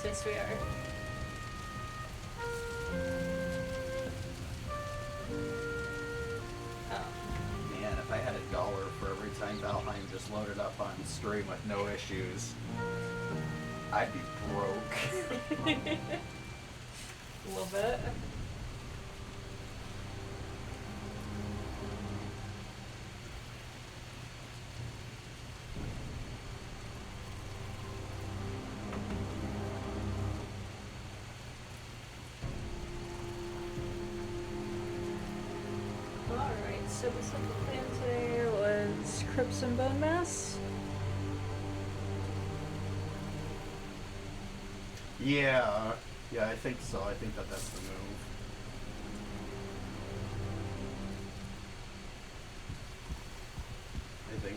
Yes, we are. Man, if I had $1 for every time Valheim just loaded up on stream with no issues, I'd be broke. A little bit. Alright, so the second plan today was Crypt and Bonemass. Yeah, I think so. I think that's the move.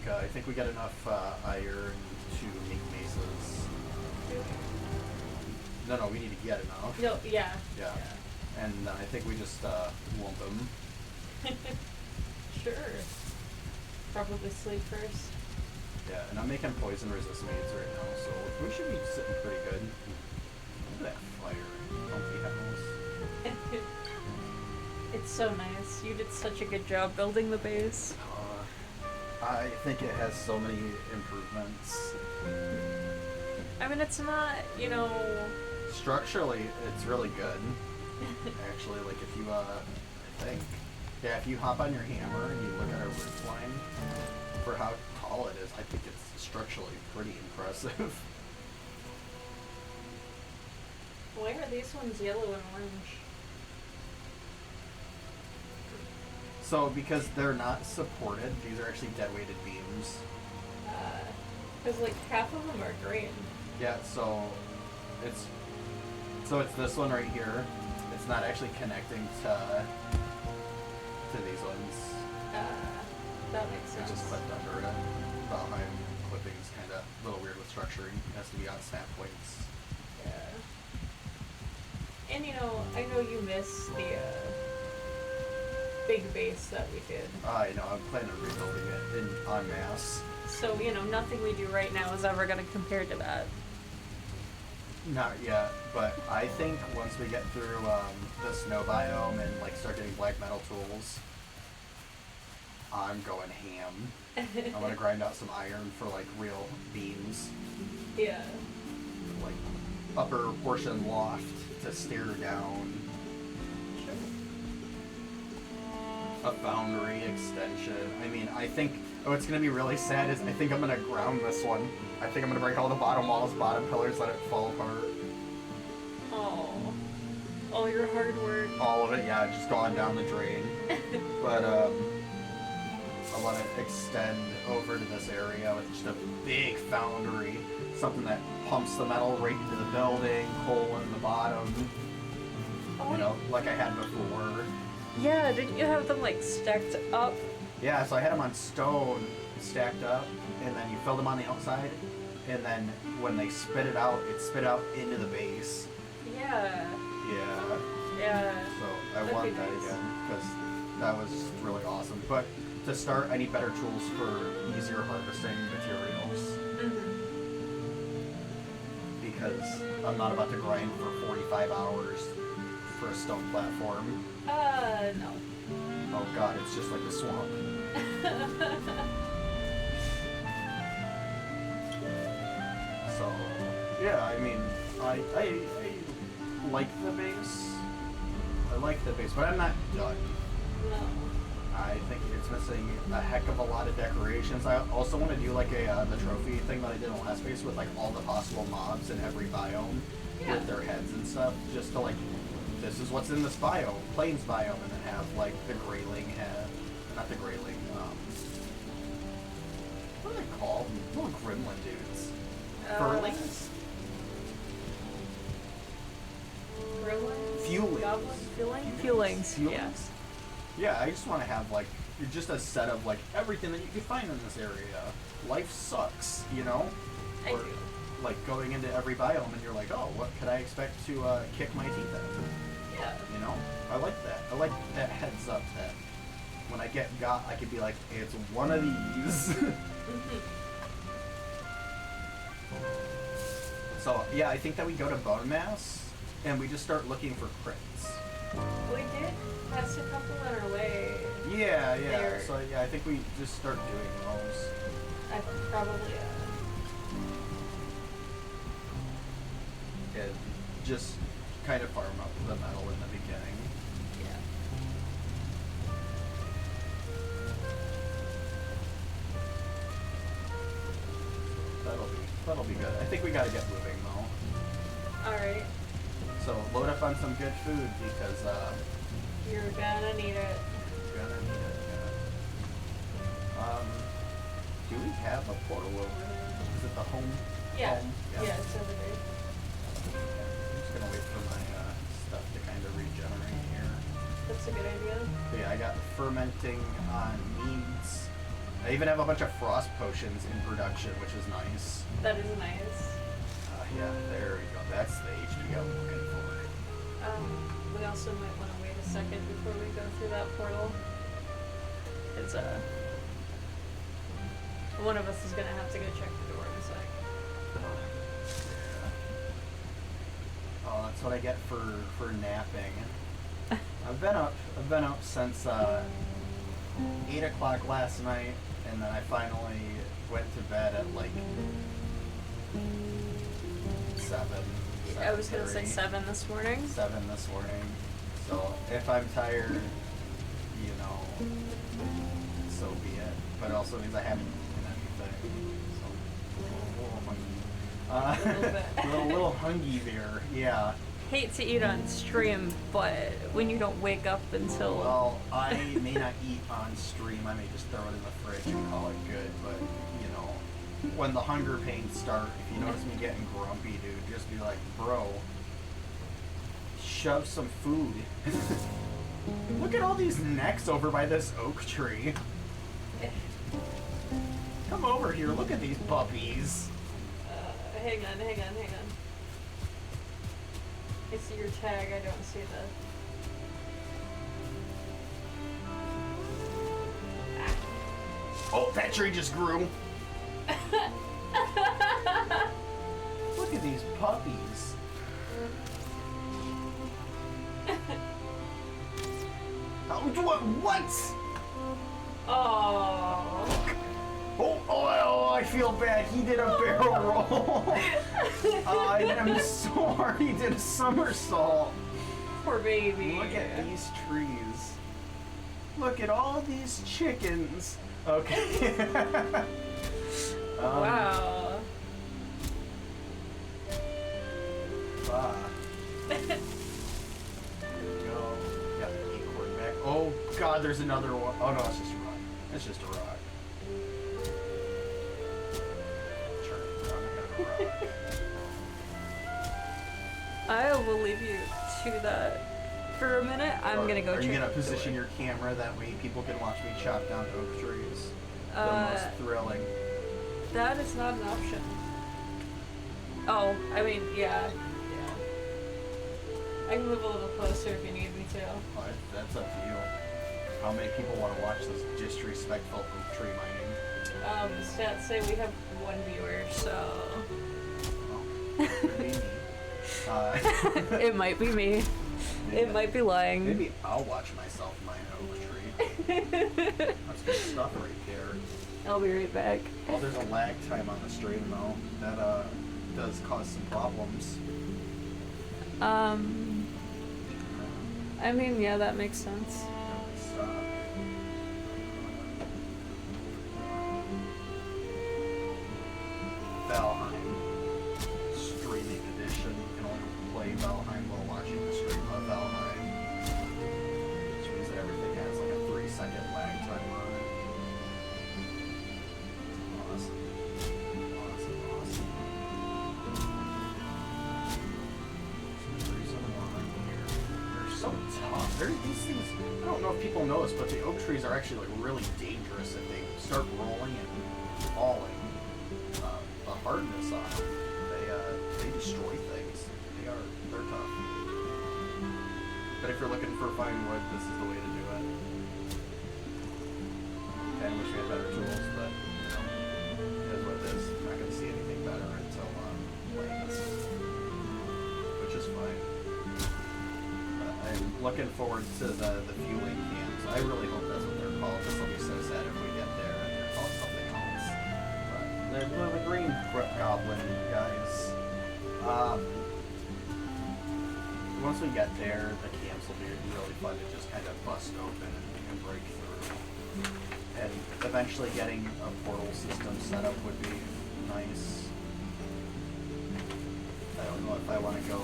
I think we got enough iron to make mesas. No, we need to get enough. No, yeah. And I think we just lump them. Sure. Probably sleep first. Yeah, and I'm making poison resist maids right now, so we should be sitting pretty good. Look at that fire. Funky house. It's so nice. You did such a good job building the base. I think it has so many improvements. I mean, it's not, you know... Structurally, it's really good. Actually, like if you, I think... Yeah, if you hop on your hammer and you look at our roof line, for how tall it is, I think it's structurally pretty impressive. Why are these ones yellow and orange? So, because they're not supported, these are actually dead-weighted beams. Because, like, half of them are green. Yeah, so it's this one right here. It's not actually connecting to these ones. That makes sense. It's just clipped under it. Valheim clipping is kind of a little weird with structuring. It has to be on snap points. Yeah. And, you know, I know you miss the, big base that we did. I know, I'm planning on rebuilding it en masse. So, you know, nothing we do right now is ever going to compare to that. Not yet, but I think once we get through the snow biome and like start getting black metal tools, I'm going ham. I'm gonna grind out some iron for like real beams. Yeah. Like upper portion loft to steer down. A foundry extension. I mean, I think what's going to be really sad is I think I'm going to ground this one. I think I'm going to break all the bottom walls, bottom pillars, let it fall apart. Oh. All your hard work. All of it, yeah, just gone down the drain. But I want to extend over to this area with just a big foundry. Something that pumps the metal right into the building, coal in the bottom. Oh, you know, like I had before. Yeah, didn't you have them, like, stacked up? Yeah, so I had them on stone, stacked up, and then you filled them on the outside, and then when they spit it out into the base. Yeah. Yeah. So I want that nice. again, because that was really awesome. But to start, I need better tools for easier harvesting materials. Because I'm not about to grind for 45 hours for a stone platform. No. Oh god, it's just like a swamp. So, yeah, I mean, I like the base. I like the base, but I'm not done. No. I think it's missing a heck of a lot of decorations. I also want to do like the trophy thing that I did in the last base with like all the possible mobs in every biome with their heads and stuff, just to like, this is what's in this biome, plains biome, and then have like the grayling head, not the grayling, what are they called? Little gremlin dudes. Furlings? Gremlins? Fuelings. Goblins? Fuelings. Fuelings. Yeah, I just want to have like just a set of like everything that you can find in this area. Life sucks, you know? I do. Like going into every biome and you're like, oh, what could I expect to kick my teeth at? Yeah. You know? I like that. I like that heads up that when I get got, I could be like, hey, it's one of these. So So yeah, I think that we go to Bonemass and we just start looking for crypts. We did pass a couple on our way. Yeah, yeah. They're- So yeah, I think we just start doing those. I probably, And just kind of farm up the metal in the beginning. yeah. That'll be good. I think we gotta get moving though. Alright. So load up on some good food because You're gonna need it. we're gonna need it. Yeah. Do we have a portal over there? Is it the home? Yeah. Home? Yeah, it's over there. I'm just gonna wait for my stuff to kind of regenerate here. That's a good idea. But yeah, I got fermenting on needs. I even have a bunch of frost potions in production, which is nice. That is nice. Yeah, there we go. That's the HP I'm looking for. We also might want to wait a second before we go through that portal. It's one of us is gonna have to go check the door in a sec. Yeah. Oh, that's what I get for napping. I've been up since 8 o'clock last night, and then I finally went to bed at like 7. I was gonna say 7:30. 7 this morning. 7 this morning. So if I'm tired, you know, so be it. But it also means I haven't eaten anything. So a little hungry. little hungry there. Yeah. Hate to eat on stream, but when you don't wake up until Well, I may not eat on stream. I may just throw it in the fridge and call it good. But you know, when the hunger pains start, if you notice me getting grumpy, dude, just be like, bro, shove some food. Look at all these necks over by this oak tree. Come over here. Look at these puppies. hang on. I see your tag, I don't see the... Oh, that tree just grew. Look at these puppies. What? Oh. Oh, I feel bad. He did a barrel roll. I'm sorry. He did a somersault. Poor baby. Look at these trees. Look at all these chickens. Okay. Wow. There we go. Got the acorn back. Oh God, there's another one. Oh no, it's just a rock. It's just a rock. I will leave you to that for a minute. I'm gonna go check. Are you gonna the position door. your camera that way people can watch me chop down oak trees? The Uh, most thrilling. That is not an option. Oh, I mean, yeah. I can move a little closer if you need me to. Oh, that's up to you. How many people want to watch this disrespectful oak tree mining? Stats say we have 1 viewer, so... Oh, could be me. It might be me. Yeah. It might be lying. Maybe I'll watch myself mine an oak tree. That's good stuff right there. I'll be right back. Oh, there's a lag time on the stream though. That does cause some problems. I mean, yeah, that makes sense. Valheim streaming edition. You can only play Valheim while watching the stream of Valheim. Which means that everything has like a 3-second lag time on it. Awesome. They're so tough. These things, I don't know if people know this, but the oak trees are actually like really dangerous if they start rolling and falling. The hardness on them, they destroy things. They're tough. But if you're looking for fine wood, this is the way to do it. I wish we had better tools, but you know, it is what it is. I'm not going to see anything better until playing this. fine. But I'm looking forward to the fueling cans. I really hope that's what they're called. This will be so sad if we get there and they're called something else. But the green Crypt goblin guys. Once we get there, the camps will be really fun to just kind of bust open and break through. And eventually getting a portal system set up would be nice. I don't know if I want to go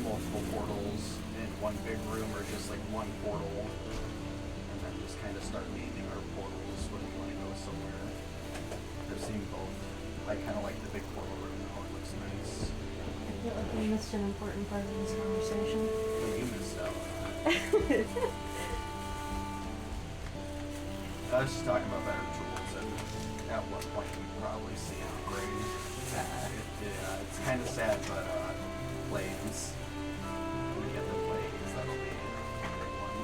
multiple portals in one big room or just like one portal. And then just kind of start naming our portals when we want to go somewhere. I've seen both. I kind of like the big portal room, how it looks nice. I feel like we missed an important part of this conversation. Oh, you missed out. I was just talking about better tools and at what point we probably see an upgrade. It's kind of sad, but planes. When we get the planes, that'll be a big one.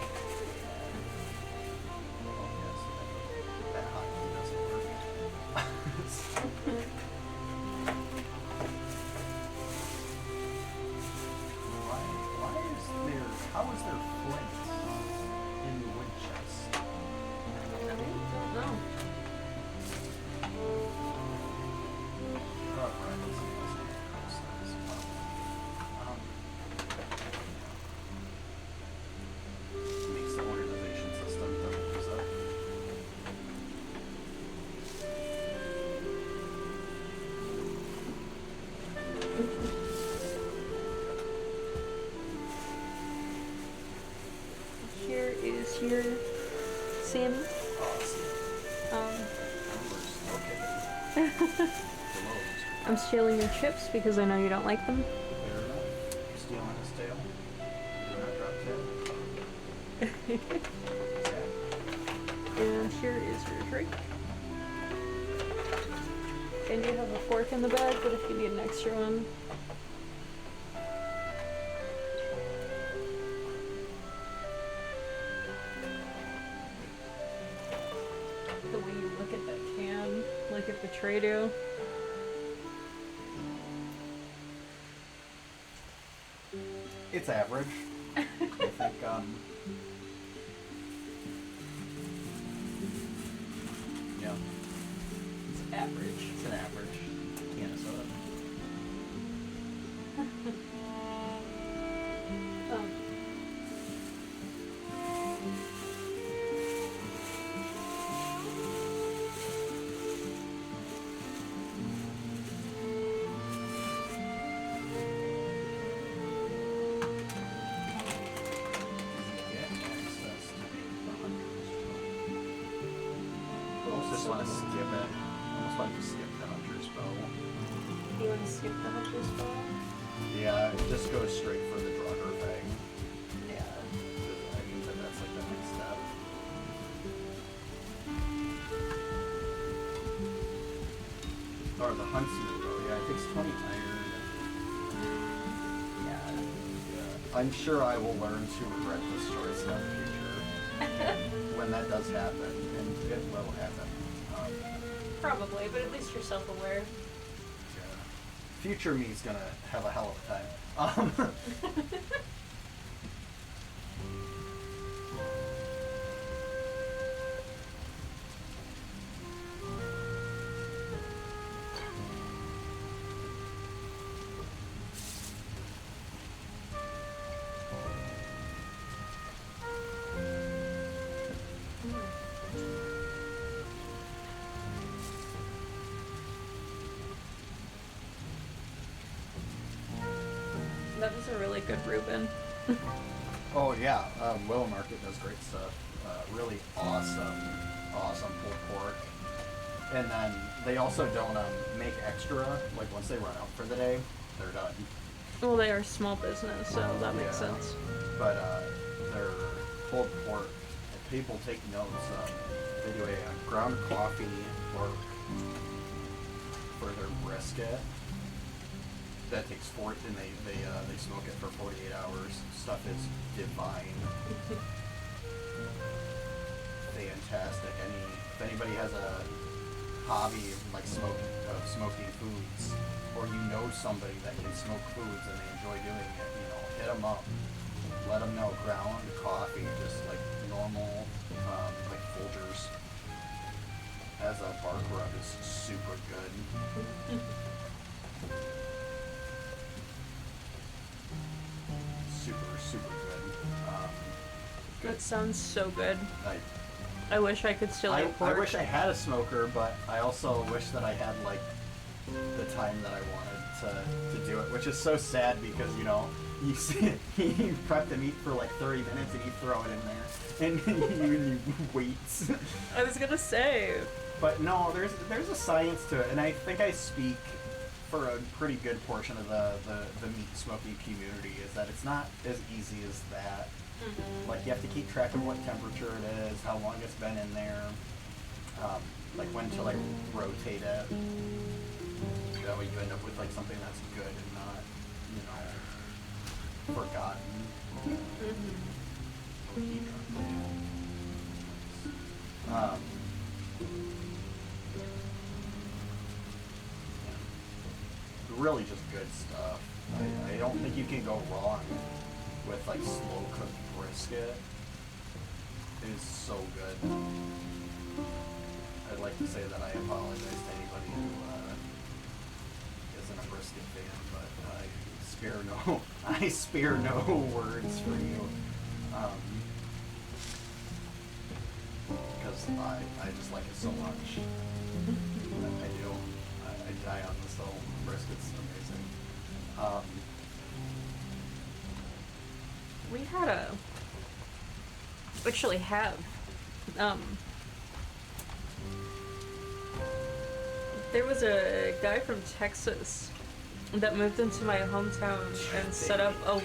Oh yes, that hotkey doesn't work. Why is there? How is there flint in the wood chest? I don't know. Makes the organization system doubles up. Here is your Sammy. Okay. I'm stealing your chips because I know you don't like them. Fair enough. You're stealing his tail. You do not drop tail. And here is your drink. And you have a fork in the bag, but if you need an extra one. The way you look at that can, like it betrayed you. It's average. I think, yeah. It's average. It's an average can of soda. I just want to skip it. I almost want to skip the hunter's bow. You want to skip the hunter's bow? Yeah, it just goes straight for the drugger thing. Yeah. I think that's like the next step. Or the huntsman bow. Yeah, it takes 20 iron. Yeah. I'm sure I will learn to regret this choice in the future. When that does happen, and it will happen. Probably, but at least you're self-aware. Yeah. Future me's gonna have a hell of a time. That was a really good Reuben. Oh yeah, Willow Market does great stuff. Really awesome pulled pork. And then they also don't make extra. Like once they run out for the day, they're done. Well, they are small business, so that makes sense. But their pulled pork, if people take notes. They do a ground coffee pork for their brisket. That takes and they smoke it for 48 hours. Stuff is divine. Fantastic. If anybody has a hobby like smoking foods, or you know somebody that can smoke foods and they enjoy doing it, them up. Let them know ground coffee, just like normal, like Folgers. As a bar rub is super good. Super good. That sounds so good. I I wish I could still eat pork. I wish I had a smoker, but I also wish that I had like the time that I wanted to do it, which is so sad because you prep the meat for like 30 minutes and you throw it in there and you wait. I was gonna say. But no, there's a science to it, and I think I speak for a pretty good portion of the meat smoking community, is that it's not as easy as that. Mm-hmm. Like, you have to keep track of what temperature it is, how long it's been in there, like when to like rotate it. That way you end up with like something that's good and not, forgotten. Really just good stuff. I don't think you can go wrong with like slow cooked brisket. It is so good. I'd like to say that I apologize to anybody who isn't a brisket fan, but I spare no words for you. Because I just like it so much. I do. I die on this though. Brisket's amazing. We actually have there was a guy from Texas that moved into my hometown and set up a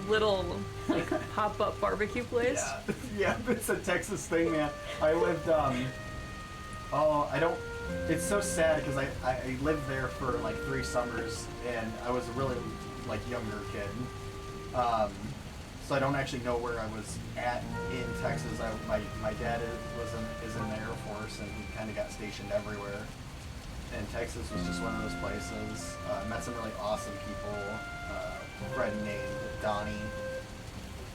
little like pop-up barbecue place. Yeah, it's a Texas thing, man. I lived it's so sad because I lived there for like 3 summers and I was a really like younger kid. So I don't actually know where I was at in Texas. My dad is in the Air Force and he kind of got stationed everywhere. And Texas was just one of those places. Met some really awesome people. A friend named Donnie.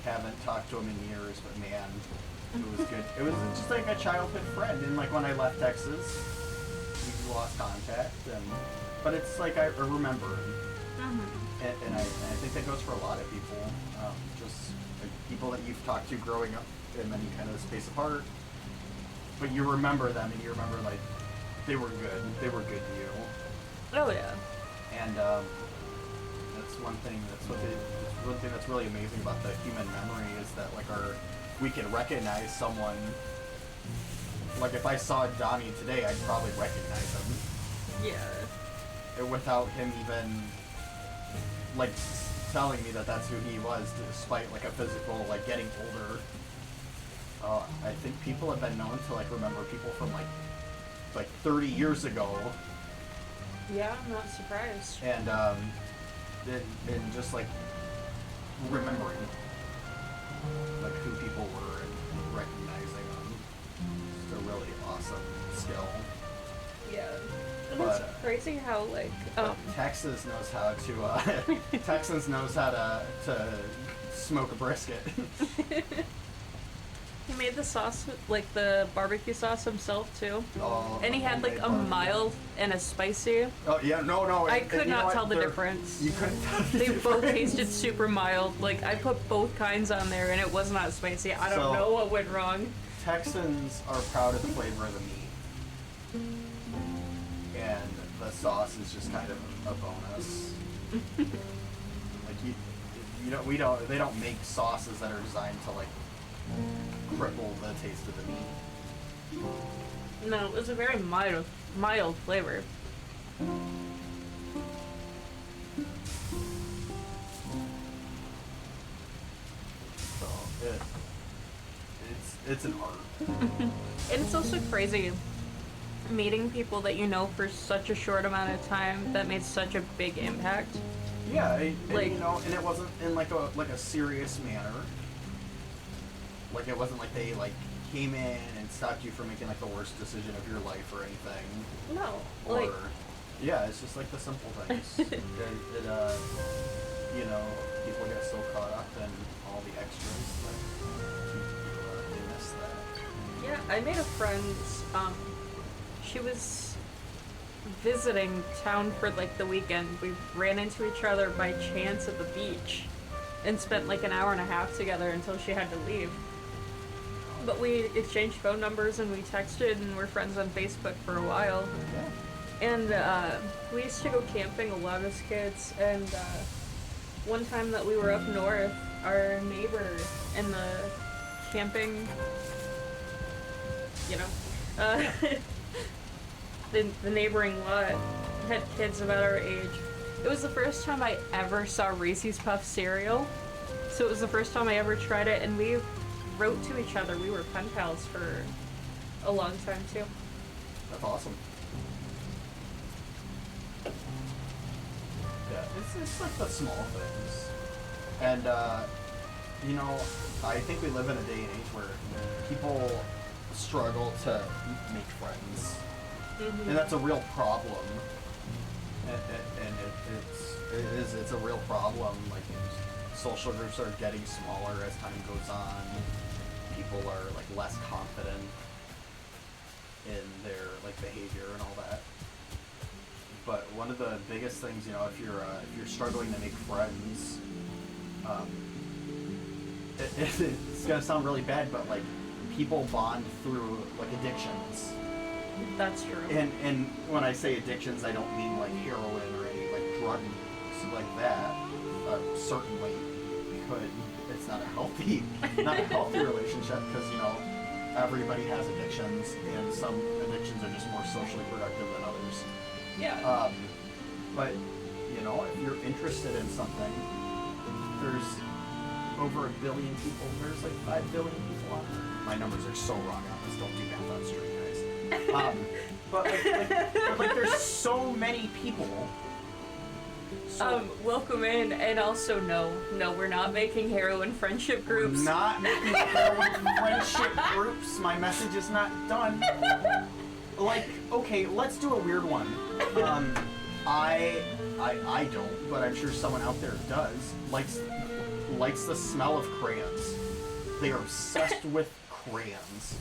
Haven't talked to him in years, but man, it was good. It was just like a childhood friend. And like when I left Texas, we lost contact. But it's like I remember him. And I think that goes for a lot of people. Just like people that you've talked to growing up and then you kind of space apart. But you remember them and you remember like they were good. They were good to you. Oh yeah. And that's one thing. That's one thing that's really amazing about the human memory is that like we can recognize someone. Like if I saw Donnie today, I'd probably recognize him. Yeah. Without him even like telling me that that's who he was, despite like a physical like getting older. I think people have been known to like remember people from like 30 years ago. Yeah, I'm not surprised. And just like remembering like who people were and recognizing them. It's a really awesome skill. Yeah. And it's crazy how like Texas knows how to Texans knows how to smoke a brisket. He made the sauce, like the barbecue sauce himself too. Oh, and he had like a mild and a spicy. Oh yeah, no. I could not tell the difference. You couldn't tell the difference. They both tasted difference. super mild. Like I put both kinds on there and it was not spicy. I don't know what went wrong. Texans are proud of the flavor of the meat. And the sauce is just kind of a bonus. Like they don't make sauces that are designed to like cripple the taste of the meat. No, it was a very mild flavor. So it's an art. And it's also crazy meeting people that you know for such a short amount of time that made such a big impact. Yeah, and it wasn't in like a serious manner. Like it wasn't like they like came in and stopped you from making like the worst decision of your life or anything. No, or yeah, it's just like the simple things. you know, people get so caught up in all the extras that they miss that. Yeah, I made a friend, she was visiting town for like the weekend. We ran into each other by chance at the beach and spent like an hour and a half together until she had to leave. But we exchanged phone numbers and we texted and we're friends on Facebook for a while. Yeah. And we used to go camping a lot as kids, and one time that we were up north, our neighbor in the camping, you know, the neighboring lot had kids about our age. It was the first time I ever saw Reese's Puff cereal, so it was the first time I ever tried it, and we wrote to each other. We were pen pals for a long time too. That's awesome. Yeah, it's like the small things. And, you know, I think we live in a day and age where people struggle to make friends. Mm-hmm. And that's a real problem. And it's a real problem. Like, social groups are getting smaller as time goes on. People are, like, less confident in their, like, behavior and all that. But one of the biggest things, you know, if you're struggling to make friends, it's gonna sound really bad, but like people bond through like addictions. That's true. And when I say addictions, I don't mean like heroin or any like drugs like that. Certainly could. It's not a healthy relationship because you know everybody has addictions, and some addictions are just more socially productive than others. Yeah. But, you know, if you're interested in something, there's over 1 billion people. There's like 5 billion people on Earth. My numbers are so wrong on this. Don't do math on straight, guys. But like, there's so many people. So, welcome in, and also no, we're not making heroin friendship groups. Not making heroin friendship groups. My message is not done. Like, okay, let's do a weird one. I don't, but I'm sure someone out there does. Likes the smell of crayons. They are obsessed with crayons.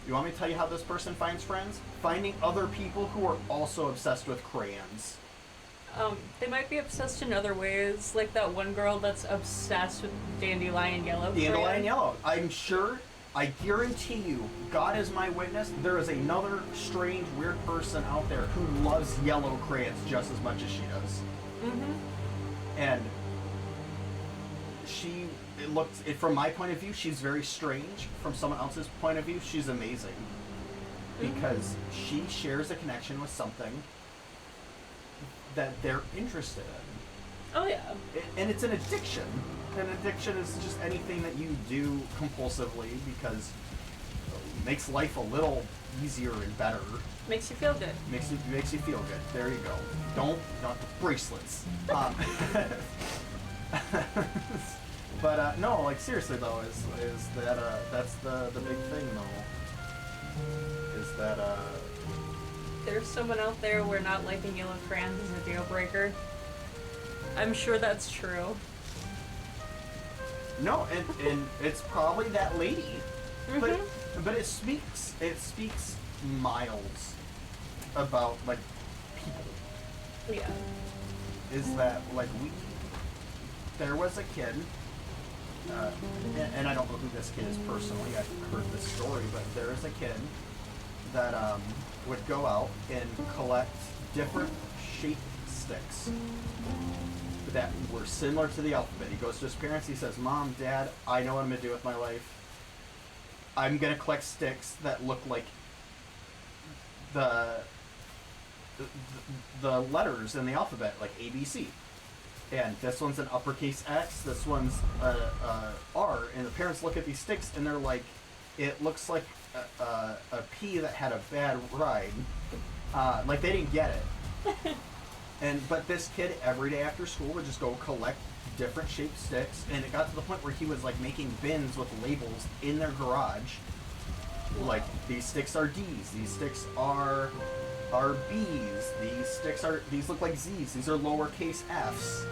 You want me to tell you how this person finds friends? Finding other people who are also obsessed with crayons. They might be obsessed in other ways, like that one girl that's obsessed with dandelion yellow. Dandelion yellow. I'm sure, I guarantee you, God is my witness, there is another strange, weird person out there who loves yellow crayons just as much as she does. Mm-hmm. And from my point of view, she's very strange. From someone else's point of view, she's amazing. Because she shares a connection with something that they're interested in. Oh, yeah. And it's an addiction. An addiction is just anything that you do compulsively because it makes life a little easier and better. Makes you feel good. Makes you feel good. There you go. Don't bracelets. But no, like seriously though, is that that's the big thing though. Is that There's someone out there where not liking yellow crayons is a deal breaker. I'm sure that's true. No, and it's probably that lady. Mm-hmm. But it speaks miles about like people. Yeah. Is that like there was a kid, and I don't know who this kid is personally. I've heard this story, but there is a kid that would go out and collect different shape sticks that were similar to the alphabet. He goes to his parents, he says, Mom, Dad, I know what I'm going to do with my life. I'm going to collect sticks that look like the letters in the alphabet, like A, B, C. And this one's an uppercase X, this one's R, and the parents look at these sticks and they're like, it looks like a P that had a bad ride. Like they didn't get it. But this kid every day after school would just go collect different shaped sticks, and it got to the point where he was like making bins with labels in their garage. Like these sticks are D's, these sticks are B's, these look like Z's, these are lowercase F's,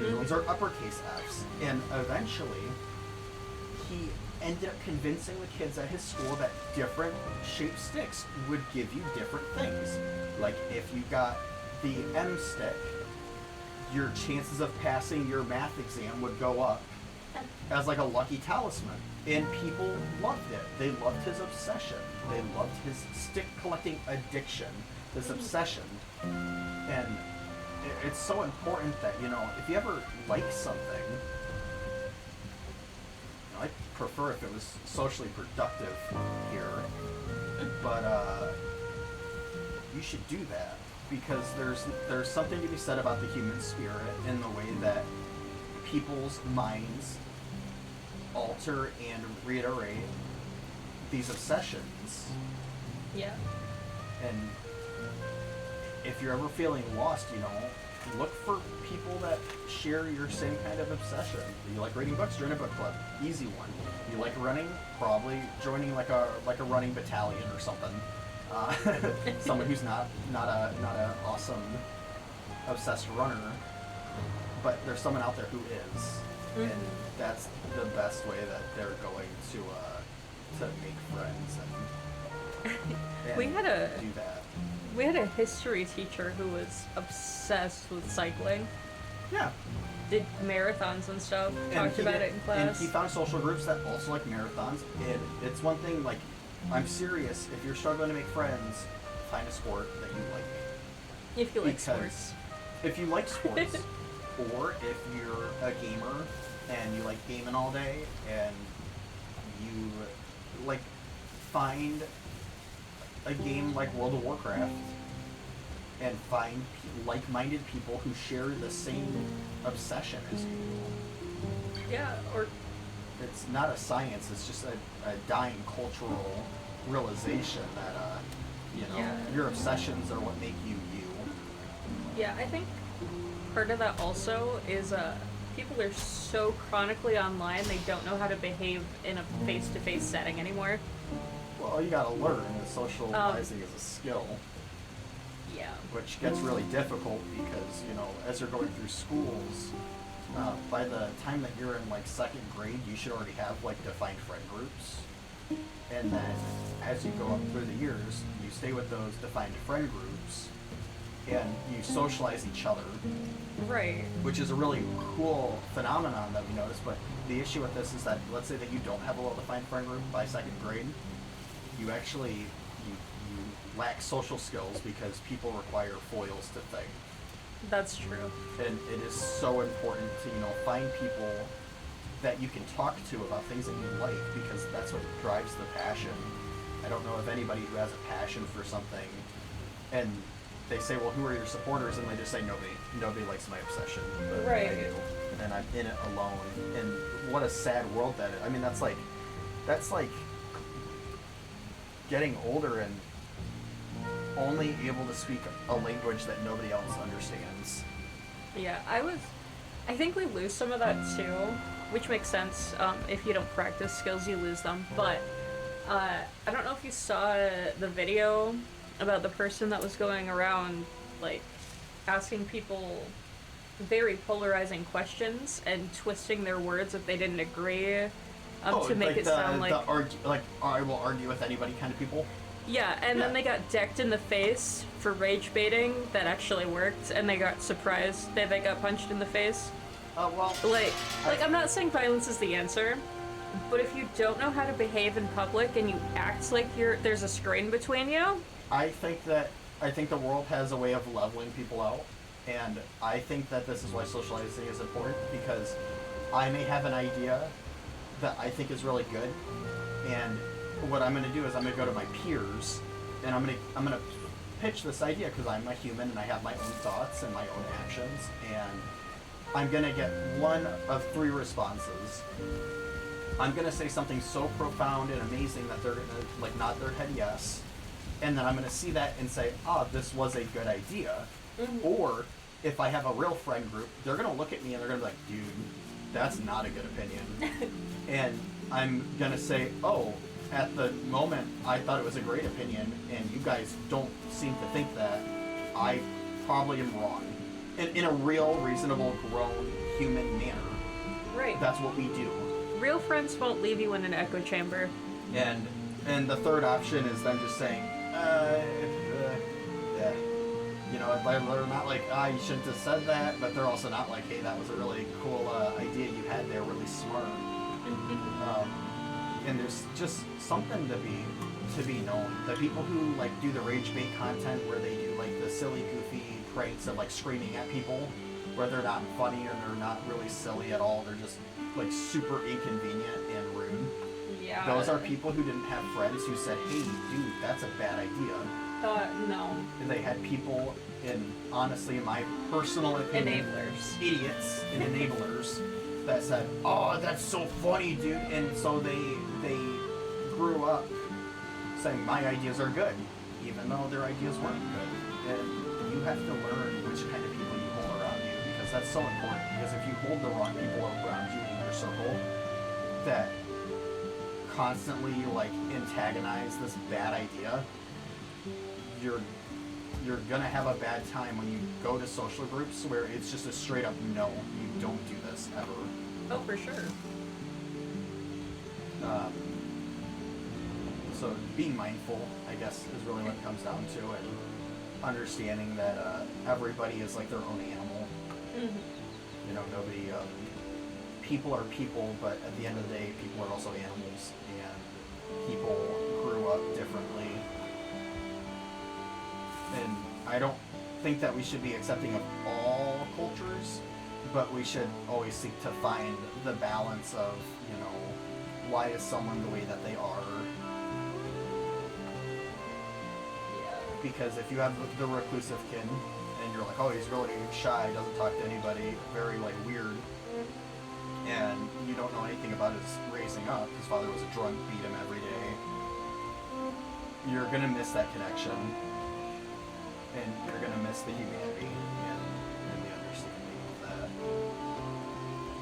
These are uppercase Fs. And eventually, he ended up convincing the kids at his school that different shaped sticks would give you different things. Like, if you got the M stick, your chances of passing your math exam would go up as like a lucky talisman. And people loved it. They loved his obsession. They loved his stick collecting addiction, this obsession. And it's so important that, you know, if you ever like something, you know, I'd prefer if it was socially productive here, but you should do that, because there's something to be said about the human spirit in the way that people's minds alter and reiterate these obsessions. Yeah. And if you're ever feeling lost, you know, look for people that share your same kind of obsession. You like reading books? Join a book club. Easy one. You like running? Probably joining like a running battalion or something. Someone who's not a awesome obsessed runner, but there's someone out there who is, and that's the best way that they're going to make friends and We had do that. We had a history teacher who was obsessed with cycling. Yeah. Did marathons and stuff. Talked about it in class. And he found social groups that also like marathons. And it's one thing, like, I'm serious, if you're struggling to make friends, find a sport that you like. If you like Because sports. If you like sports, or if you're a gamer and you like gaming all day and you like find a game like World of Warcraft and find like-minded people who share the same obsession as you. Yeah, or It's not a science, it's just a dying cultural realization that, you know, Yeah. your obsessions are what make you you. yeah, I think part of that also is people are so chronically online they don't know how to behave in a face-to-face setting anymore. Well, you gotta learn that socializing is a skill, Yeah. which gets really difficult because, you know, as you're going through schools, by the time that you're in like second grade, you should already have like defined friend groups. And then as you go up through the years, you stay with those defined friend groups and you socialize each other, Right. which is a really cool phenomenon that we notice. But the issue with this is that, let's say that you don't have a well-defined friend group by second grade, you actually you lack social skills because people require foils to think. That's true. And it is so important to, you know, find people that you can talk to about things that you like, because that's what drives the passion. I don't know of anybody who has a passion for something and they say, well, who are your supporters? And they just say, nobody likes my obsession, but Right. I do, and I'm in it alone. And what a sad world that is. I mean, that's like getting older and only able to speak a language that nobody else understands. Yeah, I think we lose some of that too, which makes sense. If you don't practice skills, you lose them. But I don't know if you saw the video about the person that was going around, like, asking people very polarizing questions and twisting their words if they didn't agree, to make it sound like I will argue with anybody kind of people. Yeah, and then they got decked in the face for rage baiting. That actually worked, and they got surprised that they got punched in the face. Well, I'm not saying violence is the answer, but if you don't know how to behave in public and you act like there's a screen between you. I think the world has a way of leveling people out, and I think that this is why socializing is important, because I may have an idea that I think is really good, and what I'm going to do is I'm going to go to my peers, and I'm going to pitch this idea, because I'm a human and I have my own thoughts and my own actions, and I'm going to get one of three responses. I'm going to say something so profound and amazing that they're going to like nod their head yes, and then I'm going to see that and say, this was a good idea. Mm-hmm. Or if I have a real friend group, they're going to look at me and they're going to be like, dude, that's not a good opinion. And I'm going to say, at the moment, I thought it was a great opinion, and you guys don't seem to think that. I probably am wrong. In a real, reasonable, grown, human manner. Right. That's what we do. Real friends won't leave you in an echo chamber. And the third option is them just saying, yeah. You know, they're not like, you shouldn't have said that, but they're also not like, hey, that was a really cool idea you had there, really smart. And there's just something to be known. The people who like do the rage bait content where they do like the silly, goofy pranks of like screaming at people, where they're not funny or they're not really silly at all. They're just like super inconvenient and rude. Yeah. Those are people who didn't have friends who said, hey, dude, that's a bad idea. No. And they had people, in honestly, in my personal opinion, Enablers. idiots and enablers that said, oh, that's so funny, dude. And so they grew up saying, my ideas are good, even though their ideas weren't good. And you have to learn which kind of people you hold around you, because that's so important. Because if you hold the wrong people around you in your circle that constantly like antagonize this bad idea, you're gonna have a bad time when you go to social groups where it's just a straight up no, you don't do this ever. Oh, for sure. So being mindful, I guess, is really what it comes down to, and understanding that everybody is like their own animal. Mm-hmm. You know, nobody. People are people, but at the end of the day, people are also animals, and people grew up differently. And I don't think that we should be accepting of all cultures, but we should always seek to find the balance of, you know, why is someone the way that they are? Yeah. Because if you have the reclusive kid, and you're like, oh, he's really shy, doesn't talk to anybody, very like weird, and you don't know anything about his raising up, his father was a drunk, beat him every day, you're gonna miss that connection. And you're going to miss the humanity and the understanding of that.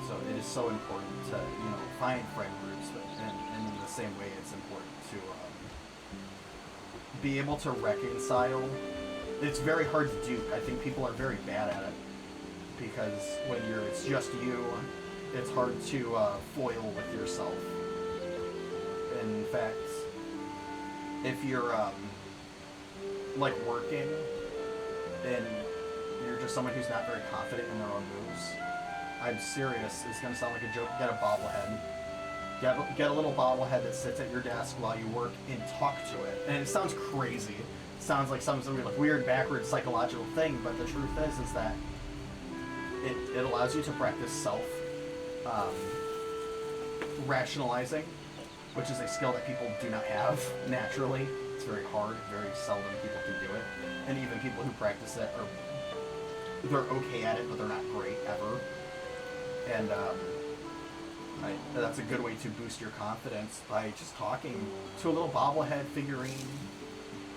So it is so important to, you know, find friend groups, and in the same way it's important to be able to reconcile. It's very hard to do. I think people are very bad at it, because when it's just you, it's hard to foil with yourself. In fact, if you're like working, and you're just someone who's not very confident in their own moves, I'm serious, it's going to sound like a joke, get a bobblehead. Get a little bobblehead that sits at your desk while you work and talk to it. And it sounds crazy. It sounds like some like weird, backwards psychological thing, but the truth is that it allows you to practice rationalizing, which is a skill that people do not have naturally. It's very hard, very seldom people can do it. And even people who practice it they're okay at it, but they're not great ever. And that's a good way to boost your confidence, by just talking to a little bobblehead figurine.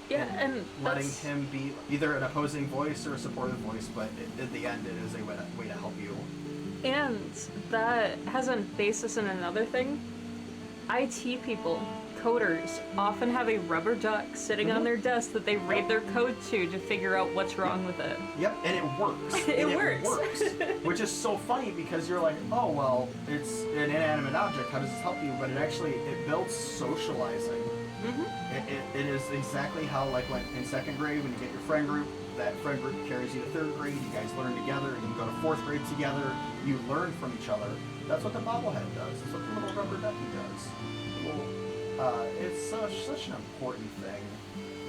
Yeah, and letting him be either an opposing voice or a supportive voice, but at the end it is a way to help you. And that has a basis in another thing. IT people, coders, often have a rubber duck sitting on their desk that they read their code to figure out what's wrong with it. Yep, and it works. It works. Which is so funny, because you're like, oh, well, it's an inanimate object, how does this help you? But it builds socializing. Mm-hmm. It is exactly how, like, when in second grade, when you get your friend group, that friend group carries you to third grade, you guys learn together, and you go to fourth grade together, you learn from each other. That's what the bobblehead does. That's what the little rubber ducky does. It's such an important thing.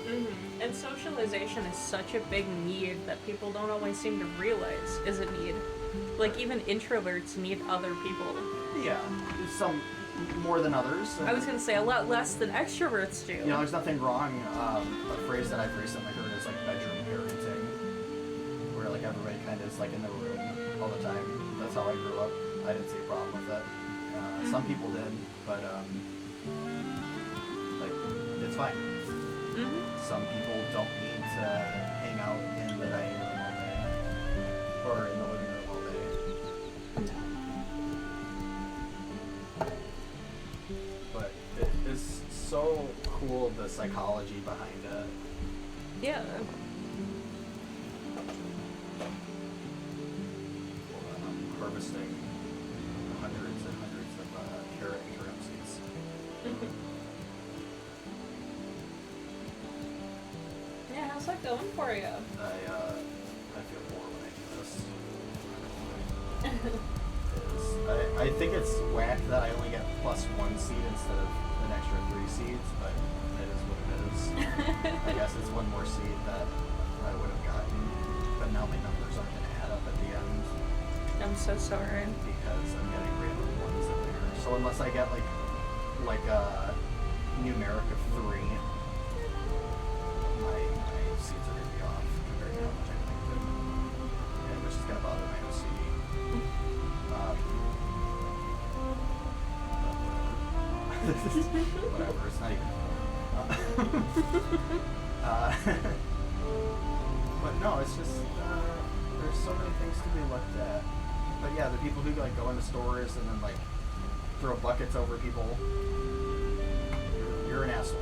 Mm-hmm. And socialization is such a big need that people don't always seem to realize is a need. Like, even introverts need other people. Yeah, some more than others. I was going to say a lot less than extroverts do. You know, there's nothing wrong. A phrase that I've recently heard is like bedroom parenting, where like everybody kind of is like in their room all the time. That's how I grew up. I didn't see a problem with it. Some people did, but like, it's fine. Mm-hmm. Some people don't need to hang out in the dining room all day, or in the living room all day. But it is so cool, the psychology behind it. Yeah. Harvesting going for you. I feel poor when I do this. I think it's whack that I only get plus 1 seed instead of an extra 3 seeds, but it is what it is. I guess it's 1 more seed that I would have gotten, but now my numbers aren't going to add up at the end. I'm so sorry. Because I'm getting random ones in there. So unless I get like a numeric of 3, my seeds are going to be off compared to how much I collected, and which is going to bother my OCD. Whatever, it's not even. But no, it's just there's so many things to be looked at. But yeah, the people who like go into stores and then like throw buckets over people, you're an asshole.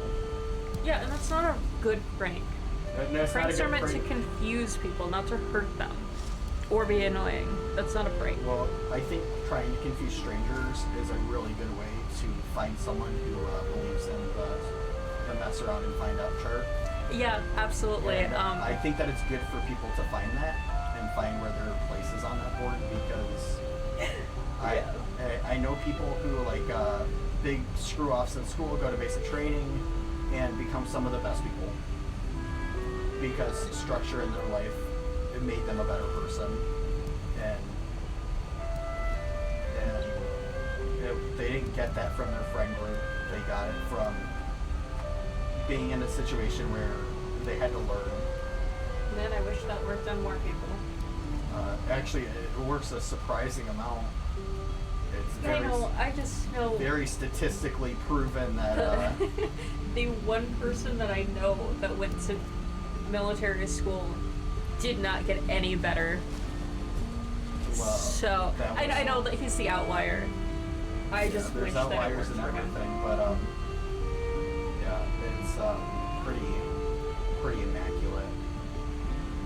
Yeah, and that's not a good prank. No, Pranks are meant to confuse people, not to hurt them. Or be annoying. That's not a prank. Well, I think trying to confuse strangers is a really good way to find someone who believes in the mess around and find out chart. Yeah, absolutely. And, I think that it's good for people to find that and find where their place is on that board, because I know people who like big screw offs in school, go to basic training, and become some of the best people because structure in their life, it made them a better person, and they didn't get that from their friend group. They got it from being in a situation where they had to learn. Man, I wish that worked on more people. Actually, it works a surprising amount. It's very, I just know very statistically proven that the one person that I know that went to military school did not get any better. well, So I know that he's the outlier. I just wish there's that it outliers worked and for him. everything, but yeah, it's pretty immaculate,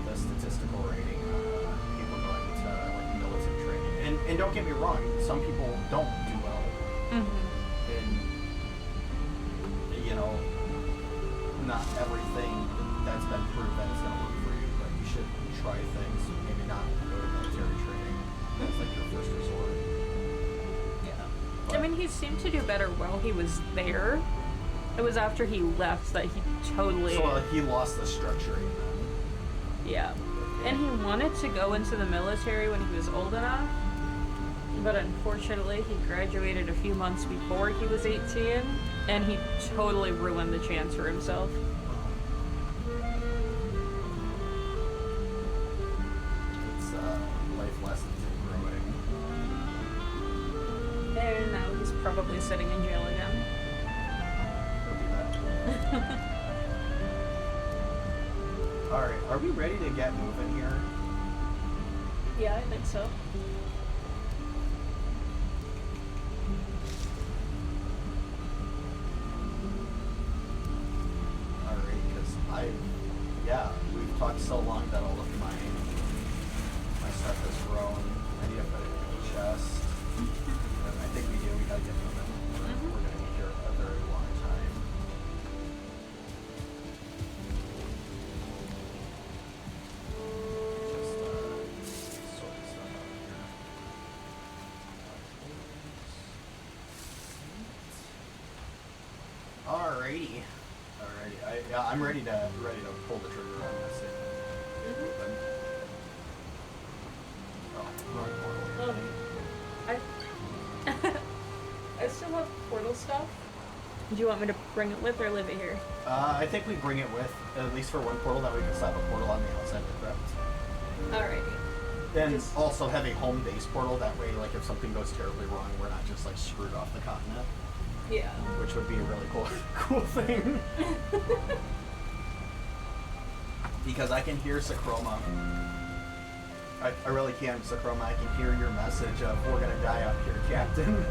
the statistical rating on people going to like military training. And don't get me wrong, some people don't do well, and you know, not everything that's been proven is going to work for you, but you should try things. Maybe not go to military training as like your first resort. I mean, he seemed to do better while he was there. It was after he left that he totally... So he lost the structuring then. Yeah. And he wanted to go into the military when he was old enough, but unfortunately he graduated a few months before he was 18, and he totally ruined the chance for himself. It's life lessons in growing. And now he's probably sitting in jail again. Don't do that. Alright, are we ready to get moving here? Yeah, I think so. Alright, because we've talked so long that all of my stuff has grown. I need to put it in the chest. And I think we gotta get moving. We're gonna be here a very long time. Just sort this stuff out here. Alrighty. I'm ready to pull the trigger on this thing. Oh, wrong portal. I still have portal stuff. Do you want me to bring it with or leave it here? I think we bring it with, at least for one portal, that we can slap a portal on the outside of the crypt. Alrighty. And also have a home base portal, that way, like, if something goes terribly wrong, we're not just, like, screwed off the continent. Yeah. Which would be a really cool thing. Because I can hear Sacroma. I really can, Sacroma. I can hear your message of, we're gonna die out here, Captain.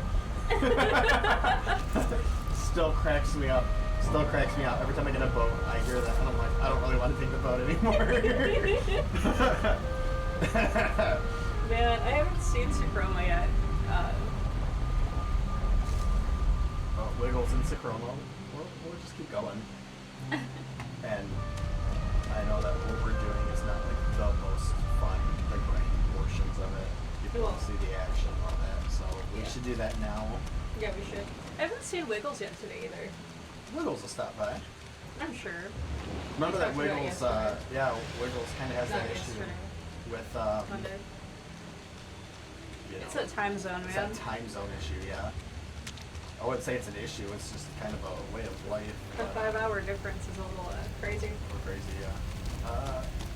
Still cracks me up. Every time I get a boat, I hear that, and I'm like, I don't really want to take the boat anymore. Man, I haven't seen Sacroma yet. Wiggles and Sacroma. We'll just keep going. And I I know that what we're doing is not like the most fun, the grinding portions of it. People want to see the action and all that, so we should do that now. Yeah, we should. I haven't seen Wiggles yet today either. Wiggles will stop by. I'm sure. Remember that talked about Wiggles, yesterday. Wiggles kind of has Not that issue yesterday. with, Monday. you know, It's a time zone, it's man. that time zone issue, yeah. I wouldn't say it's an issue, it's just kind of a way of life. The but 5-hour difference is a little crazy. We're crazy, yeah.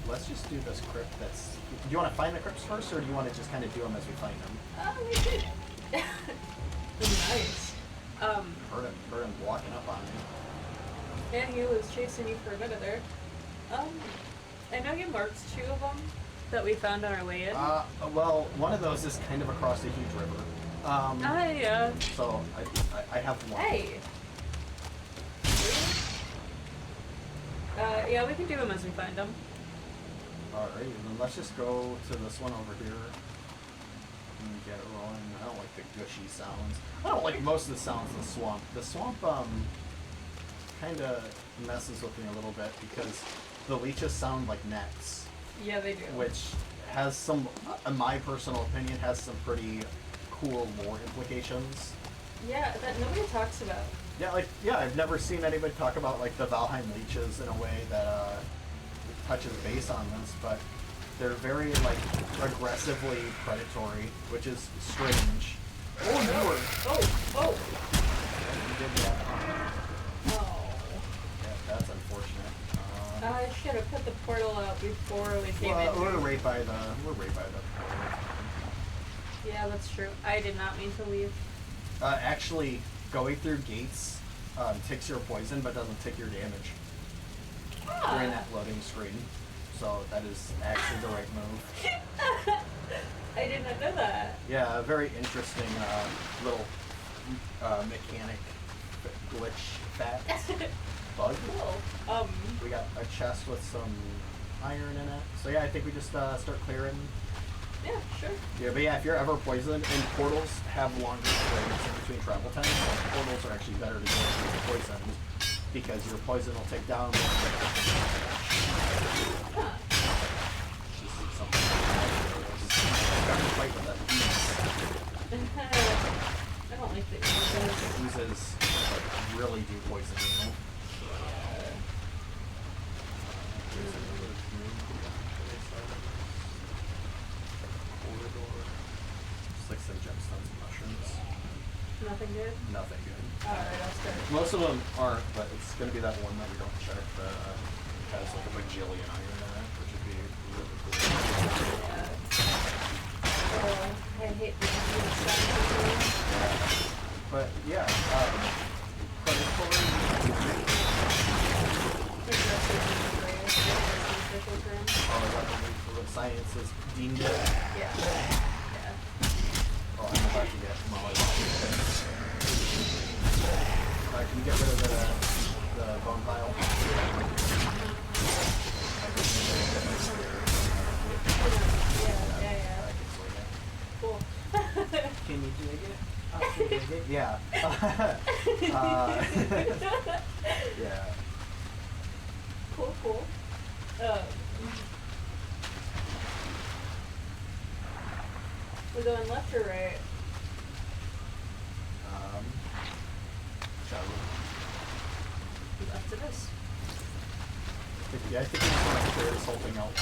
Let's just do this crypt that's... Do you want to find the crypts first, or do you want to just kind of do them as we find them? We should. Nice. Heard him walking up on me. Yeah, he was chasing you for a minute there. I know you marked 2 of them that we found on our way in. Well, one of those is kind of across a huge river. Yeah. So I have one. Hey. Yeah, we can do them as we find them. Alright, then let's just go to this one over here and get it rolling. I don't like the gushy sounds. I don't like most of the sounds in the swamp. The swamp, kind of messes with me a little bit because the leeches sound like necks. Yeah, they do. Which has some, in my personal opinion, has some pretty cool lore implications. Yeah, that nobody talks about. Yeah, I've never seen anybody talk about like the Valheim leeches in a way that touches base on this, but they're very like aggressively predatory, which is strange. Oh, you were. Oh. You did that. Oh. Yeah, that's unfortunate. I should have put the portal out before we came in. We're right by the. Yeah, that's true. I did not mean to leave. Actually, going through gates ticks your poison, but doesn't tick your damage. During that loading screen. So that is actually the right move. I did not know that. Yeah, a very interesting little mechanic glitch fact. Bug. Cool. We got a chest with some iron in it. So yeah, I think we just start clearing. Yeah, sure. Yeah, but yeah, if you're ever poisoned, and portals have longer frames in between travel times, so portals are actually better to go if you're poisoned, because your poison will take down more damage. Huh. Just something got to fight with that I don't like the oozes. oozes like, really do poison you. Just like some gemstones and mushrooms. Nothing good? Nothing good. Alright, I'll start. Most of them aren't, but it's going to be that one that we don't check that has like a bajillion iron in it, which would be really cool. Yeah. Oh, I hate the sound. But yeah, predatory. Oh, is that the science is deemed it? Yeah. Oh, I'm about to get molly. Can you get rid of the bone pile? Yeah. I can swing it. Cool. Can you dig it? I can dig it. Yeah. Yeah. Cool. We're going left or right? Shall we? Left it is. Yeah, I think we just want to clear this whole thing out.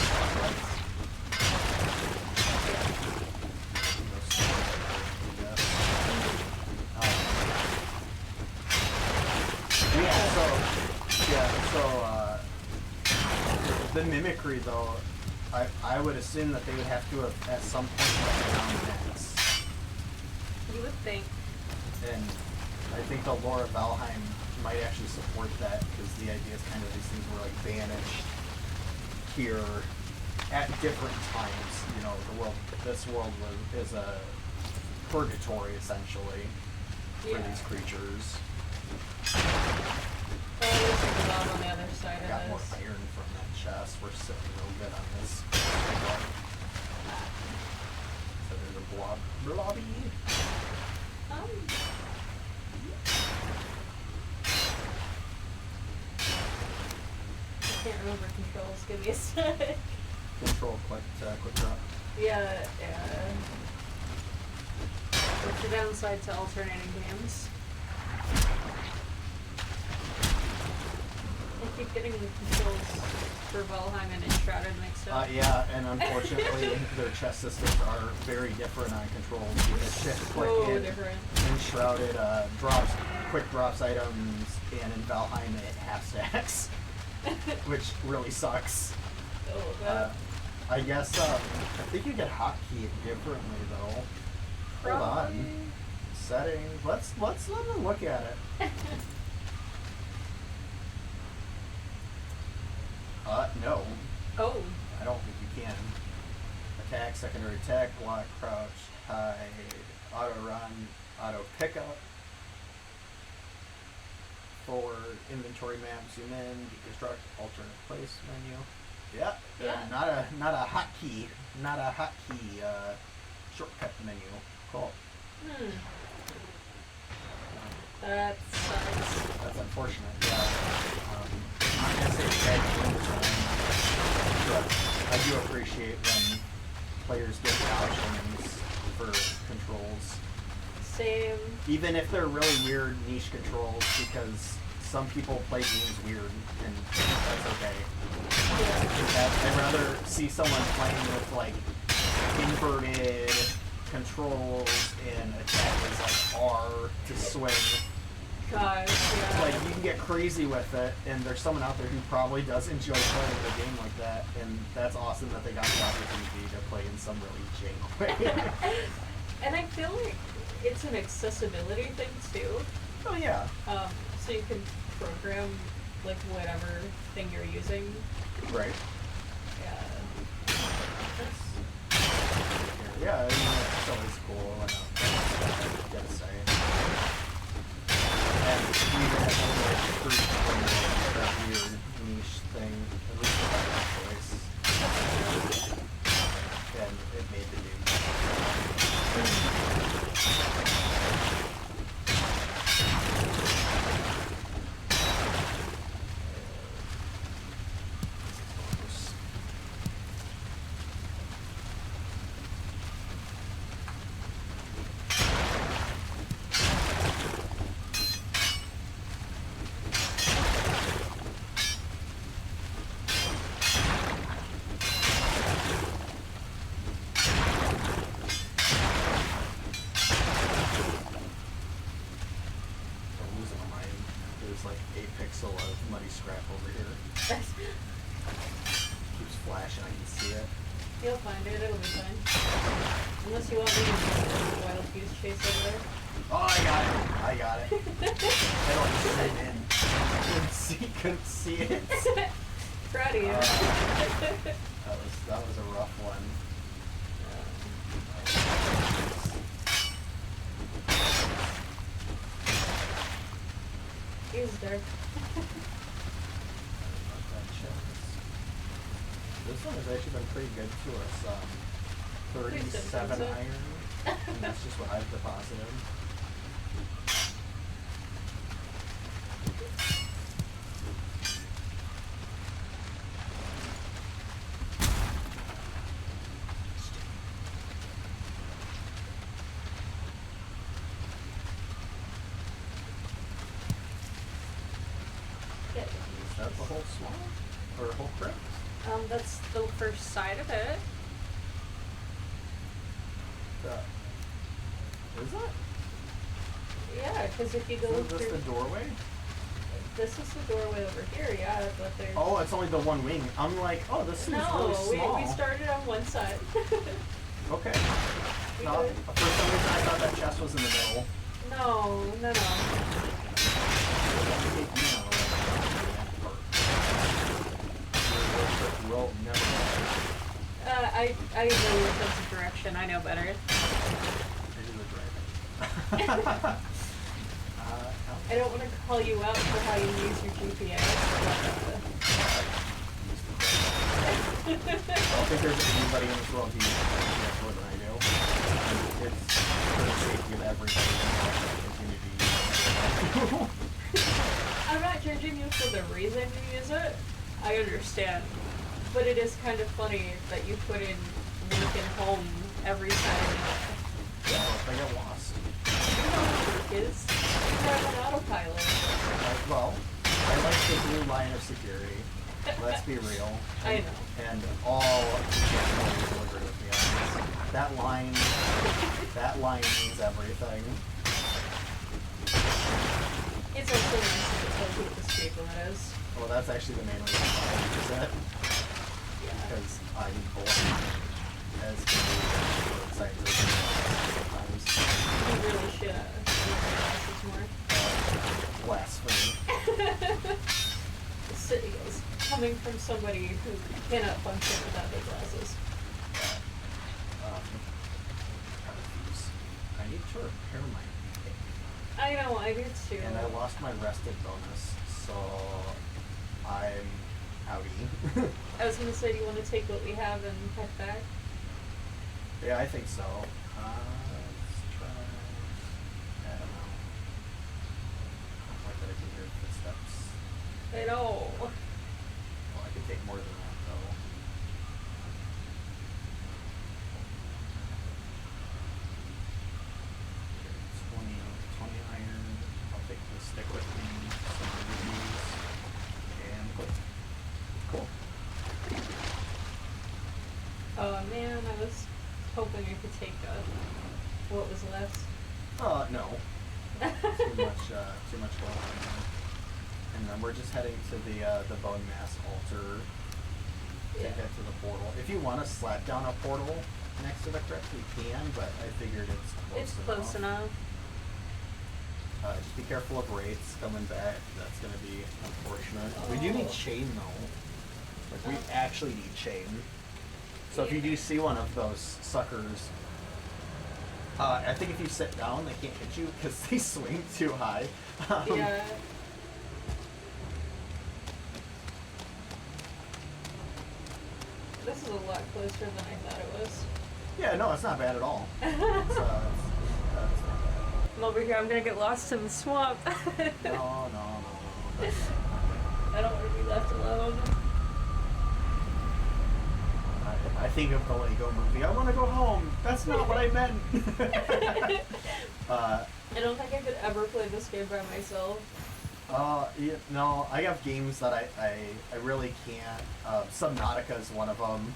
The mimicry, though, I would assume that they would have to have at some point let down necks. You would think. And I think the lore of Valheim might actually support that, because the idea is kind of these things were like banished here at different times. You know, this world is a purgatory essentially for these creatures. There's a blob on the other side I got of more this. iron from that chest. We're sitting real good on this. So there's a blobby. can't remember controls. Give me a sec. Control, quick drop. Yeah, yeah. What's the downside to alternating games? I keep getting the controls for Valheim and Enshrouded mixed up. Yeah, and unfortunately their chest systems are very different on controls. Because shift click So in different. Enshrouded quick drops items, and in Valheim it half stacks, which really sucks. Oh, God. I guess I think you get hotkey it differently though. Hold on. Settings. Let's let me look at it. No. Oh. I don't think you can. Attack, secondary attack, block, crouch, hide, auto run, auto pickup, forward, inventory map, zoom in, deconstruct, alternate place menu. Yeah. Not a hotkey. Not a hotkey shortcut menu. Cool. That sucks. That's unfortunate. Yeah. I'm not gonna say bad games, but I do appreciate when players get the options for controls. Same. Even if they're really weird niche controls, because some people play games weird, and that's okay. Yeah. I'd rather see someone playing with like inverted controls and attack is like R to swing. Gosh, yeah. Like you can get crazy with it, and there's someone out there who probably does enjoy playing a game like that, and that's awesome that they got the opportunity to play in some really jank way. And I feel like it's an accessibility thing too. Oh yeah. So you can program like whatever thing you're using. Right. Yeah. Yeah, I mean, it's always cool. I gotta say. And even as a like freak that weird niche thing, at least I had that choice. And it made the game. Pixel of muddy scrap over here. Keeps flashing, I can see it. You'll find it, it'll be fine. Unless you want me to do a wild goose chase over there. Oh, I got it. I don't zoom in. Couldn't see it. Proud of you. That was a rough one. He's dark. This one has actually been pretty good to us. 37 iron, and that's just what I've deposited. Is that the whole swamp? Or whole crypt? That's the first side of it. Is it? Yeah, because if you go Is this through... the doorway? This is the doorway over here, yeah, but there's... Oh, it's only the one wing. I'm like, oh, this seems really small. No, we started on one side. Okay. No, for some reason I thought that chest was in the middle. No. I really look sense of direction. I know better. I don't want to call you out for how you use your GPS. I don't think there's anybody in this world who uses GPS more than I do. It's for the safety of everybody and continue to use it. I'm not judging you for the reason you use it. I understand. But it is kind of funny that you put in Lincoln home every time. Yeah, if I get lost. You know what it is. You drive on autopilot. Well, I like the blue line of security. Let's be real. I know. And all families will agree with me on this. That line means everything. It's also nice to tell you what the speed limit is. Well, that's actually the main reason why I use it. Yeah. Because I'm blind as can be road signs are sometimes. You really should wear your glasses more. Blasphemy. Is coming from somebody who cannot function without their glasses. I need to repair my pick. I know, I do too. And I lost my rested bonus, so I'm outie. I was gonna say, do you want to take what we have and head back? Yeah, I think so. Let's try. I don't know. I don't like that I can hear footsteps. I know. Well, I could take more than that, though. Okay, 20 iron. I'll take the stick with me. Some rubies. And click. Cool. Oh man, I was hoping I could take what was left. No. Too much going on there. And then we're just heading to the Bonemass altar to Yeah. get to the portal. If you want to slap down a portal next to the crypt, we can, but I figured it's close It's enough. close enough. Just be careful of wraiths coming back. That's going to be unfortunate. We do need chain, though. Like, we actually need chain. So if you do see one of those suckers, I think if you sit down, they can't hit you because they swing too high. Yeah. This is a lot closer than I thought it was. Yeah, no, it's not bad at all. It's not bad. I'm over here, I'm gonna get lost in the swamp. No. I don't want to be left alone. I think of the Lego movie. I want to go home. That's not what I meant. I don't think I could ever play this game by myself. Yeah, no, I have games that I really can't. Subnautica is one of them.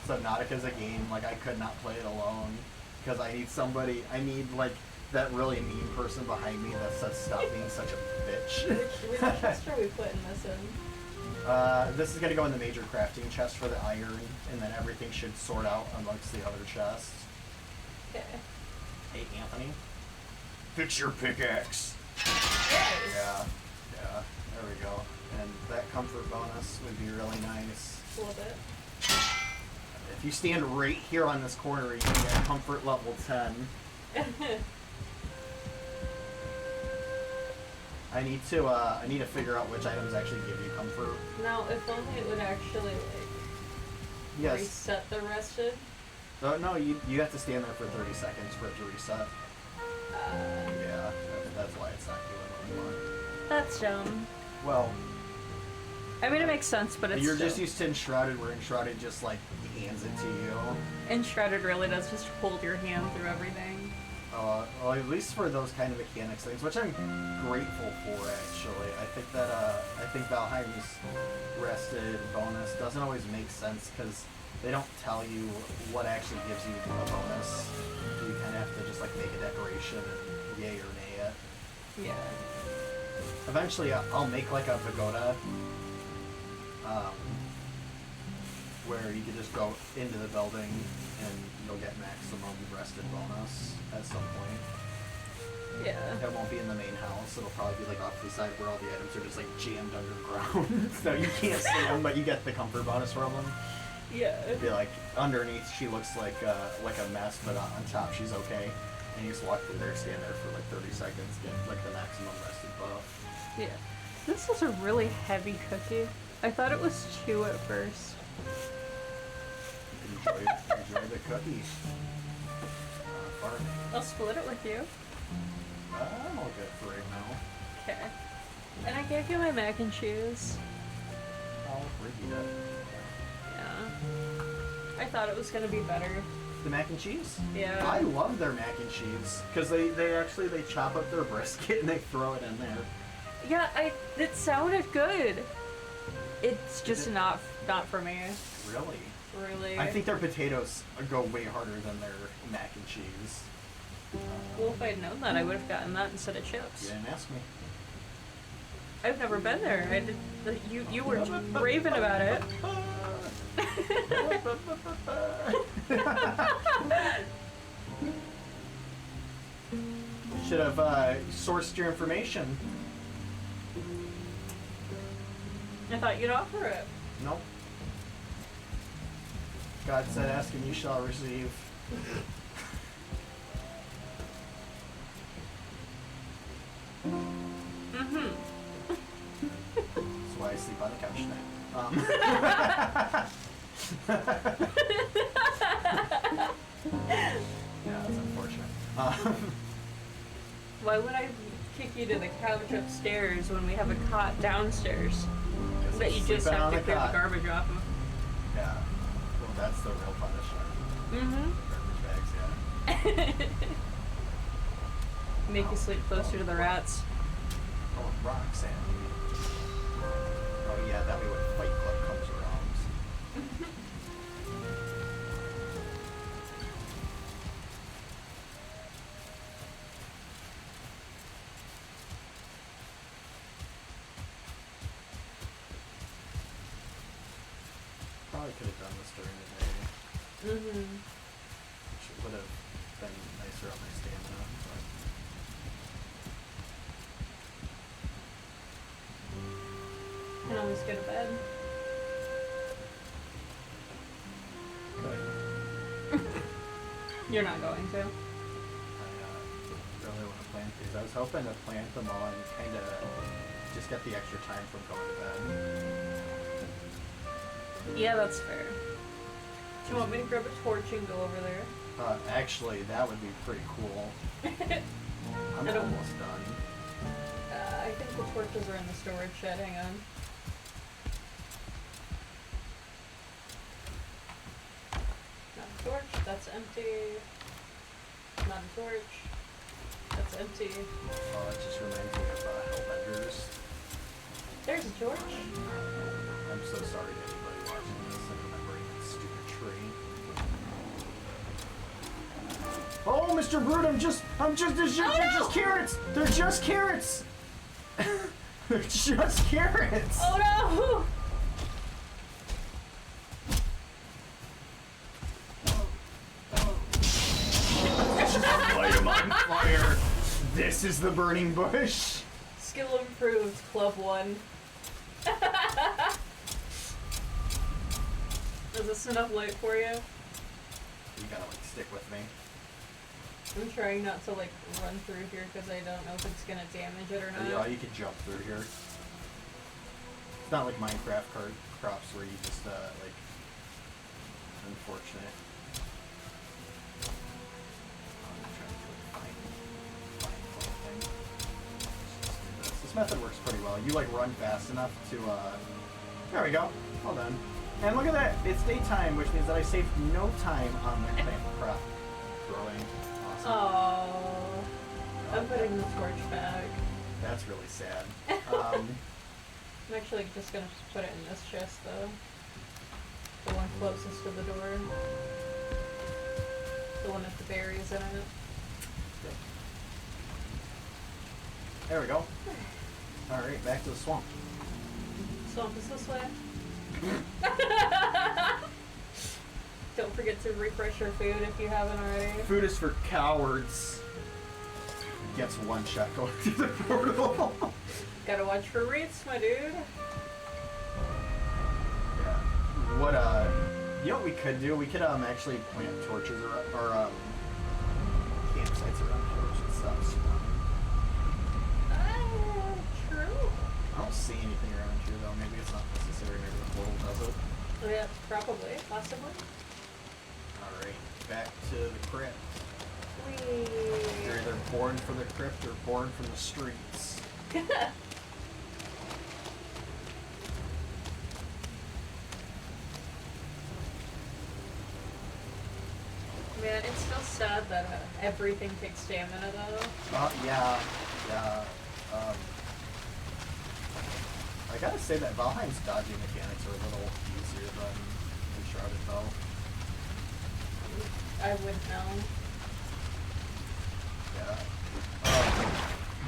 Subnautica is a game, like, I could not play it alone. Because I need somebody, I need, like, that really mean person behind me that says, stop being such a bitch. Which chest are we putting this in? This is going to go in the major crafting chest for the iron, and then everything should sort out amongst the other chests. Okay. Hey, Anthony. Fix your pickaxe. Yes. Yeah, there we go. And that comfort bonus would be really nice. A little bit. If you stand right here on this corner, you can get comfort level 10. I need to figure out which items actually give you comfort. Now, if only it would actually, like, Yes. reset the rested. No, you have to stand there for 30 seconds for it to reset. Yeah, that's why it's not doing it anymore. That's dumb. Well, I mean, it makes sense, but it's you're still... just used to Enshrouded, where Enshrouded just, like, hands it to you. Enshrouded really does just hold your hand through everything. Well, at least for those kind of mechanics things, which I'm grateful for, actually. I think Valheim's rested bonus doesn't always make sense, because they don't tell you what actually gives you a bonus. You kind of have to just, like, make a decoration and yay or nay it. Yeah. Eventually, I'll make, like, a pagoda, where you can just go into the building and you'll get maximum rested bonus at some point. Yeah. It won't be in the main house. It'll probably be like off to the side where all the items are just like jammed underground, so you can't see them, but you get the comfort bonus from them. Yeah. It'd be like underneath she looks like a mess, but on top she's okay. And you just walk through there, stand there for like 30 seconds, get like the maximum rested buff. Yeah. This is a really heavy cookie. I thought it was 2 at first. Enjoy the cookie. Farming. I'll split it with you. I'm all good for right now. Okay. And I gave you my mac and cheese. Oh, reheat it. Yeah. I thought it was gonna be better. The mac and cheese? Yeah. I love their mac and cheese because they actually chop up their brisket and they throw it in there. Yeah, it sounded good. It's just not for me. Really? Really. I think their potatoes go way harder than their mac and cheese. Well, if I had known that, I would have gotten that instead of chips. You didn't ask me. I've never been there. I did. You were raving about it. Should have sourced your information. I thought you'd offer it. Nope. God said, ask and you shall receive. Mm-hmm. That's why I sleep on the couch tonight. Yeah, that's unfortunate. Why would I kick you to the couch upstairs when we have a cot downstairs that you just have to clear the garbage off of? Yeah. Well, that's the real punishment. Mm-hmm. Garbage bags, yeah. Make you sleep closer to the rats. Oh, Roxanne. Oh yeah, that way when Fight Club comes around. Probably could have done this during the day. Mm-hmm. Which would have been nicer on my stamina, but... Can always go to bed. Good. You're not going to. I really want to plant these. I was hoping to plant them all and kind of just get the extra time from going to bed. Yeah, that's fair. Do you want me to grab a torch and go over there? Actually, that would be pretty cool. I'm I don't- almost done. I think the torches are in the storage shed. Hang on. Not a torch. That's empty. Not a torch. That's empty. Oh, that just reminds me of Hellbenders. There's a torch. I'm so sorry to anybody watching this and remembering that stupid tree. Oh, Mr. Brute, they're just carrots! They're just carrots! They're just carrots! Oh no! Light 'em on fire! This is the burning bush! Skill improved, Club 1. Is this enough light for you? You gotta, stick with me. I'm trying not to, run through here because I don't know if it's gonna damage it or not. Yeah, you can jump through here. It's not like Minecraft crops where you just, unfortunate. I'm trying to find thing. This method works pretty well. You, run fast enough to, there we go. Well done. And look at that! It's daytime, which means that I saved no time on my plant crop growing. Awesome. Oh, I'm putting the torch back. That's really sad. I'm actually just gonna put it in this chest though. The one closest to the door. The one with the berries in it. There we go. Alright, back to the swamp. Swamp is this way. Don't forget to refresh your food if you haven't already. Food is for cowards. Gets one shot going through the portal. Gotta watch for wreaths, my dude. Yeah. What you know what we could do? We could actually plant torches or campsites around here, which would stop spawning. True. I don't see anything around here though. Maybe it's not necessary. Maybe the portal does it. Yeah, probably, possibly. Alright, back to the crypt. Whee. You're either born for the crypt or born from the streets. Man, it's still sad that everything takes stamina though. Yeah. I gotta say that Valheim's dodging mechanics are a little easier than Uncharted though. I wouldn't know. Yeah.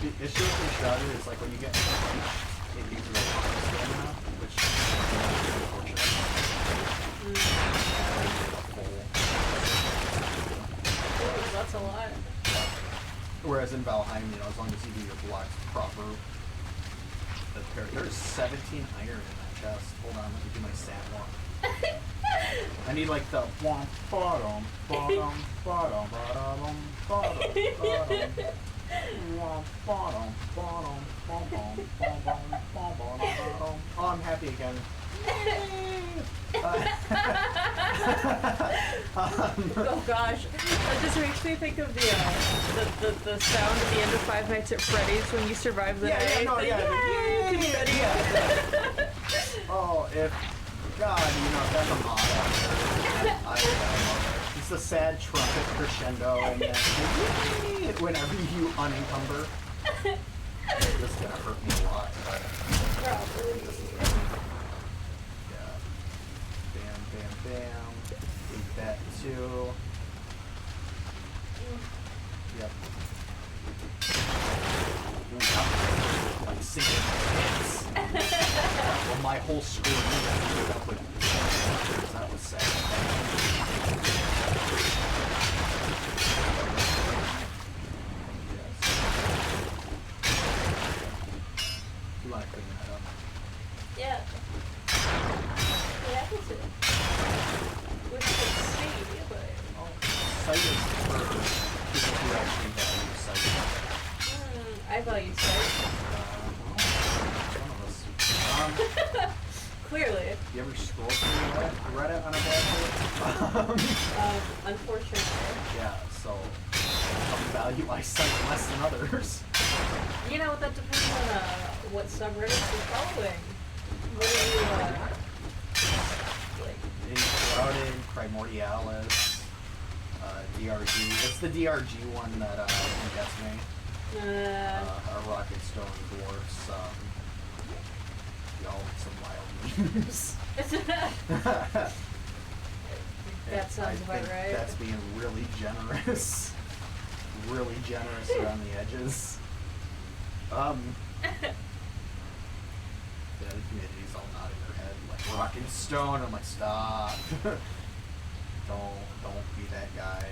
The issue with Uncharted is like when you get punched, it uses a lot of stamina, which is unfortunate. Ooh, that's a lot. Whereas in Valheim, you know, as long as you do your blocks proper, there's 17 iron in that chest. Hold on, let me do my stat walk. I need like the womp bottom bottom bottom bottom bottom womp bottom bottom bottom bottom bottom. Oh, I'm happy again. Oh gosh, that just makes me think of the sound at the end of Five Nights at Freddy's when you survive the night. Oh, if God, you know, that's a mod out there. I love it. It's a sad trumpet crescendo, and then whenever you unencumber, this is gonna hurt me a lot. But Probably. this is yeah. Bam, bam, bam. Take that too. Yep. Ooh, like sinking hits. Well, my whole score ended up with that was sad. Yes. You want to clean that up? Yeah. Yeah, I can see it. Wish I could see, but... Oh, sight is for people who actually value sight. I value sight. One of us. Clearly. You ever scroll through Reddit on a bad day? Unfortunately. Yeah, so some value eyesight less than others. You know, that depends on what subreddits you're following. What are you, like... Crowded, Primordialis, DRG. It's the DRG one that gets me. Rocket Stone Dwarfs, y'all some wild memes. That sounds about right. That's being really generous. Really generous around the edges. The other community's all nodding their head like Rock and Stone. I'm like, stop. Don't be that guy.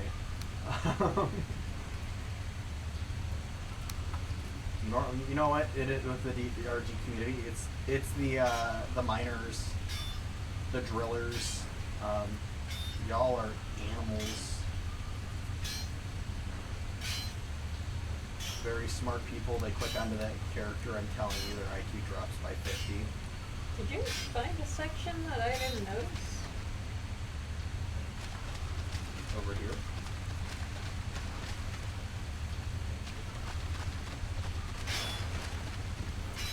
You know what? It is with the DRG community. It's the miners, the drillers. Y'all are animals. Very smart people. They click onto that character. I'm telling you, their IQ drops by 50. Did you find a section that I didn't notice? Over here.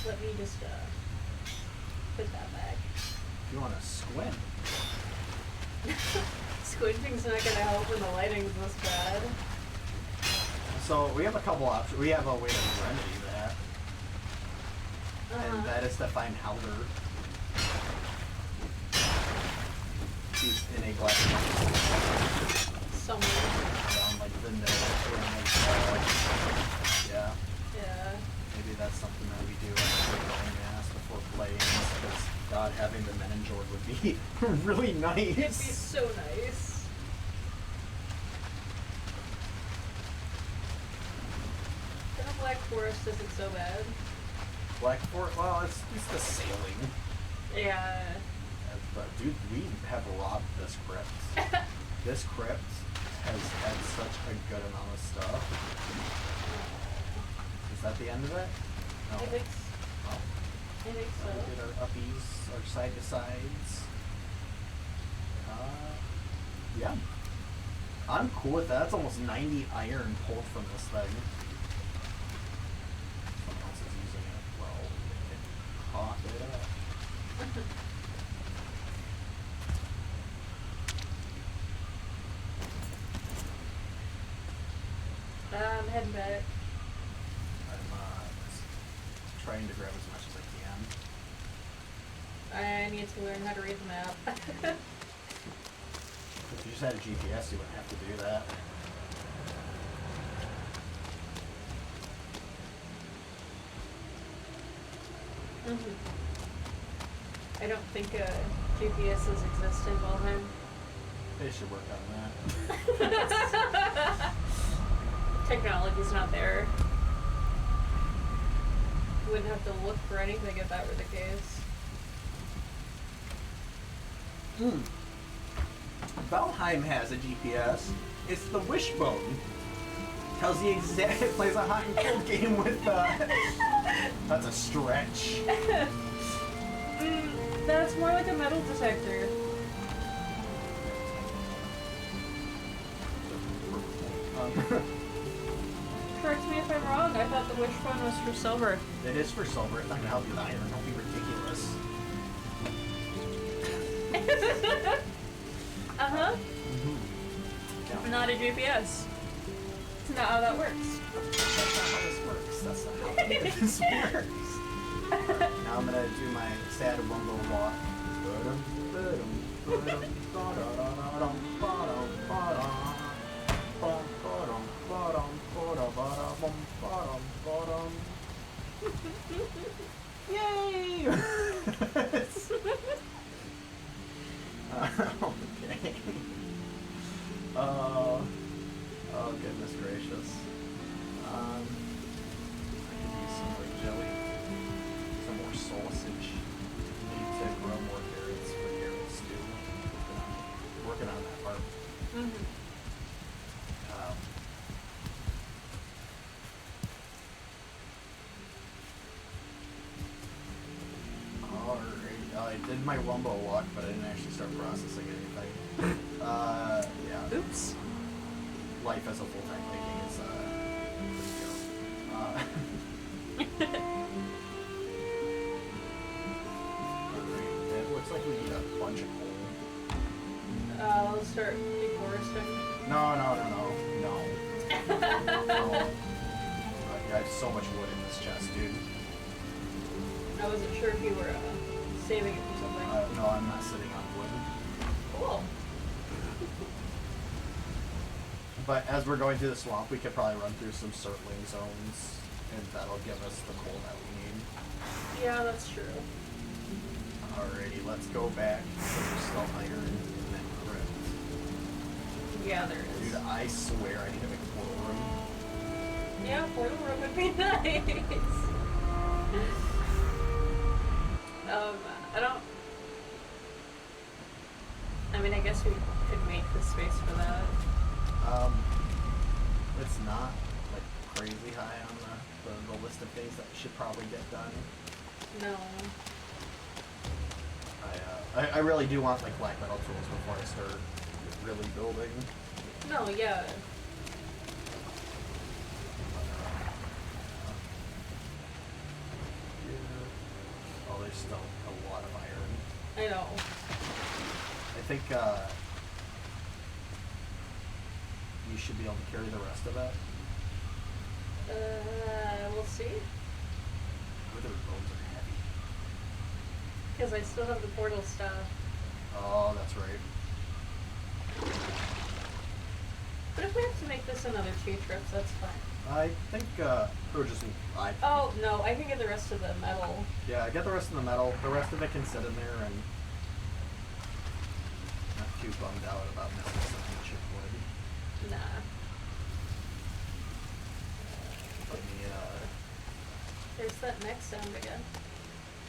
Let me just put that back. If you want to squint. Squinting's not gonna help when the lighting's this bad. So we have a couple options. We have a way to remedy that. And that is to find Helder. He's in a black somewhere down like the nose or like yeah. Yeah. Maybe that's something that we do after Bonemass before playing, because God, having the Menenjord would be really nice. It'd be so nice. The Black Forest isn't so bad. Black Forest, well, it's the sailing. Yeah. But dude, we have robbed this crypt. This crypt has had such a good amount of stuff. Is that the end of it? No. I think Oh. so. We did our uppies, our side to sides. Yeah. I'm cool with that. That's almost 90 iron pulled from this thing. Someone else is using it. Well, we can cough it up. I'm heading back. I'm trying to grab as much as I can. I need to learn how to read the map. If you just had a GPS, you wouldn't have to do that. I don't think GPSs exist in Valheim. They should work on that. Technology's not there. Wouldn't have to look for anything if that were the case. Valheim has a GPS. It's the Wishbone. Tells the exact. It plays a hot and cold game with. That's a stretch. That's more like a metal detector. Correct me if I'm wrong. I thought the Wishbone was for silver. It is for silver. It's not gonna help you with iron. Don't be ridiculous. Uh-huh. Yeah. Not a GPS. It's not how that works. That's not how this works. That's not how this works. Now I'm gonna do my sad rumble walk. Yay! Okay. Oh goodness gracious. I could use some more jelly, some more sausage. Need to grow more carrots for carrot stew. Working on that part. Alright, I did my Wumbo walk, but I didn't actually start processing anything. Yeah. Oops. Life as a full-time baking is, pretty good. Alright, it looks like we need a bunch of coal. I'll start deforesting. No. I have so much wood in this chest, dude. I wasn't sure if you were saving it for something. No, I'm not sitting on wood. Cool. But as we're going through the swamp, we could probably run through some circling zones, and that'll give us the coal that we need. Yeah, that's true. Alrighty, let's go back. There's still iron in that crypt. Yeah, there is. Dude, I swear I need to make a portal room. Yeah, portal room would be nice. I don't... I mean, I guess we could make the space for that. It's not, like, crazy high on the list of things that should probably get done. No. I really do want, like, black metal tools before I start really building. No, yeah. Oh, there's still a lot of iron. I know. I think, you should be able to carry the rest of it. We'll see. Oh, those bones are heavy. Because I still have the portal stuff. Oh, that's right. But if we have to make this another 2 trips, that's fine. I think, or just, Oh, no, I can get the rest of the metal. yeah, I get the rest of the metal. The rest of it can sit in there and not too bummed out about missing some chip wood. Nah. Let me, There's that next sound again.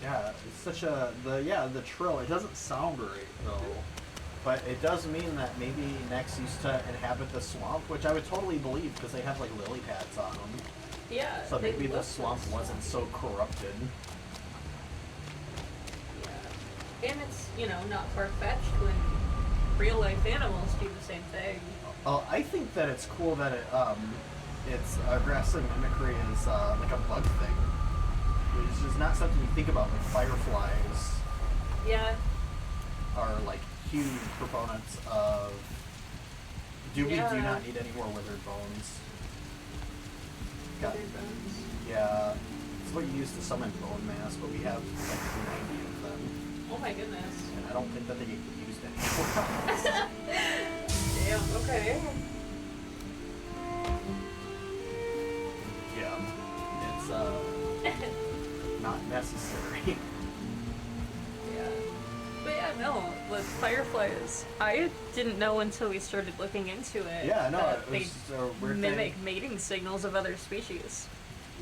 yeah, it's such a, the trill, it doesn't sound great, though. But it does mean that maybe Nex used to inhabit the swamp, which I would totally believe because they have like lily pads on them. Yeah. So they maybe the look swamp like wasn't so corrupted. Yeah. And it's, not far-fetched when real-life animals do the same thing. I think that it's cool that it's aggressive mimicry is like a bug thing. Which is not something you think about, like fireflies Yeah. are like huge proponents of we do Yeah. not need any more withered bones. got Wizard bones. yeah. It's what you use to summon Bonemass, but we have like 90 of them. Oh my goodness. And I don't think that they get used anymore. Damn, okay. Yeah. It's not necessary. Yeah. But yeah, no, with fireflies, I didn't know until we started looking into it. Yeah, no, that it was a weird mimic thing. mating signals of other species.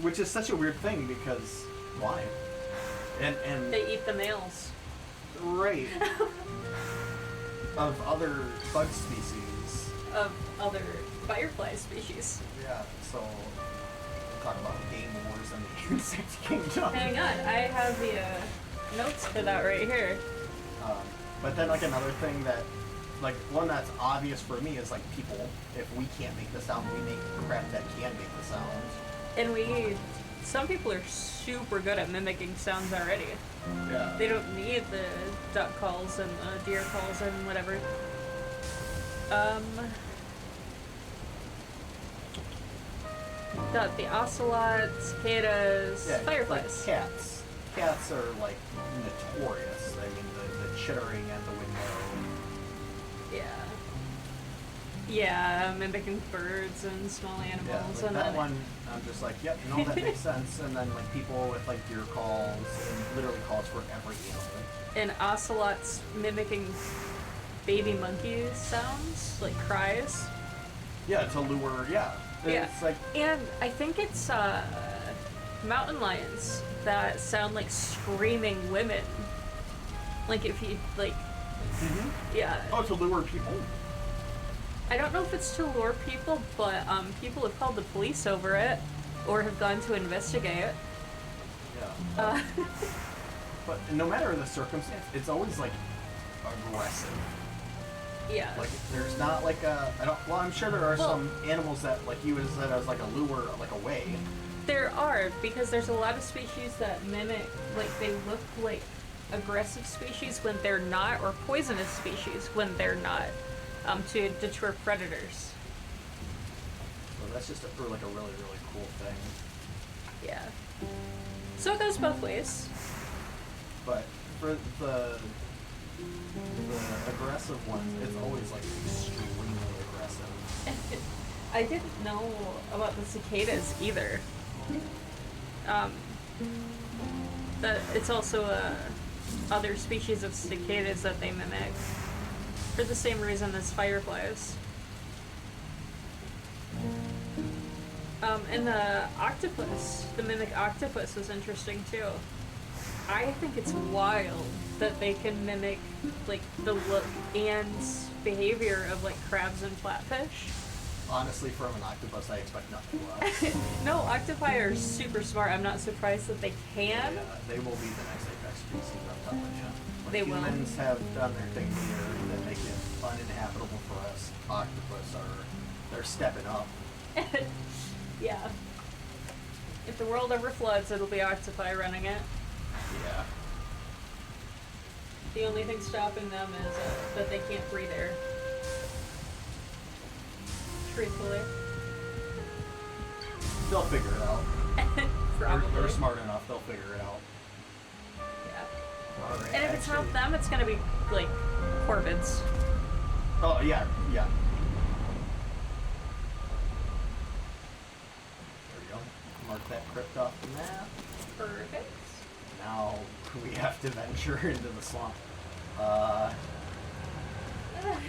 Which is such a weird thing because why? And They eat the males. right. Of other bug species. Of other firefly species. Yeah, so we'll talk about game wars in the insect kingdom. Hang on, I have the notes for that right here. But then like another thing that like one that's obvious for me is like people, if we can't make the sound, we make crap that can make the sound. And some people are super good at mimicking sounds already. Yeah. They don't need the duck calls and the deer calls and whatever. Got the ocelot, cicadas, Yeah, fireflies. like cats. Cats are like notorious. I mean the chittering at the window. Yeah. Yeah, mimicking birds and small Yeah, animals. like And that then one I'm just like, yep, no, that makes sense. And then like people with like deer calls and literally calls for every animal. and ocelots mimicking baby monkey sounds, like cries. Yeah, to lure, yeah. Yeah. It's like, And I think it's mountain lions that sound like screaming women. Like if you like, yeah. oh, to lure people? I don't know if it's to lure people, but people have called the police over it or have gone to investigate. Yeah. Uh, But no matter the circumstance, it's always like aggressive. yeah. Like there's not like a, I don't, well I'm sure there are some animals that like you would said as like a lure, like a way. There are, because there's a lot of species that mimic, like they look like aggressive species when they're not, or poisonous species when they're not, to deter predators. So that's just like a really, really cool thing. Yeah. So it goes both ways. But for the aggressive ones, it's always like extremely aggressive. I didn't know about the cicadas either. That it's also other species of cicadas that they mimic for the same reason as fireflies. And the octopus, the mimic octopus was interesting too. I think it's wild that they can mimic like the look and behavior of like crabs and flatfish. Honestly, from an octopus, I expect nothing less. No, octopi are super smart. I'm not surprised that they can. Yeah, they will be the next apex species, I'm telling you. When They will. humans have done their thing here that make it uninhabitable for us, octopus they're stepping up. Yeah. If the world ever floods, it'll be octopi running it. Yeah. The only thing stopping them is that they can't breathe air. Truthfully. They'll figure it out. Probably. They're smart enough, they'll figure it out. Yeah. Alright, And if it's not actually- them, it's gonna be like corvids. Oh, yeah, yeah. There we go. Mark that crypt off the map. Perfect. Now we have to venture into the swamp.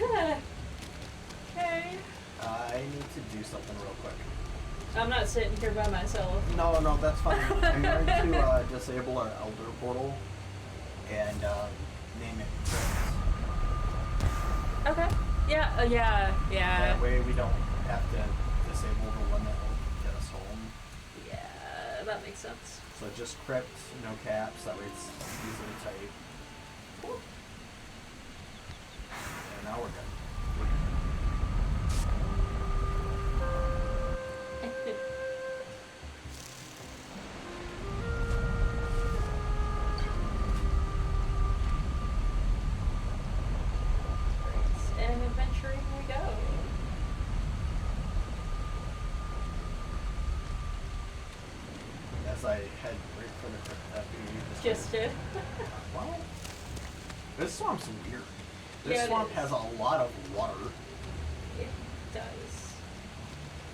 Okay. I need to do something real quick. I'm not sitting here by myself. No, that's fine. I'm going to disable our Elder Portal and name it Crypt. Okay. Yeah, yeah. That way we don't have to disable the one that will get us home. Yeah, that makes sense. So just Crypt, no caps, that way it's easy to type. Cool. And now we're good. And adventuring we go. head right for the crypt after you Just did. Well, this swamp's weird. This Yeah, it swamp is. has a lot of water. It does.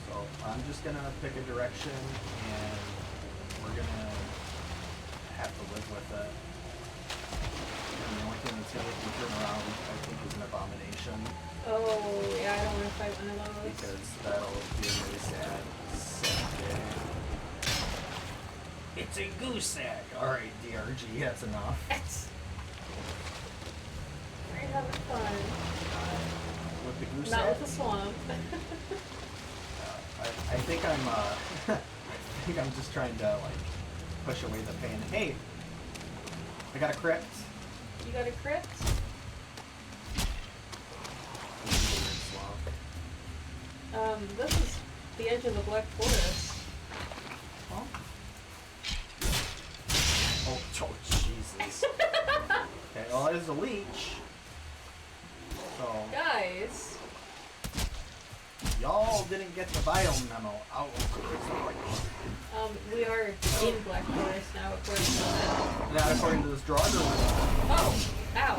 So I'm just gonna pick a direction and we're gonna have to live with it. And the only thing that's gonna make me turn around, I think, is an abomination. Oh, yeah, I don't want to fight one of those. Because that'll be a really sad day. It's a goose egg! Alright, DRG, that's enough. We're having fun. With the goose Not egg? with the swamp. I think I'm, I think I'm just trying to, like, push away the pain. Hey! I got a crypt. You got a crypt? This is a weird swamp. This is the edge of the Black Forest. Oh. Oh, Jesus. Okay, well, there's a leech. So, Guys, y'all didn't get the biome memo. Oh, we are in Black Forest now, according to that. now, according to this Draugr Oh, ow.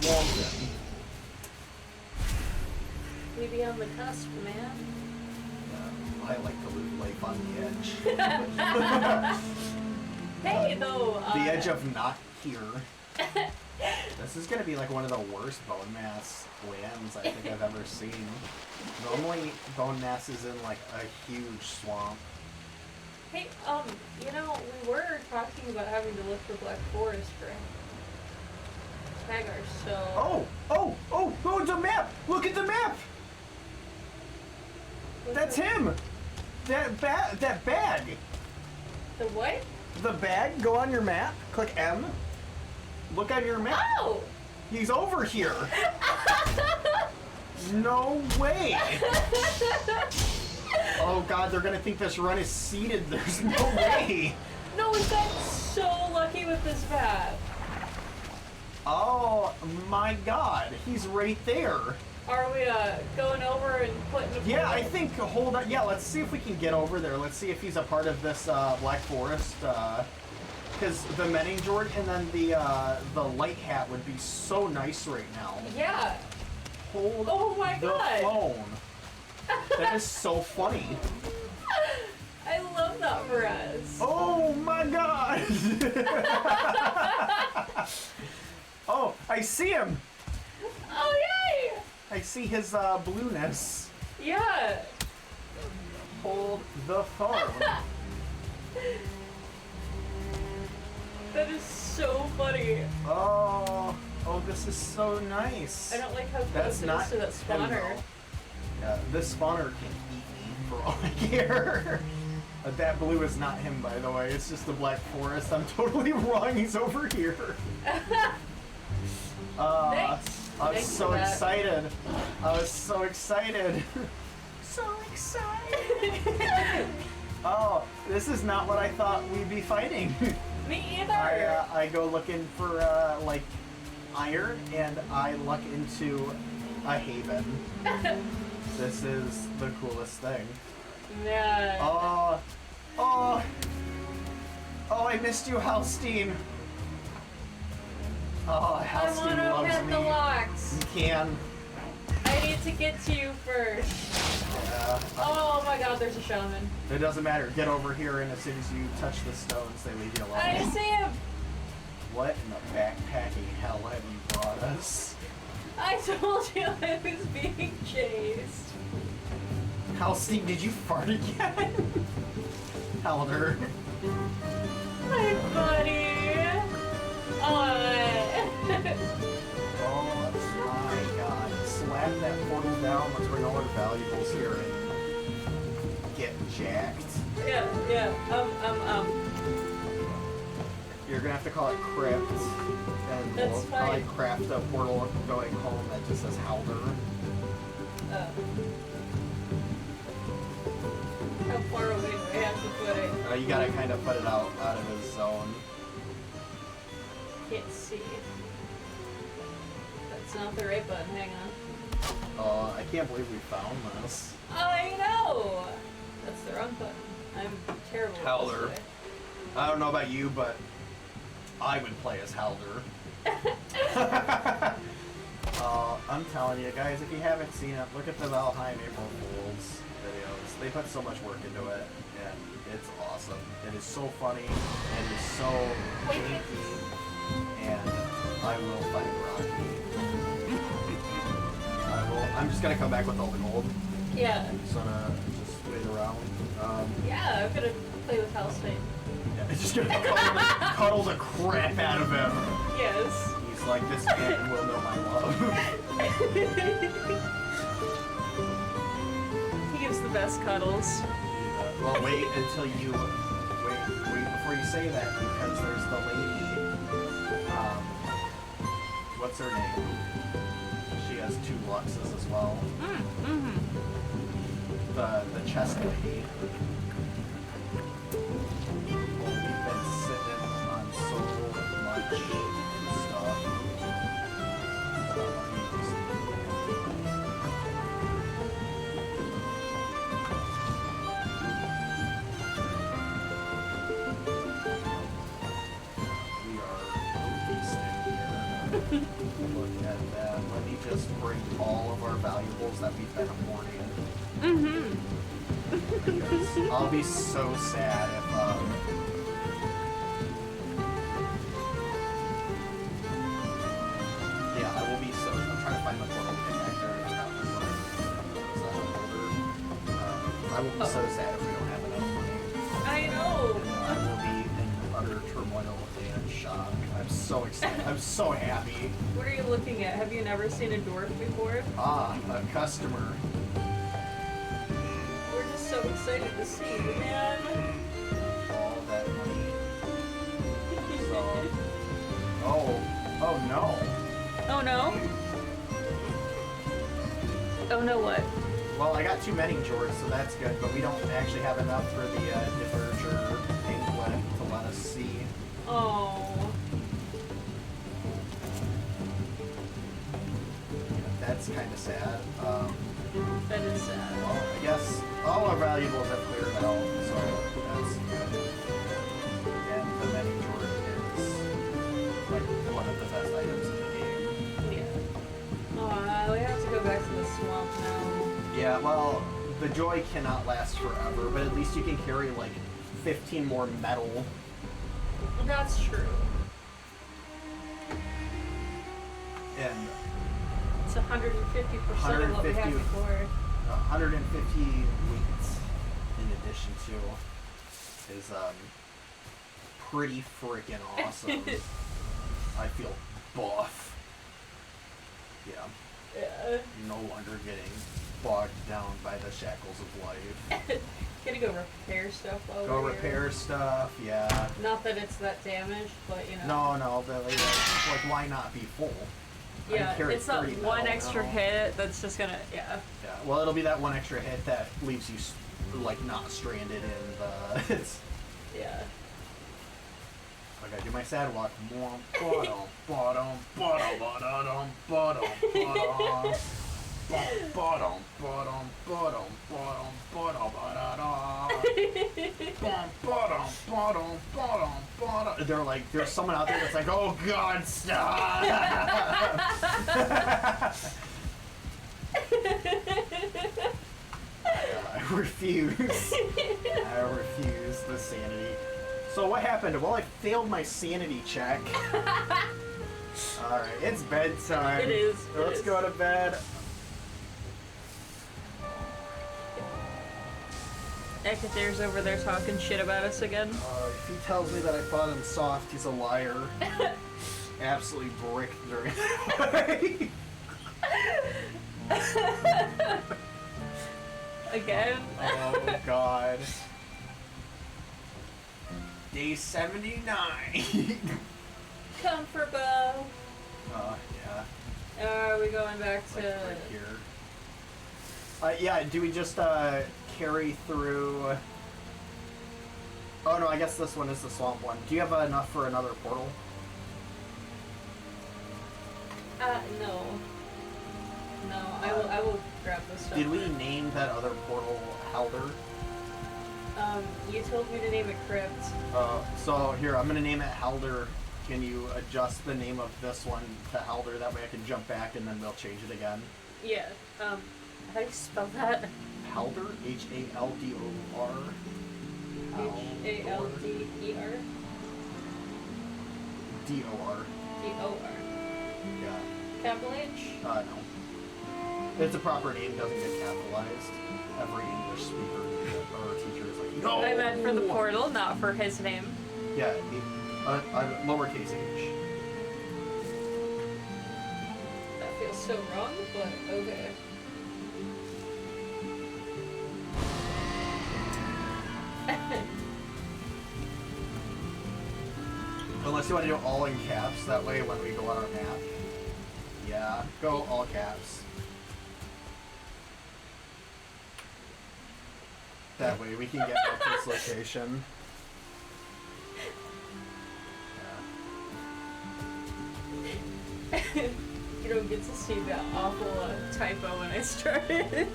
Walden. We be on the cusp, man. I like to live life on the edge. Hey, though. The edge of not here. This is gonna be like one of the worst Bonemass lands I think I've ever seen. Normally, Bonemass is in like a huge swamp. Hey, you know, we were talking about having to look for Black Forest for Hagar, so... Oh, it's a map! Look at the map! That's him! That bag! The what? The bag, go on your map, click M. Look on your map. Oh! He's over here! No way! Oh god, they're gonna think this run is seeded. There's no way! No, we got so lucky with this map. Oh my god, he's right there. Are we, going over and putting the Yeah, I think, hold on, yeah, let's see if we can get over there. Let's see if he's a part of this, Black Forest, because the Menning Jord and then the light hat would be so nice right now. Yeah. Hold Oh my the god. phone. That is so funny. I love that for us. Oh my god! Oh, I see him! Oh, yay! I see his blueness. Yeah. Hold the phone. That is so funny. Oh, this is so nice. I don't like how That's close it not is to that him, spawner. though. Yeah, this spawner can eat me for all I care. That blue is not him, by the way. It's just the Black Forest. I'm totally wrong. He's over here. Thanks. I was Thanks so for that. excited. I was so excited. So excited. Oh, this is not what I thought we'd be fighting. Me either. I go looking for like iron, and I luck into a haven. This is the coolest thing. Man. Oh, I missed you, Halstein. Oh, I Halstein want to loves pet me. the locks. You can. I need to get to you first. Oh my god, there's a shaman. It doesn't matter. Get over here, and as soon as you touch the stones, they leave you alone. I see him. What in the backpacking hell have you brought us? I told you I was being chased. Halstein, did you fart again? Helder. Hi, buddy. Oh, Oh my god. Slap that portal down. Let's bring all our valuables here and get jacked. yeah. You're gonna have to call it Crypt. And That's we'll fine. probably craft a portal going home that just says Helder. How far away do we have to put it? You gotta kind of put it out of his zone. Can't see. That's not the right button. Hang on. I can't believe we found this. I know. That's the wrong button. I'm terrible Howler. at this I don't know about you, but I would play as Halder. I'm telling you guys, if you haven't seen it, look at the Valheim April Fools videos. They put so much work into it, and it's awesome. It is so funny, it is so janky, and I will find Rocky. I'm just gonna come back with all the gold. Yeah. I'm just gonna just wait around. Yeah, I'm gonna play with Hellstein. Yeah, just gonna cuddle the crap out of him. Yes. He's like, this man will know my love. He gives the best cuddles. Well, wait until you wait before you say that, because there's the lady. What's her name? She has 2 Luxes as well. Mm-hmm. The chest lady. Well, we've been sitting on so much stuff. Let me just... We are feasting here. Look at that. Let me just bring all of our valuables that we've been hoarding. Mm-hmm. Because I'll be so sad if yeah, I will be so. I'm trying to find the portal to get back there. I will be so sad if we don't have enough money. I know. I will be in utter turmoil and shock. I'm so excited. I'm so happy. What are you looking at? Have you never seen a dwarf before? Ah, a customer. We're just so excited to see you, man. All that money. So, oh no. Oh no? Oh no what? Well, I got 2 many George, so that's good, but we don't actually have enough for the Diverger pamphlet to let us see. Oh. Yeah, that's kind of sad. That is sad. Well, I guess all our valuables have cleared out, so that's good. And the many George is like one of the best items in the game. Yeah. We have to go back to the swamp now. Yeah, well, the joy cannot last forever, but at least you can carry like 15 more metal. That's true. And It's 150% of what we had 150 before. 150 weight in addition to is pretty freaking awesome. I feel buff. Yeah. Yeah. No longer getting bogged down by the shackles of life. Gonna go repair stuff while Go we're repair stuff, yeah. Not that it's that damaged, but you know. No, but like why not be full? I Yeah, carry it's that 30 one now. extra hit that's just gonna, yeah. Yeah, well, it'll be that one extra hit that leaves you like not stranded in the. It's. Yeah. I gotta do my sad walk. Bottom, bottom, bottom, bottom, bottom, bottom. Bottom, bottom, bottom, bottom, bottom, bottom, bottom, bottom, bottom, bottom. They're like, there's someone out there that's like, oh God, stop! I refuse. I refuse the sanity. So what happened? Well, I failed my sanity check. All right, it's bedtime. It is. Let's go to bed. Ekater's over there talking shit about us again. If he tells me that I fought him soft, he's a liar. Absolutely bricked during the Again? Oh God. Day 79. Comfortable. Yeah. Are we going back to... Like right here. Yeah, do we just carry through... Oh no, I guess this one is the swamp one. Do you have enough for another portal? No. No, I will grab this stuff. Did we name that other portal Halder? You told me to name it Crypt. So here, I'm gonna name it Helder. Can you adjust the name of this one to Helder? That way I can jump back and then we'll change it again. Yeah. How do you spell that? Helder? H-A-L-D-O-R. H-A-L-D-E-R? D-O-R. D-O-R. Yeah. Capital H? No. It's a proper name, doesn't get capitalized. Every English speaker or teacher is like, no! I meant for the portal, not for his name. Yeah, lowercase h. That feels so wrong, but okay. Unless you want to do all in caps, that way when we go on our map. Yeah, go all caps. That way we can get out this location. You don't get to see that awful typo when I started.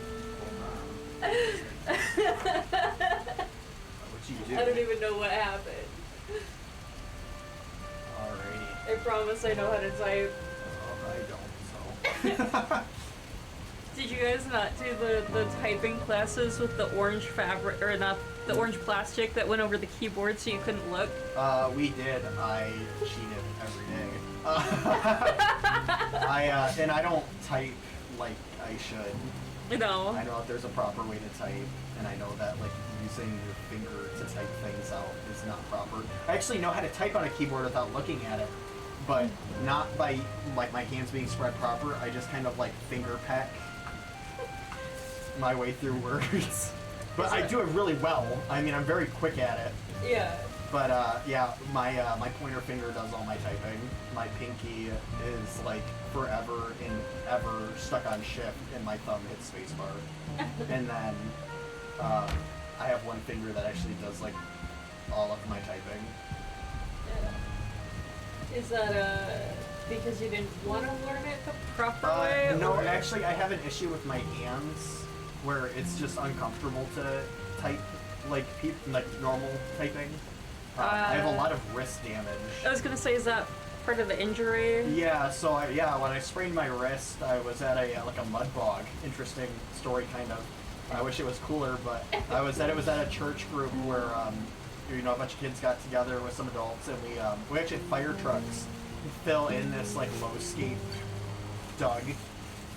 What'd you do? I don't even know what happened. Alrighty. I promise I know how to type. I don't, so. Did you guys not do the typing classes with the orange fabric, or not, the orange plastic that went over the keyboard so you couldn't look? We did. I cheated every day. And I don't type like I should. No. I know that there's a proper way to type, and I know that like using your finger to type things out is not proper. I actually know how to type on a keyboard without looking at it, but not by like my hands being spread proper. I just kind of like finger peck my way through words. But I do it really well. I mean, I'm very quick at it. Yeah. But yeah, my pointer finger does all my typing. My pinky is like forever and ever stuck on shift, and my thumb hits spacebar. And then I have one finger that actually does like all of my typing. Is that because you didn't want to learn it the proper way? No, or? actually, I have an issue with my hands where it's just uncomfortable to type like normal typing. I have a lot of wrist damage. I was gonna say, is that part of the injury? Yeah, so when I sprained my wrist, I was at a like a mud bog. Interesting story, kind of. I wish it was cooler, but it was at a church group where a bunch of kids got together with some adults, and we actually had fire trucks fill in this like low scape dug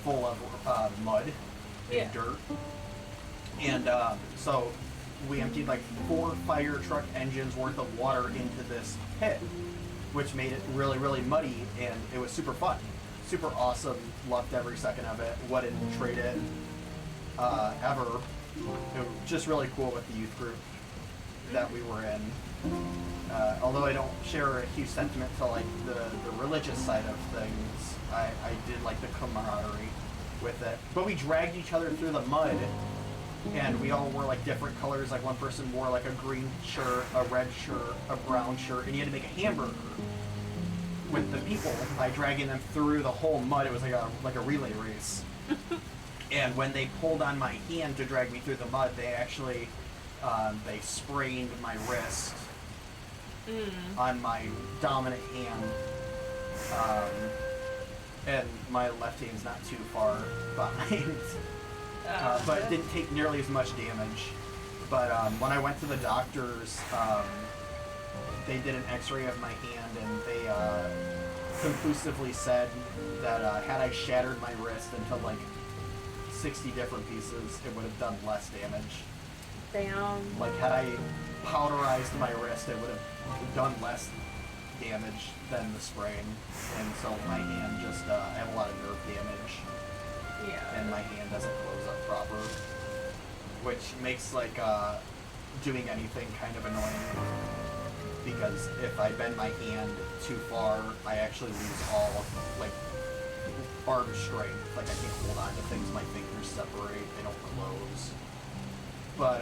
full of mud and dirt, and so we emptied like 4 fire truck engines worth of water into this pit, which made it really, really muddy, and it was super fun, super awesome. Loved every second of it. Wouldn't trade it ever. It was just really cool with the youth group that we were in. Although I don't share a huge sentiment to like the religious side of things, I did like the camaraderie with it. But we dragged each other through the mud, and we all wore like different colors. Like one person wore like a green shirt, a red shirt, a brown shirt, and you had to make a hamburger with the people by dragging them through the whole mud. It was like a relay race. And when they pulled on my hand to drag me through the mud, they actually they sprained my wrist on my dominant hand, and my left hand's not too far behind. But it didn't take nearly as much damage. But when I went to the doctors, they did an x-ray of my hand, and they conclusively said that had I shattered my wrist into like 60 different pieces, it would have done less damage. Damn. Like had I powderized my wrist, it would have done less damage than the sprain. And so my hand just, I have a lot of nerve damage. Yeah. And my hand doesn't close up proper, which makes like doing anything kind of annoying, because if I bend my hand too far, I actually lose all like arm strength. Like I can't hold on to things, my fingers separate, they don't close. But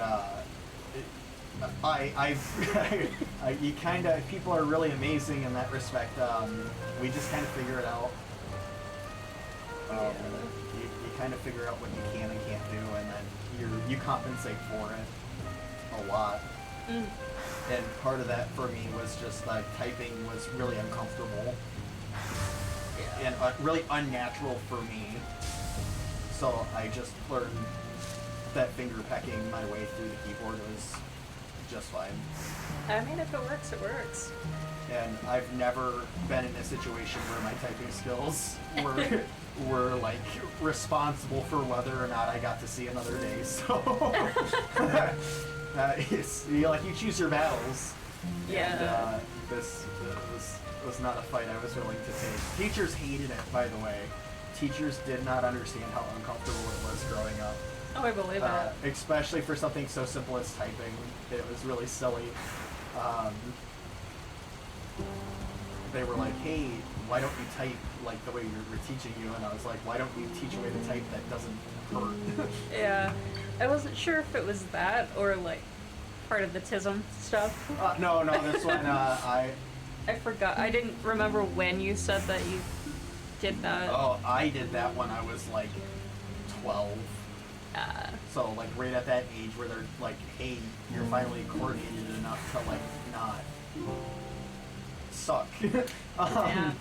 you kind of, people are really amazing in that respect. We just kind of figure it out. You kind of figure out what you can and can't do, and then you compensate for it. a lot. Mm. And part of that for me was just like typing was really uncomfortable and really unnatural for me. So I just learned that finger pecking my way through the keyboard was just fine. I mean, if it works, it works. And I've never been in a situation where my typing skills were like responsible for whether or not I got to see another day. So it's like you choose your battles. Yeah. And this was not a fight I was willing to take. Teachers hated it, by the way. Teachers did not understand how uncomfortable it was growing up. Oh, I believe it. Especially for something so simple as typing. It was really silly. They were like, hey, why don't you type like the way we're teaching you? And I was like, why don't you teach a way to type that doesn't hurt? Yeah. I wasn't sure if it was that or like part of the TISM stuff. No, this one, I forgot. I didn't remember when you said that you did that. Oh, I did that when I was like 12. So like right at that age where they're like, hey, you're finally coordinated enough to like not suck. Yeah.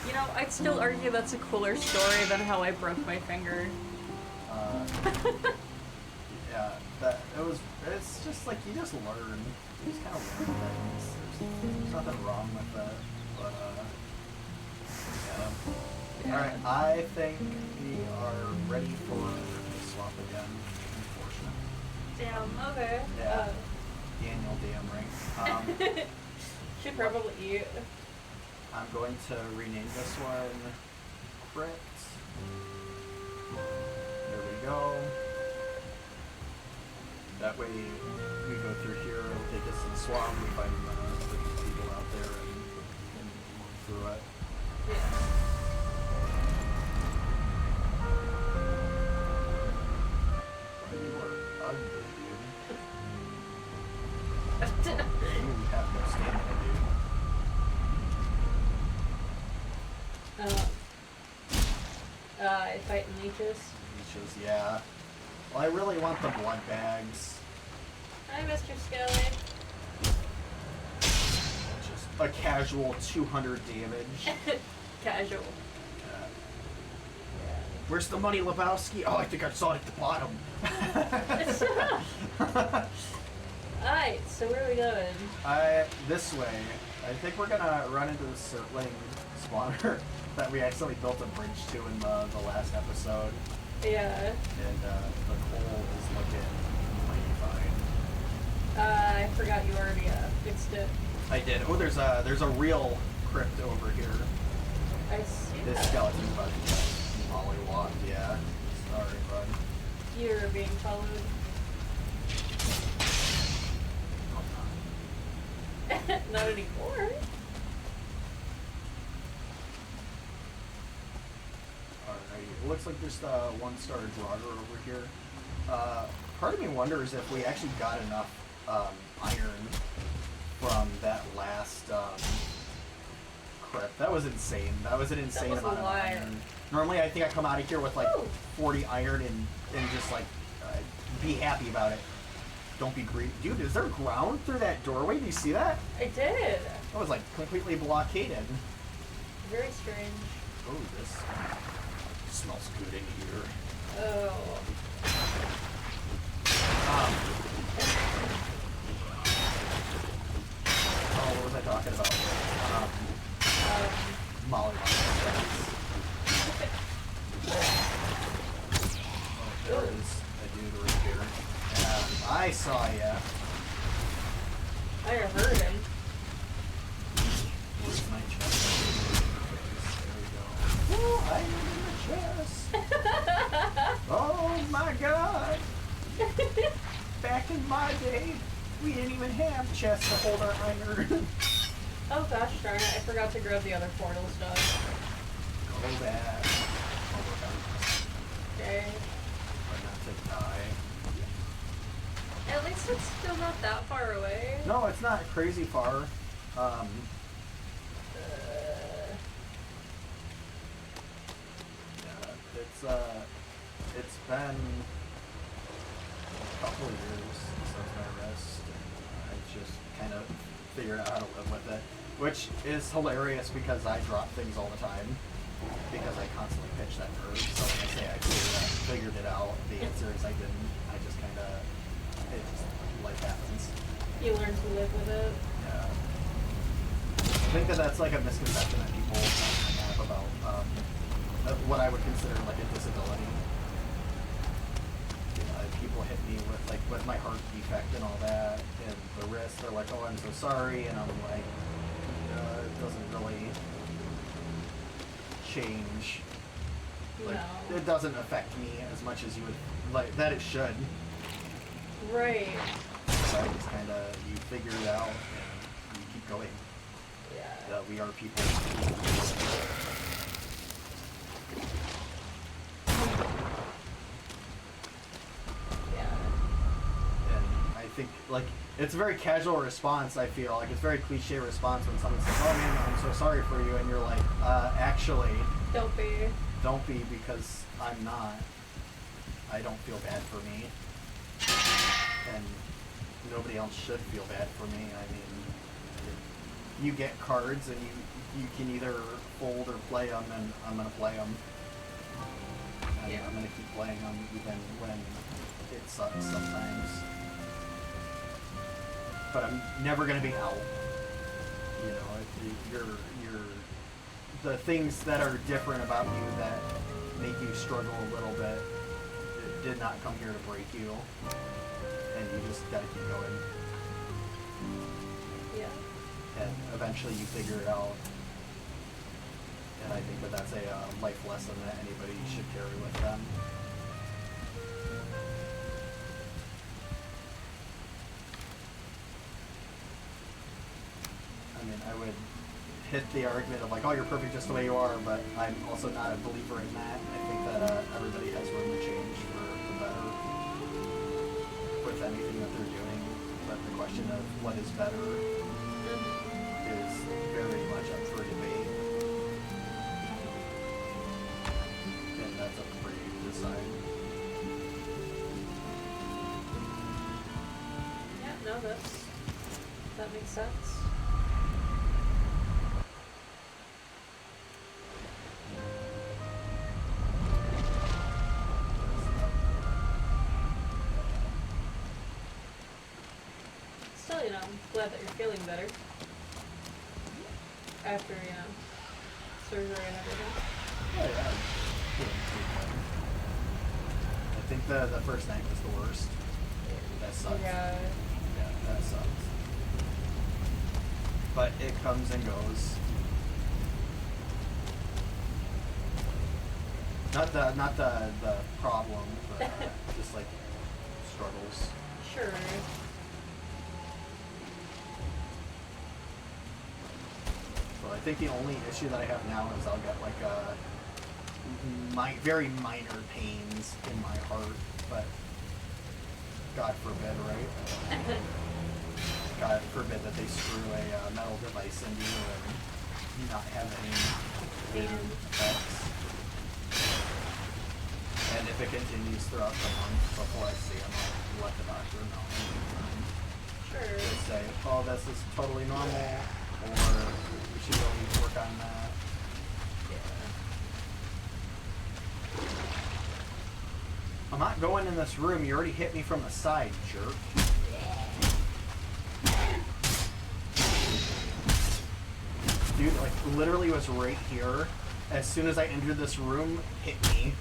You know, I'd still argue that's a cooler story than how I broke my finger. Yeah, it's just like you just learn. You just kind of learn things. There's nothing wrong with that. But yeah. All right, I think we are ready for the swap again. Unfortunately. Damn. Okay. Yeah. Daniel, damn right. Should probably eat. I'm going to rename this one Crypt. There we go. That way we go through here, it'll take us to the swamp, we find the people out there and work through it. Yeah. You are ugly, dude. You have no stamina, dude. I fight leeches. Leeches, yeah. Well, I really want the blood bags. Hi, Mr. Skelly. Just a casual 200 damage. Casual. Where's the money, Lebowski? Oh, I think I saw it at the bottom. Alright, so where are we going? This way. I think we're gonna run into the circling spawner that we accidentally built a bridge to in the last episode. Yeah. And the coal is looking mighty fine. I forgot you already fixed it. I did. Oh, there's a real crypt over here. I see This that. skeleton bug just mollywalked, yeah. Sorry, bud. You're being followed. Not anymore. Alright, it looks like there's one-star Draugr over here. Part of me wonders if we actually got enough iron from that last crypt. That was insane. That was an insane was a amount of lot. iron. Normally I think I come out of here with like 40 iron and just like be happy about it. Don't be greedy. Dude, is there ground through that doorway? Do you see that? I did. That was like completely blockaded. Very strange. Oh, this smells good in here. Oh. Oh, what was I talking about? Molly. Oh, there is a dude right here. I saw ya. I heard him. Where's my chest? There we go. Woo, I'm in the chest. Oh my god. Back in my day, we didn't even have chests to hold our iron. Oh gosh darn it, I forgot to grab the other portal stuff. Go back. I'll work on this. Okay. Try not to die. At least it's still not that far away. No, it's not crazy far. Yeah, it's been a couple of years since so's my wrist. And I just kind of figured out how to live with it, which is hilarious because I drop things all the time because I constantly pitch that nerve. So when I say I figured it out, the answer is I didn't. I just kind of, life happens. You learn to live with it. Yeah. I think that's like a misconception that people have about what I would consider like a disability. People hit me with my heart defect and all that, and the wrist. They're like, "Oh, I'm so sorry," and I'm like, "It doesn't really change. Like, no. It doesn't affect me as much as you would like that. It should." Right. So I just kind of you figure it out and you keep going. Yeah. We are people. Think like it's a very casual response. I feel like it's a very cliche response when someone says, "Oh man, I'm so sorry for you," and you're like, "Actually, don't be because I'm not. I don't feel bad for me, and nobody else should feel bad for me. I mean, you get cards and you can either fold or play them, and I'm gonna play them. And I'm gonna keep playing them even when it sucks sometimes." But I'm never gonna be out. You know, you're the things that are different about you that make you struggle a little bit. It did not come here to break you, and you just gotta keep going. Yeah. And eventually you figure it out. And I think that's a life lesson that anybody should carry with them. I mean, I would hit the argument of like, "Oh, you're perfect just the way you are," but I'm also not a believer in that. I think that everybody has room to change for the better with anything that they're doing. But the question of what is better is very much up for debate, and that's up for you to decide. Yeah, no, that makes sense. Still, I'm glad that you're feeling better after, surgery and everything. Oh yeah. I think the first night was the worst. That sucks. Yeah. Yeah, that sucks. But it comes and goes. Not the problem, but just like struggles. Sure. So I think the only issue that I have now is I'll get like very minor pains in my heart, but God forbid, right? God forbid that they screw a metal device into you and not have any effects. And if it continues throughout the month before I see him, I'll let the doctor know. Sure. They say, "Oh, this is totally normal," or "We should really work on that." I'm not going in this room. You already hit me from the side, jerk. Dude, like, literally was right here. As soon as I entered this room, hit me.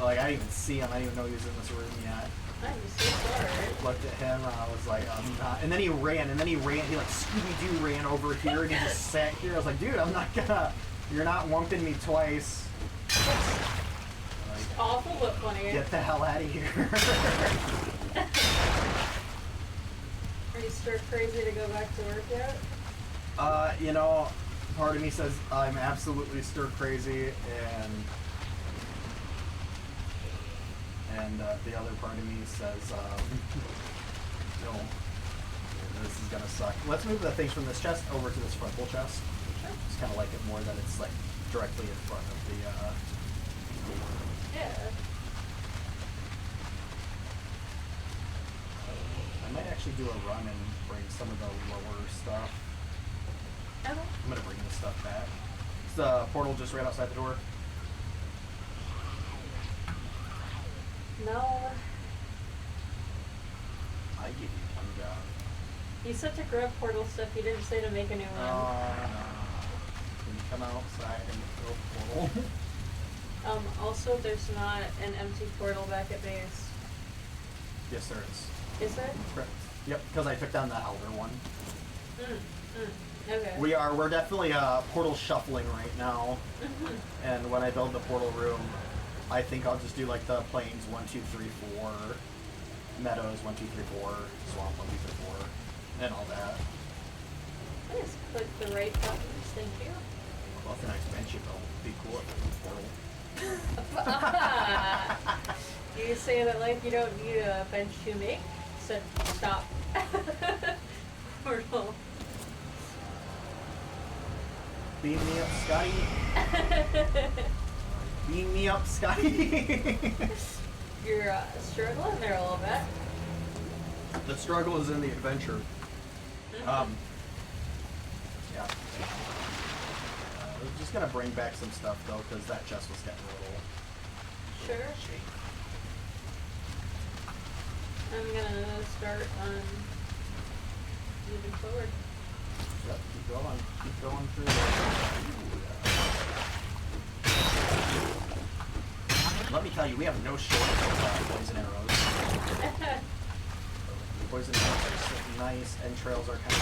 Like, I didn't even see him. I didn't even know he was in this room yet. I'm so sorry. Looked at him, and I was like, I'm not. And then he ran, he like Scooby-Doo ran over here, and he just sat here. I was like, dude, I'm not gonna, you're not wumping me twice. Like, Awful but funny. Get the hell out of here. Are you stir crazy to go back to work yet? Part of me says I'm absolutely stir crazy, and the other part of me says, no, this is gonna suck. Let's move the things from this chest over to this frontal chest. Sure. Just kind of like it more that it's like directly in front of the door. Yeah. I might actually do a run and bring some of the lower stuff. Okay. I'm gonna bring this stuff back. Is the portal just right outside the door? No. I give you one job. You said to grab portal stuff, you didn't say to make a new one. No. Can you come outside and throw a portal? Also, there's not an empty portal back at base. Yes, there is. Is there? Correct. Yep, because I took down the Elder one. Okay. We're definitely portal shuffling right now. And when I build the portal room, I think I'll just do like the plains 1, 2, 3, 4, meadows 1, 2, 3, 4, swamp 1, 2, 3, 4, and all that. I just click the right buttons, thank you. Well, if the next bench you build, be cool if it was portal. You say that like you don't need a bench to make? Said stop. Portal. Beam me up, Scotty. Beam me up, Scotty. You're struggling there a little bit. The struggle is in the adventure. Yeah. We're just gonna bring back some stuff though, because that chest was getting a little Sure. shaky. I'm gonna start on moving forward. Yep, keep going through. Let me tell you, we have no shortage of poison arrows. Poison arrows are sitting nice, entrails are kind of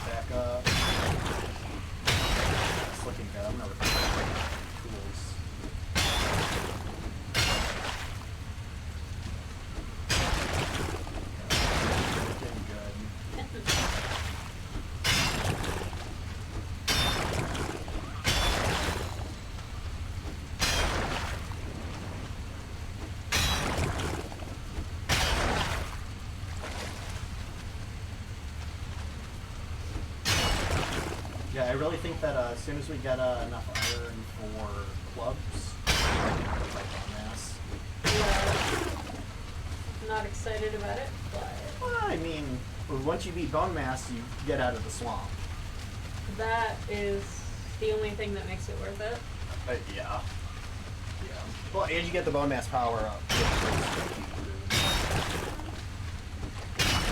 back up. It's looking good. I'm gonna replace tools. Looking good. Yeah, I really think that as soon as we get enough iron for clubs, like Bonemass. Yeah. Not excited about it, but Well, I mean, once you beat Bonemass, you get out of the swamp. that is the only thing that makes it worth it. Yeah. Yeah. Well, and you get the Bonemass power up.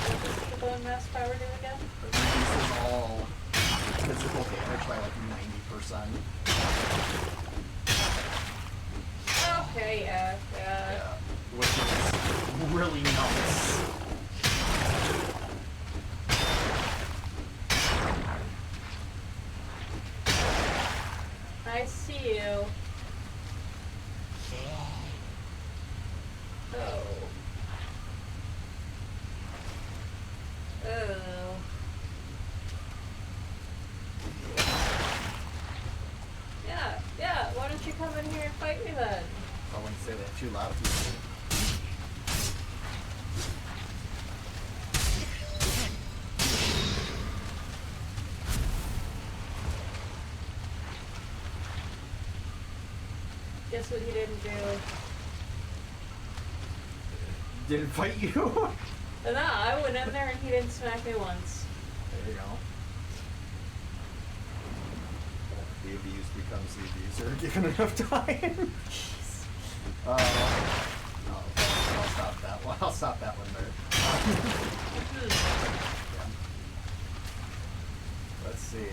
What does the bone mass power do again? It reduces all physical damage by like 90%. Okay, yeah. Yeah. Which is really nice. I see you. Oh. Oh. Yeah, why don't you come in here and fight me then? I wouldn't say that too loud. Guess what he didn't do? Didn't fight you? Nah, I went in there and he didn't smack me once. There you go. The abused becomes the abuser given enough time. Jeez. I'll stop that one. I'll stop that one there. Yeah. Let's see.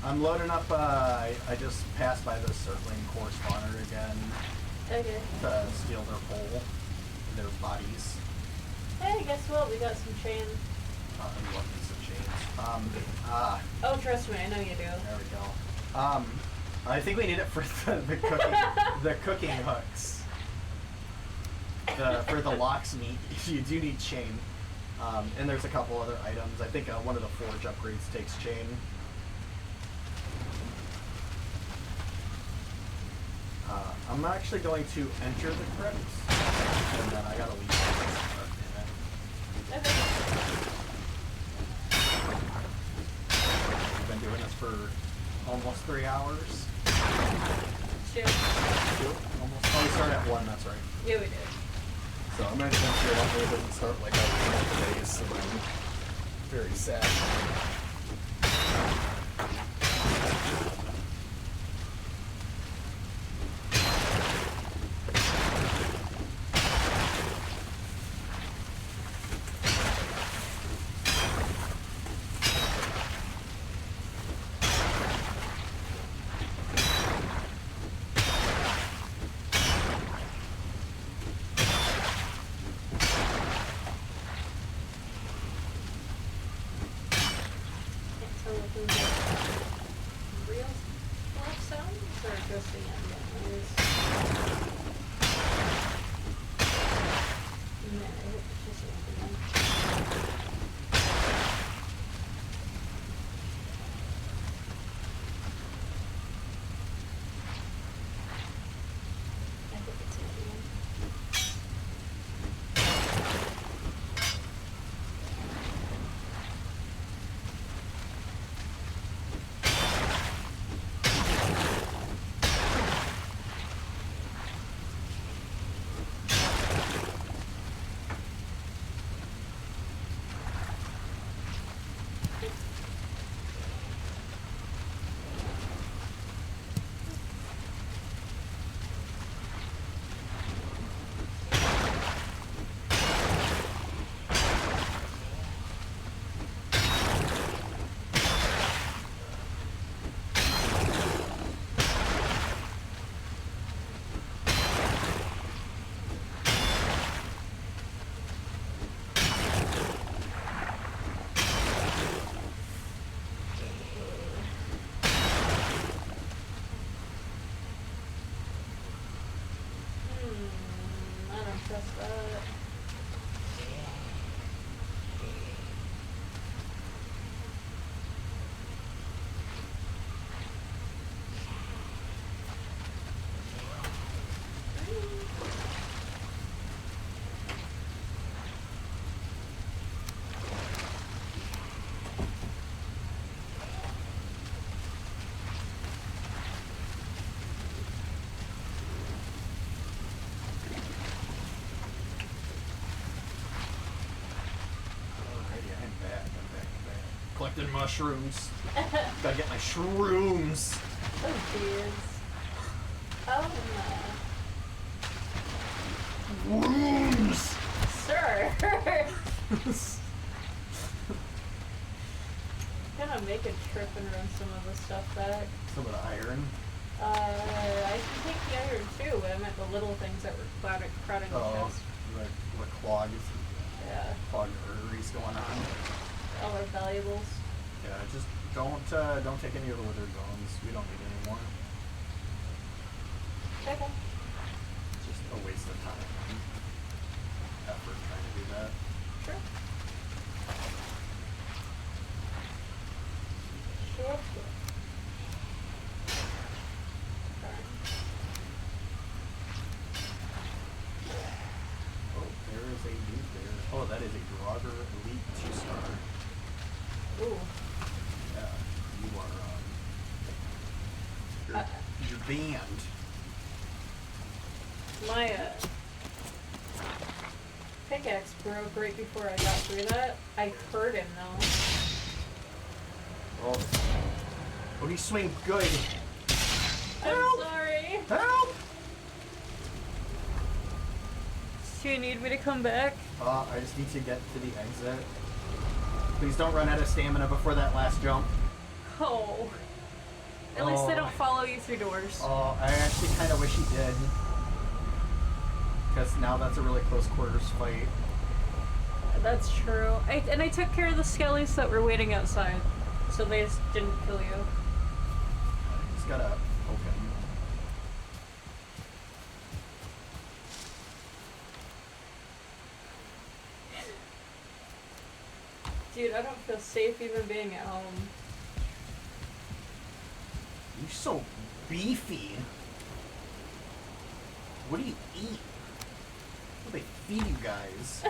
I'm loading up, I just passed by the circling core spawner again Okay. to steal their pole, their bodies. Hey, guess what? We got some chain. I'm lucky some chains. Oh, trust me, I know you do. There we go. I think we need it for the cooking, the cooking hooks. For the locksmith, you do need chain. And there's a couple other items. I think one of the forge upgrades takes chain. I'm actually going to enter the crypt, and then I gotta leave for a minute. Okay. We've been doing this for almost 3 hours. Two. 2? Almost. Oh, we started at 1, that's right. Yeah, we did. So I'm not even sure that it doesn't start like a days, so I'm very sad. Collecting mushrooms. Gotta get my shrooms. Oh, jeez. Oh, no. Rooms! Sure. Gonna make a trip and run some of the stuff back. Some of the iron. I can take the iron too, but I meant the little things that were crowding the chest. The clogs. Yeah. Clogged arteries going on. All our valuables. Yeah, just don't take any of the withered bones. We don't need any more. Okay. It's just a waste of time and effort trying to do that. Sure. Sure. Oh, there is a dude there. Oh, that is a Grogger Elite 2-star. Ooh. Yeah, you are, you're banned. My pickaxe broke right before I got through that. I hurt him though. Oh, he swing good. I'm sorry. Help! Do you need me to come back? I just need to get to the exit. Please don't run out of stamina before that last jump. Oh. At least they don't follow you through doors. Oh, I actually kind of wish he did. Because now that's a really close quarters fight. That's true. And I took care of the skellies that were waiting outside. So they just didn't kill you. Just gotta open. Dude, I don't feel safe even being at home. You're so beefy. What do you eat? What do they feed you guys?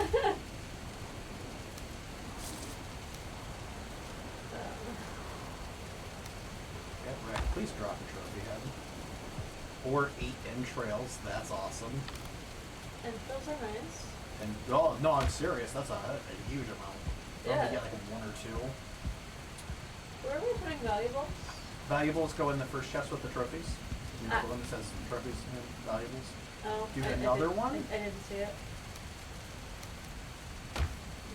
Get wrecked. Please drop a trophy head. Or 8 entrails. That's awesome. And those are nice. And oh no, I'm serious. That's a huge amount. You Yeah. only get like one or two. Where are we putting valuables? Valuables go in the first chest with the trophies. You know Ah. the one that says trophies and valuables. Oh, Do I another didn't- one? I didn't see it.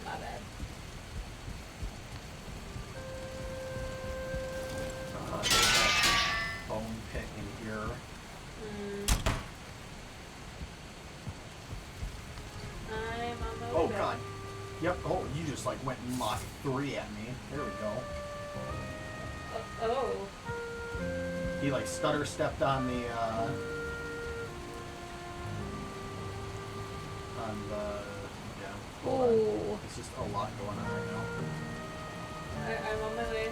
My bad. There's that bone pit in here. I'm on my way Oh back. god. Yep. Oh, you just like went Mach 3 at me. There we go. Oh. He like stutter stepped on the yeah. Hold on. Ooh. It's just a lot going on right now. I'm on my way.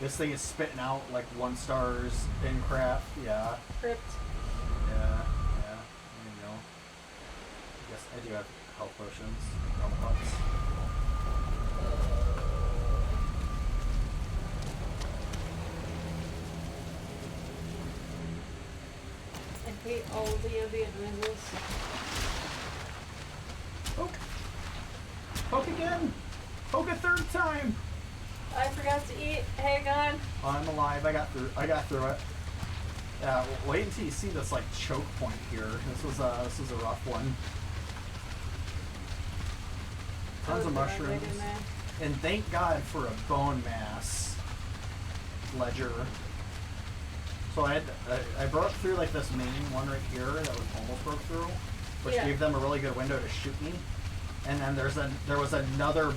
This thing is spitting out like 1 stars in craft. Yeah. Crypt. Yeah. Yeah. There you go. Yes, I do have health potions. Health pots. I hate all of the ambient noises. Poke. Poke again. Poke a 3rd time. I forgot to eat. Hang on. I'm alive. I got through it. Yeah. Wait until you see this like choke point here. This was a rough one. Tons of Oh, God, right mushrooms. in there. And thank God for a Bonemass ledger. So I broke through like this main one right here that was almost broke through, which Yeah. gave them a really good window to shoot me. And then there was another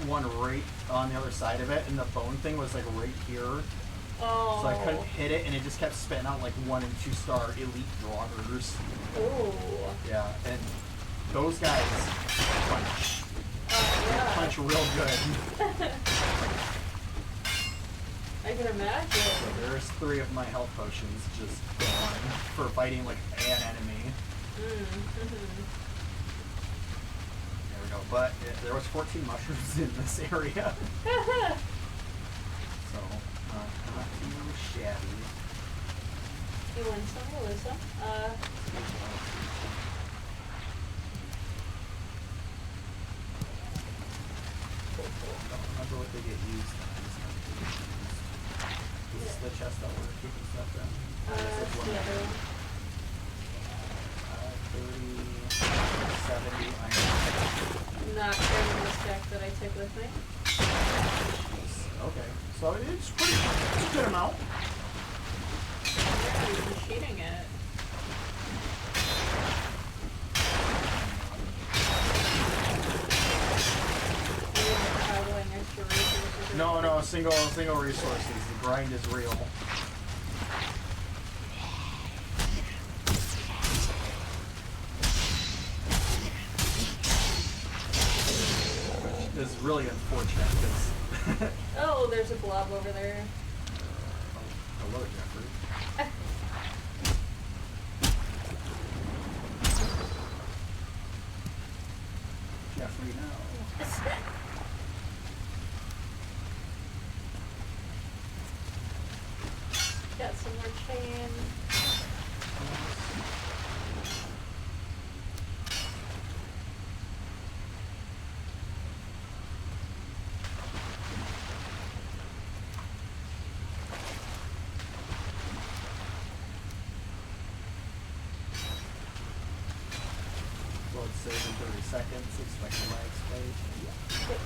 one right on the other side of it, and the bone thing was like right here. Oh. So I couldn't hit it, and it just kept spitting out like 1 and 2 star elite draugrs. Ooh. Yeah, and those guys punch. Yeah. Punch real good. I can imagine. So there's 3 of my health potions just gone for fighting like an enemy. Mm-hmm. There we go. But there was 14 mushrooms in this area, so not too shabby. You win some, you lose some. Don't remember what they get used on. I just know they get used. This is the chest that we're keeping stuff in. This is That's one the of other them. one. 30, 70 iron. Not carrying the stack that I took with me. Okay, so it's a good amount. Yeah, you're cheating it. No, single resources. The grind is real. Which is really unfortunate because. Oh, there's a blob over there. Hello, Jeffrey. Jeffrey, no. Got some more chain. Load save in 30 seconds. Expect a lag spike. Yep.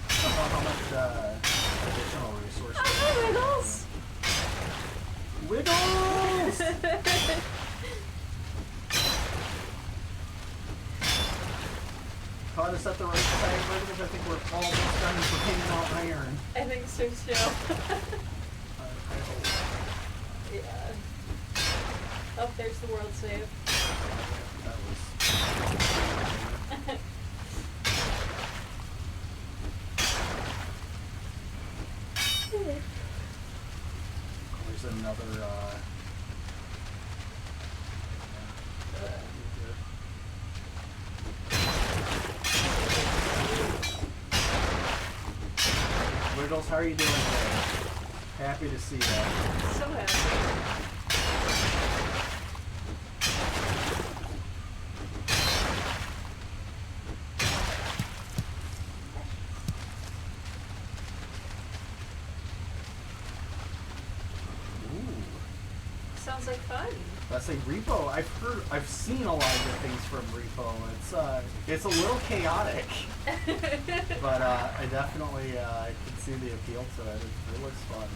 How much additional resources? Oh, Wiggles! Wiggles! Caught us at the right time, because I think we're almost done for paying out iron. I think so too. I hope. Yeah. Oh, there's the world save. That was. There's another. Wiggles, how are you doing today? Happy to see that. So happy. Sounds like fun. I say Repo. I've seen a lot of good things from Repo. It's a little chaotic, but I definitely can see the appeal to it. It looks fun.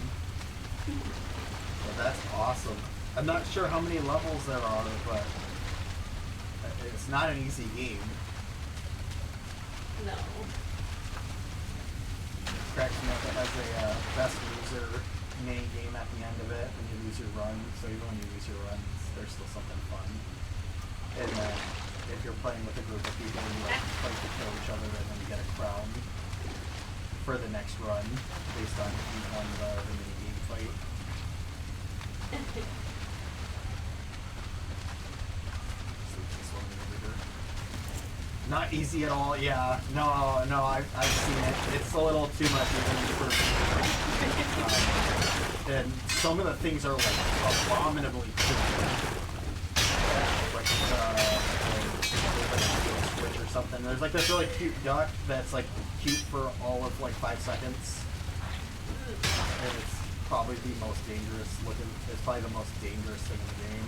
But that's awesome. I'm not sure how many levels there are, but it's not an easy game. No. Cracks me up. It has a best loser mini game at the end of it when you lose your run. So even when you lose your runs, there's still something fun. And then if you're playing with a group of people and you like fight to kill each other, and then you get a crown for the next run based on who won the mini game fight. Not easy at all, yeah. No, I've seen it. It's a little too much even for me. And some of the things are like abominably difficult. Like switch or something. There's like this really cute duck that's like cute for all of like 5 seconds. And it's probably the most dangerous looking, it's probably the most dangerous thing in the game.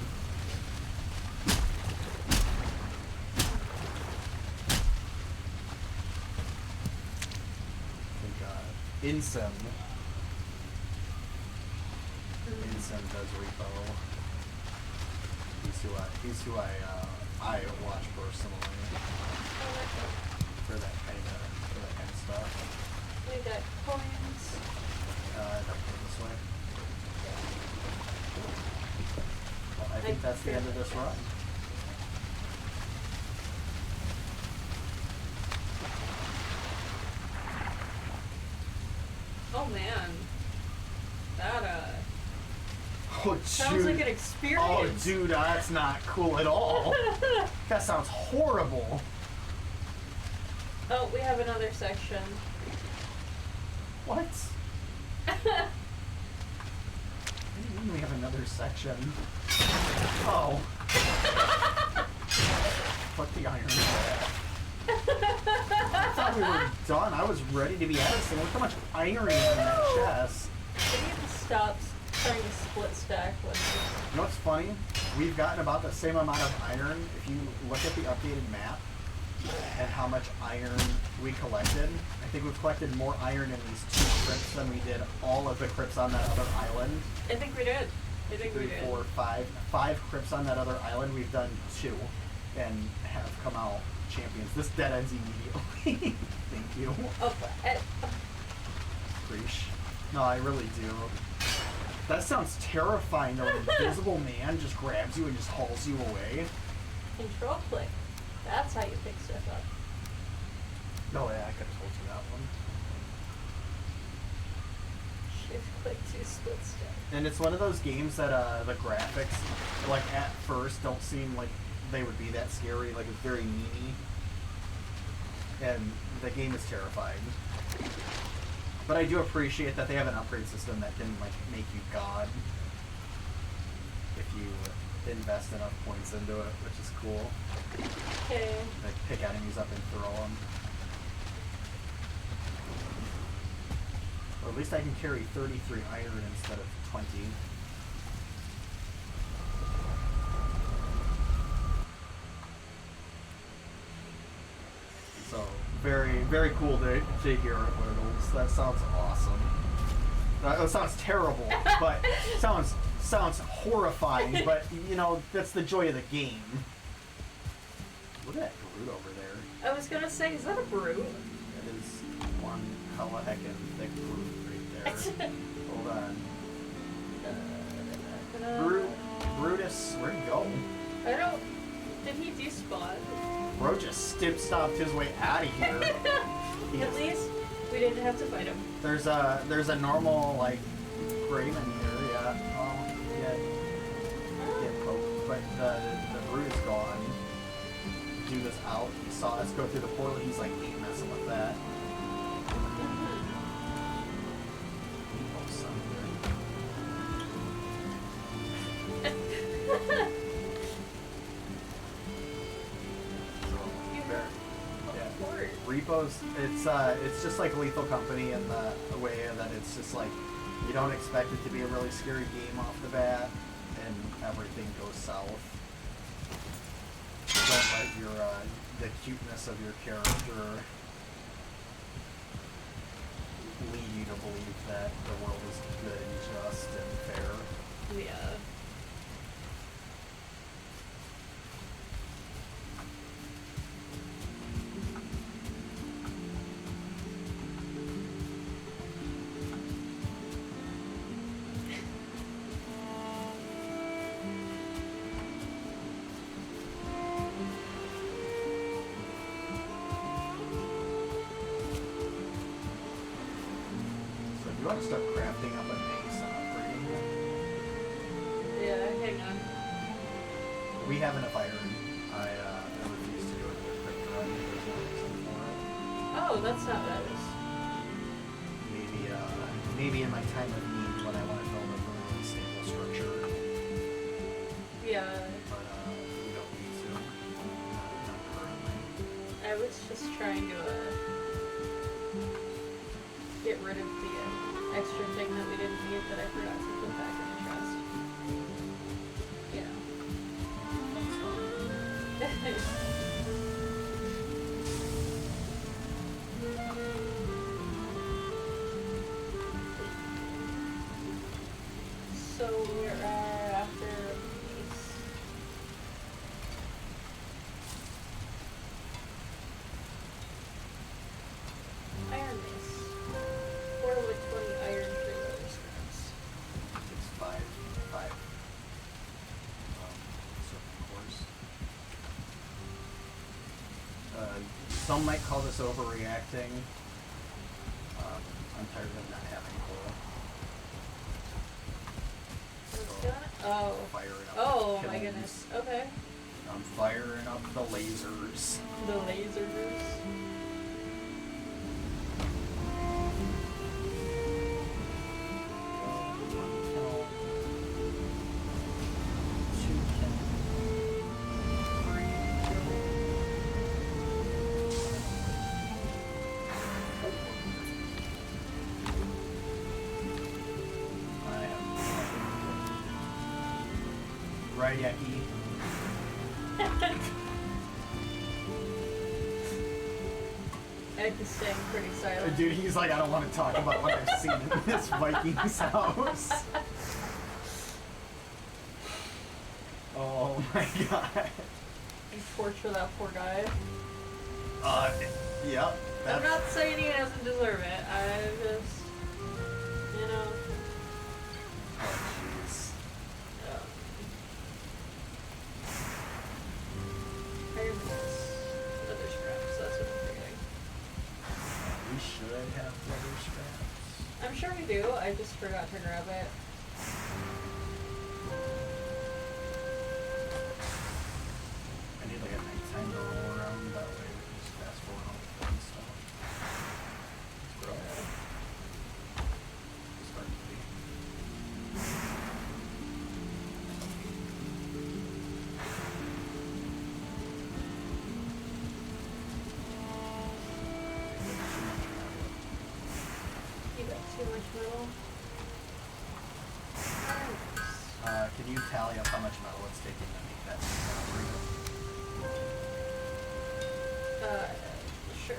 Insem does Repo. He's who I watch personally for that kind of stuff. We got coins. This way. Well, I think that's the end of this run. Oh man, that Oh, sounds like an experience. Oh, dude, that's not cool at all. That sounds horrible. Oh, we have another section. What? What do you mean we have another section? Oh. Fuck the iron. I thought we were done. I was ready to be out of this thing. Look how much iron is in that chest. We need to stop trying to split stack with this. You know what's funny? We've gotten about the same amount of iron. If you look at the updated map and how much iron we collected, I think we've collected more iron in these 2 crypts than we did all of the crypts on that other island. I think we did. I think we 3, did. 4, 5. 5 crypts on that other island. We've done 2 and have come out champions. This dead ends immediately. Thank you. Oh, Preach. No, I really do. That sounds terrifying though. An invisible man just grabs you and just hauls you away. Control click. That's how you pick stuff up. No way, I could have told you that one. Shift click to split stack. And it's one of those games that the graphics, like at first, don't seem like they would be that scary. Like it's very memey. And the game is terrifying. But I do appreciate that they have an upgrade system that can like make you god if you invest enough points into it, which is cool. Okay. Like pick enemies up and throw them. Or at least I can carry 33 iron instead of 20. So very, very cool to hear it, Littles. That sounds awesome. That sounds terrible, but sounds horrifying. But you know, that's the joy of the game. Look at that brute over there. I was gonna say, is that a brute? That is one hella heckin' thick brute right there. Hold on. Brutus, where'd he go? I don't. Did he despawn? Bro just stomped his way out of here. At least we didn't have to fight him. There's a normal like Grayman here, yeah. Get poked, but the brute is gone. Dude is out. He saw us go through the portal. He's like, ain't messing with that. Oh, son of a- Repo's, it's just like Lethal Company in the way that it's just like you don't expect it to be a really scary game off the bat, and everything goes south. Don't let your the cuteness of your character lead you to believe that the world is good and just and fair. Yeah. So if you want to start crafting up a base and upgrading it, Yeah, hang on. we have enough iron. I refuse to do it with Crypt run. There's no reason for it. Oh, that's not what I was. Maybe in my time of need when I want to build a really stable structure. Yeah, But we don't need to. Not currently. I was just trying to get rid of the extra thing that we didn't need that I forgot to put back in the chest. Yeah. That's fine. So we are after these. Iron mace. 4 with 20 iron, 3 leather scraps. It's five. Circuit cores. Some might call this overreacting. I'm tired of not having coal. What's doing it? Oh. Firing up Oh the my kilns. goodness. Okay. I'm firing up the lasers. The lasers. One kill. 2 kill. 3 kill. 4. I am right, Yaki. Ed is staying pretty silent. Dude, he's like, I don't want to talk about what I've seen in this Vikings house. Oh my god. You torture that poor guy. Yep. I'm not saying he doesn't deserve it. I just, you know. Oh, jeez. Iron mace. Leather scraps. That's what I'm forgetting. We should have leather straps. I'm sure we do. I just forgot to grab it. I need like a nighttime to roll around, that way we can just fast forward all the fun stuff. Bro. Start to be. You got too much metal. Iron mace. Can you tally up how much metal it's taking to make that Sure.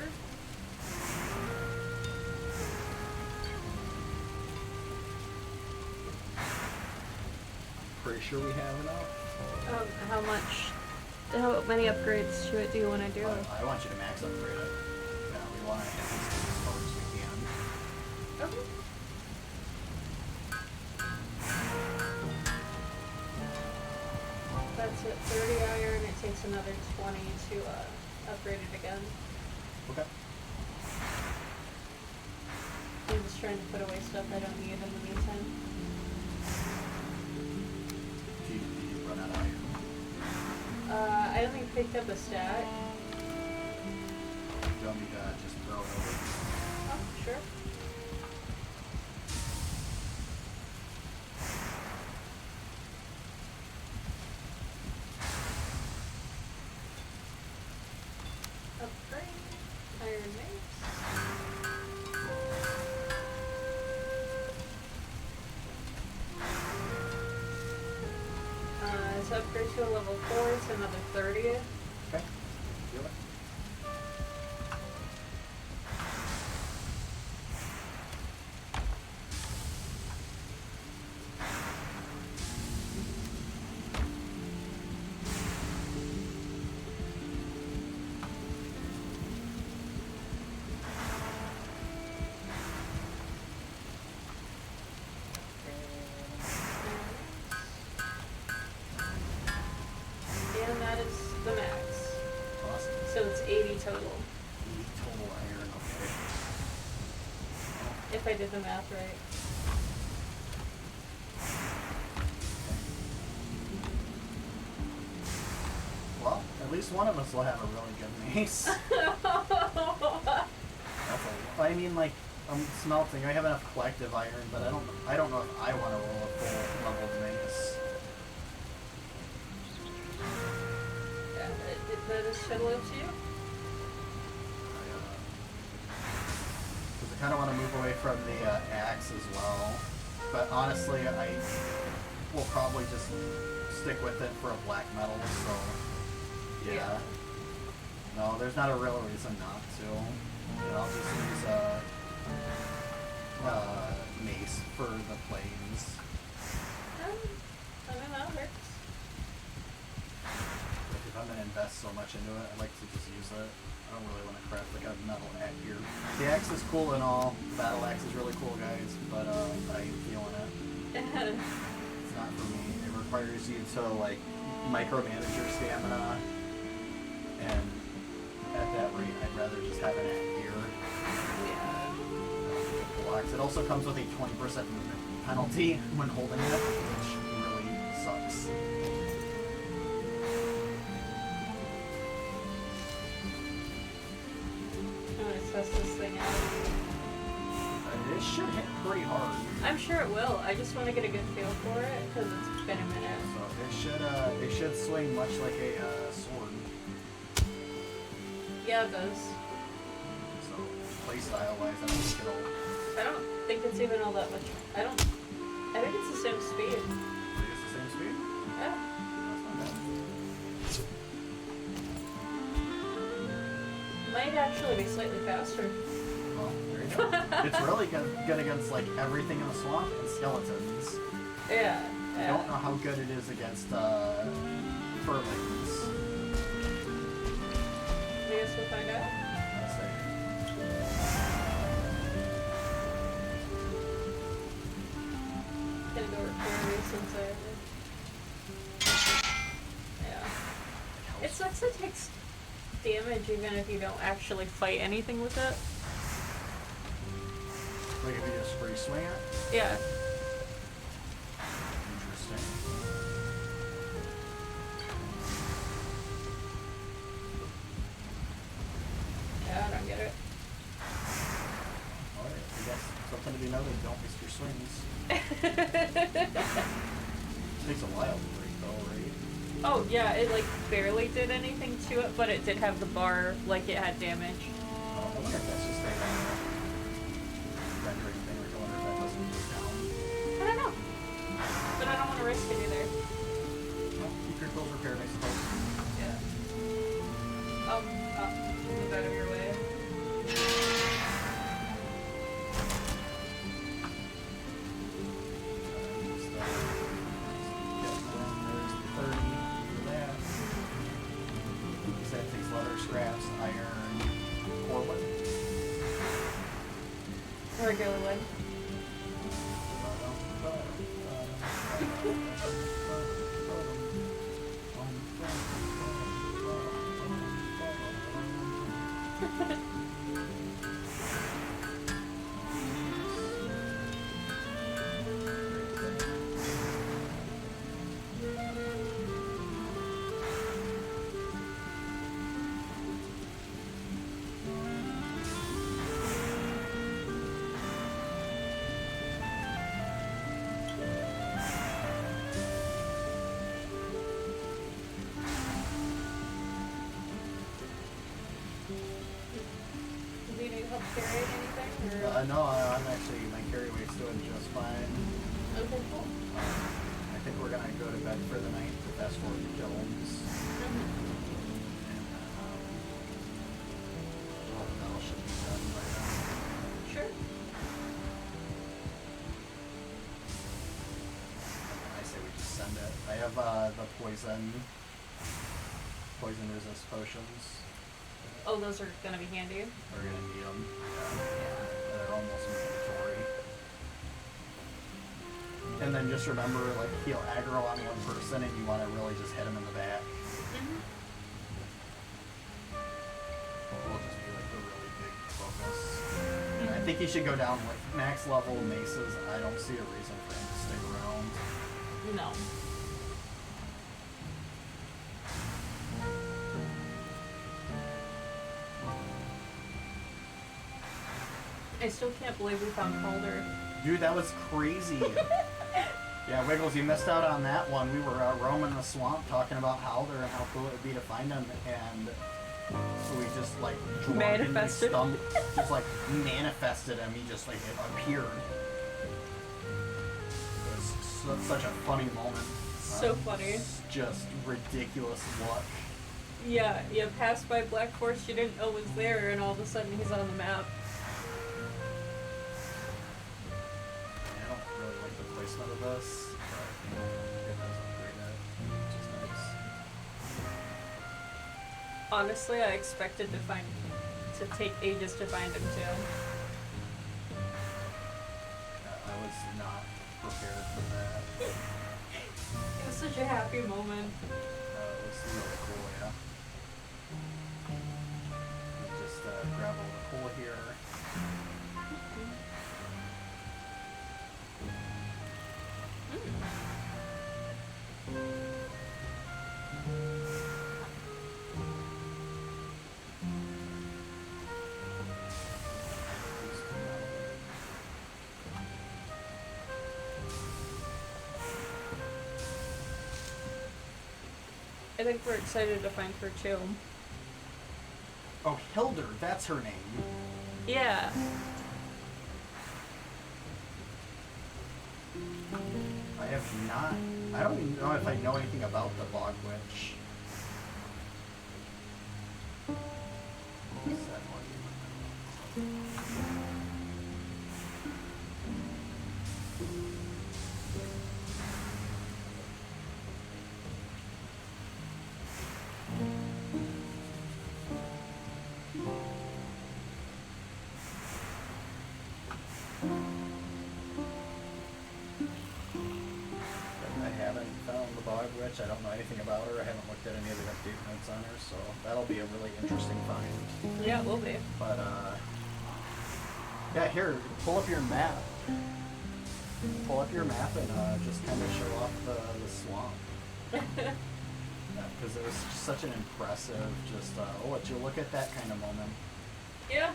Pretty sure we have enough. How many upgrades do you want to do? I want you to max upgrade it. Yeah, we want to at least get as far as we can. Okay. That's at 30 iron. It takes another 20 to upgrade it again. Okay. I'm just trying to put away stuff I don't need in the meantime. Do you run out of iron? I only picked up a stack. Do you want me to just throw it over? Oh, sure. Upgrade. Iron another 30. Okay. Feel it. And that is the max. Awesome. So it's 80 total. 80 total iron, okay. If I did the math right. Well, at least one of us will have a really good mace. That's a, I mean, like, I'm smelting. I have enough collective iron, but I don't know if I want to roll a full leveled mace. Yeah, that is totally up to you. Because I kind of want to move away from the axe as well. But honestly, I will probably just stick with it for a black metal, so yeah. No, there's not a real reason not to. You know, I'll just use mace for the planes. I mean, that works. Like if I'm going to invest so much into it, I'd like to just use it. I don't really want to craft like a metal axe here. The axe is cool and all. The battle axe is really cool, guys, but I ain't feeling it. It's not for me. It requires you to like micromanage your stamina, and at that rate, I'd rather just have an axe here. Yeah. Blocks. It also comes with a 20% movement penalty when holding it, which really sucks. I'm gonna test this thing out. It should hit pretty hard. I'm sure it will. I just want to get a good feel for it because it's been a minute. So it should swing much like a sword. Yeah, it does. So playstyle wise, I don't think it's even all that much. I think it's the same speed. It's the same speed. Yeah. That's not bad. Might actually be slightly faster. Well, there you go. It's really good against like everything in the swamp and skeletons. Yeah. I don't know how good it is against furlings. I guess we'll find out. Let's see. Gonna go record since yeah. It sucks it takes damage even if you don't actually fight anything with it. Like if you just free swing it? Yeah. Interesting. Yeah, I don't get it. Alright, I guess something to be noted, don't miss your swings. Takes a while to break though, right? Oh yeah, it like barely did anything to it, but it did have the bar like it had damage. I wonder if that's just a rendering thing, or I wonder if that doesn't go down. I don't know. But I don't want to risk it either. Well, keep your tools repaired, I suppose. Yeah. Move out of your way. Scraps, iron, core wood. Regular wood. Do you need help carrying anything? Or? No, I'm actually, my carry weight's doing just fine. Okay, cool. I think we're gonna go to bed for the night. fast forward the kills. Oh, that should be done by now. Sure. I say we just send it. I have the poison resist potions. Oh, those are gonna be handy. We're gonna need them. They're almost mandatory. And then just remember, like, he'll aggro on one person, and you want to really just hit him in the back. Will just be like the really big focus. I think he should go down with max level maces. I don't see a reason for him to stick around. No. I still can't believe we found Calder. Dude, that was crazy. Yeah, Wiggles, you missed out on that one. We were roaming the swamp talking about Howler and how cool it would be to find him, and we just like manifested. Just like manifested him. He just like appeared. It was such a funny moment. So funny. Just ridiculous luck. Yeah, you passed by Black Forest you didn't know was there, and all of a sudden he's on the map. I don't really like the placement of this, but it does upgrade it, which is nice. Honestly, I expected to take ages to find him too. I was not prepared for that. It was such a happy moment. It was really cool, yeah. Just grab all the coal here. I think we're excited to find her too. Oh, Hilder, that's her name. Yeah. I have not. I don't even know if I know anything about the Bog Witch. What's that one? I haven't found the Bog Witch. I don't know anything about her. I haven't looked at any of the update notes on her, so that'll be a really interesting find. Yeah, it will be. But, yeah, here, pull up your map. Pull up your map and just kind of show off the swamp. Because it was just such an impressive, just, oh, would you look at that kind of moment. Yeah.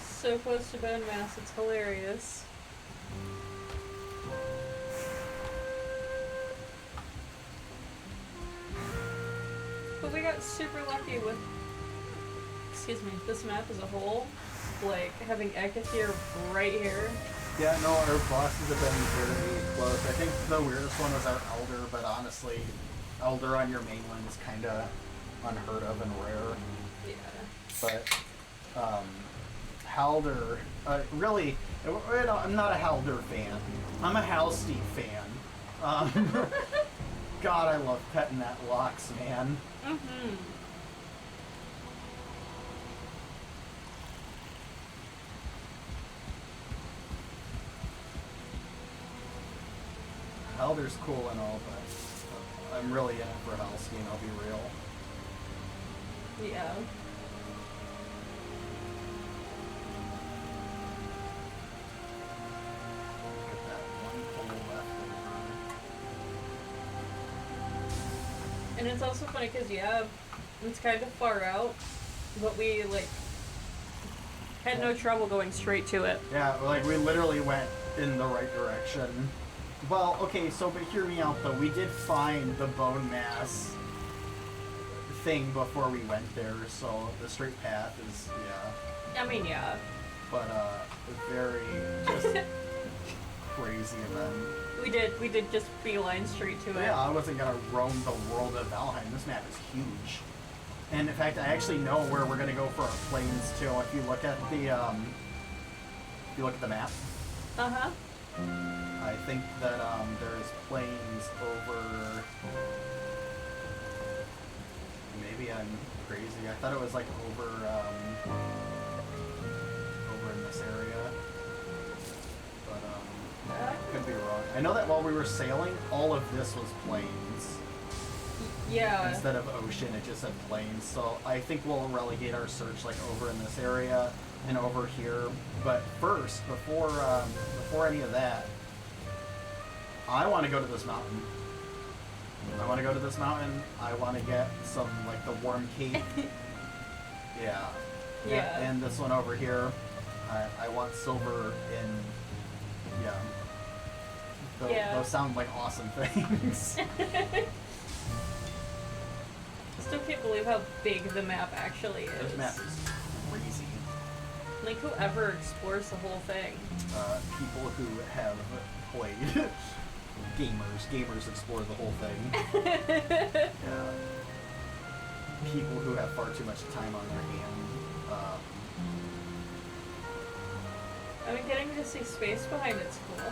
So close to Bonemass, it's hilarious. But we got super lucky with, excuse me, this map as a whole. Like, having Ekathir right here. Yeah, no, our bosses have been very close. I think the weirdest one was our Elder, but honestly, Elder on your mainland is kind of unheard of and rare. Yeah. But, Halder, really, you know, I'm not a Halder fan. I'm a Halsteed fan. God, I love petting that Lox, man. Mm-hmm. Halder's cool and all, but I'm really in it for Halstein, I'll be real. Yeah. Get that one pull left over. And it's also funny because, yeah, it's kind of far out, but we, like, had no trouble going straight to it. Yeah, like, we literally went in the right direction. Well, okay, so, but hear me out, though. We did find the Bonemass thing before we went there, so the straight path is, yeah. I mean, yeah. But, very, just crazy event. We did just beeline straight to it. Yeah, I wasn't gonna roam the world of Valheim. This map is huge. And in fact, I actually know where we're gonna go for our planes too. If you look at the map, Uh-huh. I think that there's planes over. Maybe I'm crazy. I thought it was like over in this area, but could be wrong. I know that while we were sailing, all of this was plains. Yeah. Instead of ocean, it just said plains. So I think we'll relegate our search like over in this area and over here. But first, before any of that, I want to go to this mountain. I want to go to this mountain. I want to get some like the warm cake. Yeah. Yeah. And this one over here, I want silver in. Yeah. Those sound like awesome things. Still can't believe how big the map actually is. This map is crazy. Like, whoever explores the whole thing. People who have played. Gamers explore the whole thing. Yeah. People who have far too much time on their hand. I mean, getting to see space behind it's cool.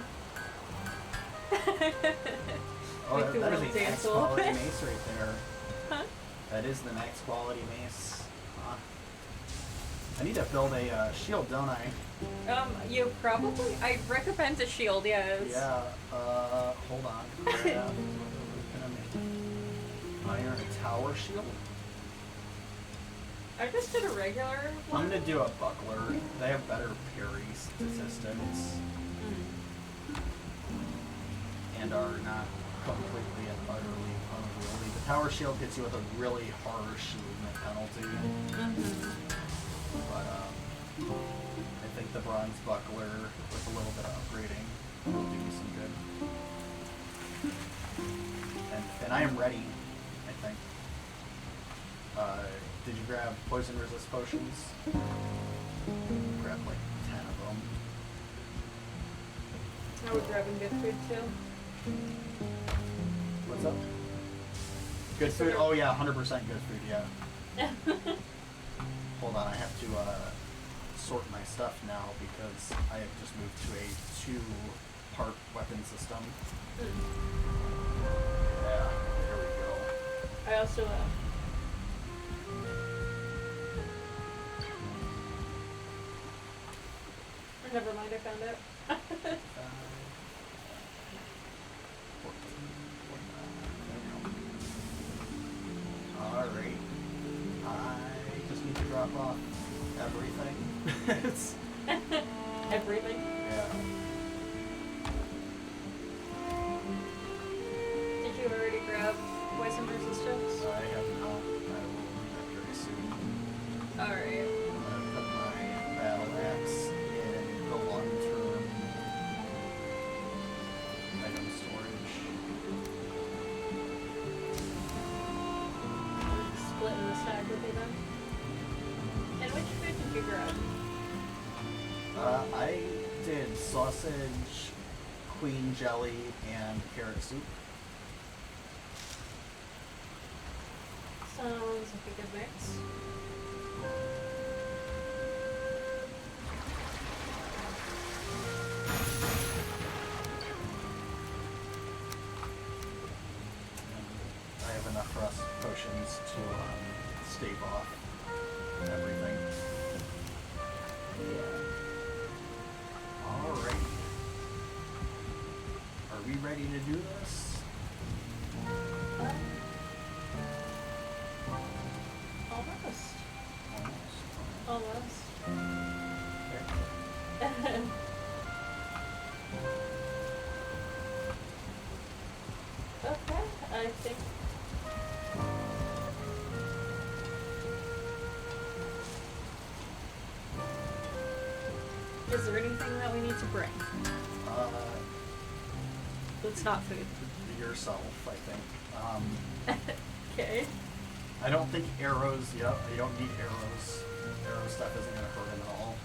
Oh, Like the that is world a max dance quality hall. mace right there. Huh? That is the max quality mace. I need to build a shield, don't I? You probably. I recommend a shield, yes. Yeah. Hold on. What can I make? Iron tower shield. I just did a regular one. I'm gonna do a buckler. They have better parry statistics and are not completely and utterly unwieldy. The tower shield hits you with a really harsh movement penalty. But I think the bronze buckler with a little bit of upgrading will do me some good. And I am ready, I think. Did you grab poison resist potions? Grab like 10 of them. I was grabbing good food too. What's up? Good food? Oh yeah, 100% good food, yeah. Hold on, I have to sort my stuff now because I have just moved to a 2-part weapon system. Yeah, there we go. I also, never mind, I found it. 14, 49. Alright. I just need to drop off everything. Everything. Yeah. Did you already grab poison resistance? I have not. I will do that very soon. Alright. I'm gonna put my battle axe in the long-term item storage. Splitting the stack with you then. And which food did you grab? I did sausage, queen jelly, and carrot soup. Sounds like a good mix. I have enough rust potions to stave off everything. Yeah. Alright. Are we ready to do this? Almost. Almost. Almost. Okay. Okay, I think. Is there anything that we need to bring? That's not food. Yourself, I think. Okay. I don't think arrows, you don't need arrows. Arrow stuff isn't going to hurt him at all.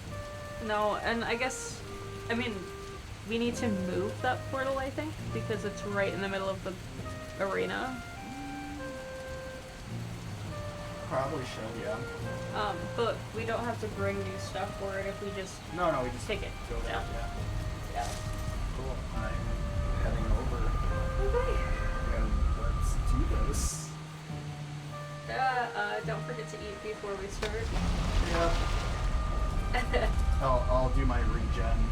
No, and I guess, I mean, we need to move that portal, I think, because it's right in the middle of the arena. Probably should, yeah. But we don't have to bring new stuff for it if we just No, we just take it. go there, Yeah. yeah. Cool. I'm heading over. Okay. And let's do this. Don't forget to eat before we start. Yeah. I'll do my regen.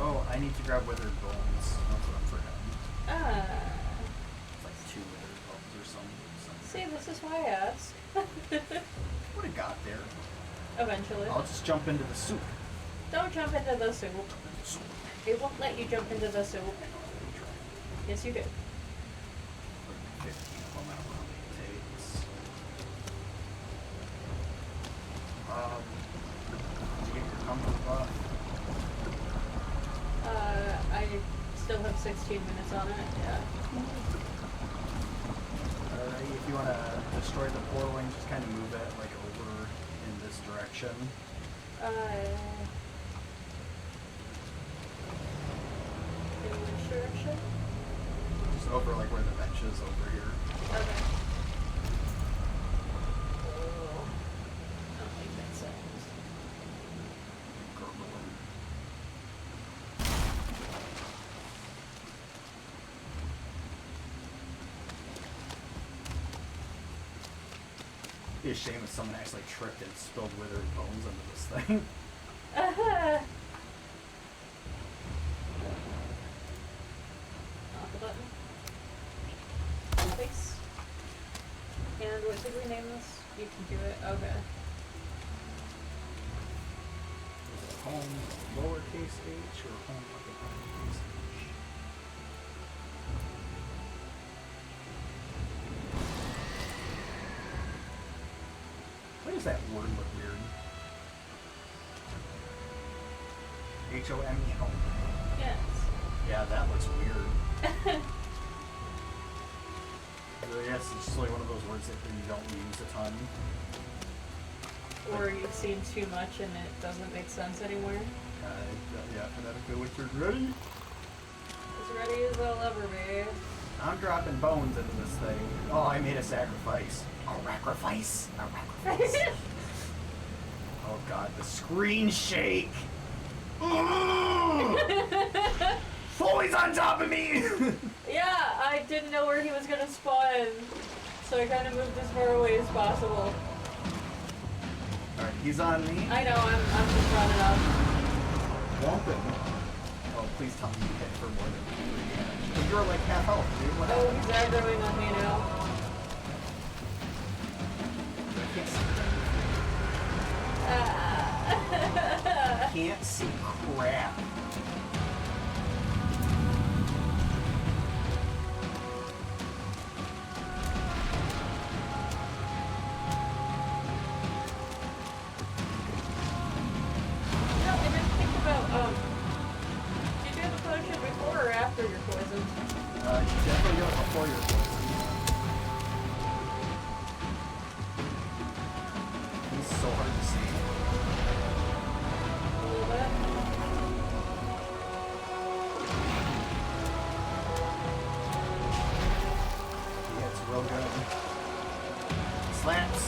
Oh, I need to grab withered bones. That's what I'm forgetting. It's like 2 withered bones or something. See, this is why I ask. Would have got there. Eventually. I'll just jump into the soup. Don't jump into the soup. It won't let you jump into the soup. Yes, you did. 15 of them, I don't know how many it takes. Did you get your comfort buff? I still have 16 minutes on it, yeah. Alright, if you want to destroy the portaling, just kind of move it like over in this direction. In which direction? Just over like where the bench is over here. Okay. Oh, I don't think that sounds. Gurgling. It'd be a shame if someone actually tripped and spilled withered bones into this thing. Off the button. Nice. And what did we name this? You can do it. Okay. Is it home lowercase h or home uppercase h? Why does that word look weird? H-O-M-E, home. Yes. Yeah, that looks weird. I guess it's just like one of those words that you don't use a ton. Or you've seen too much and it doesn't make sense anymore. Yeah, phonetically, Richard, ready? As ready as I'll ever be. I'm dropping bones into this thing. Oh, I made a sacrifice. A sacrifice. A sacrifice. Oh god, the screen shake. Foley's on top of me. Yeah, I didn't know where he was gonna spawn, so I kind of moved as far away as possible. Alright, he's on me. I know, I'm just running up. Whomping. Oh, please tell me you hit for more than 3 damage. But you're like half health, dude. What Oh, happened? he's aggroing on me now. I can't see. Can't see crap. No, I didn't think about, did you do the potion before or after you're poisoned? You definitely do it before you're poisoned. He's so hard to see. A little bit. Yeah, it's real good. Slaps.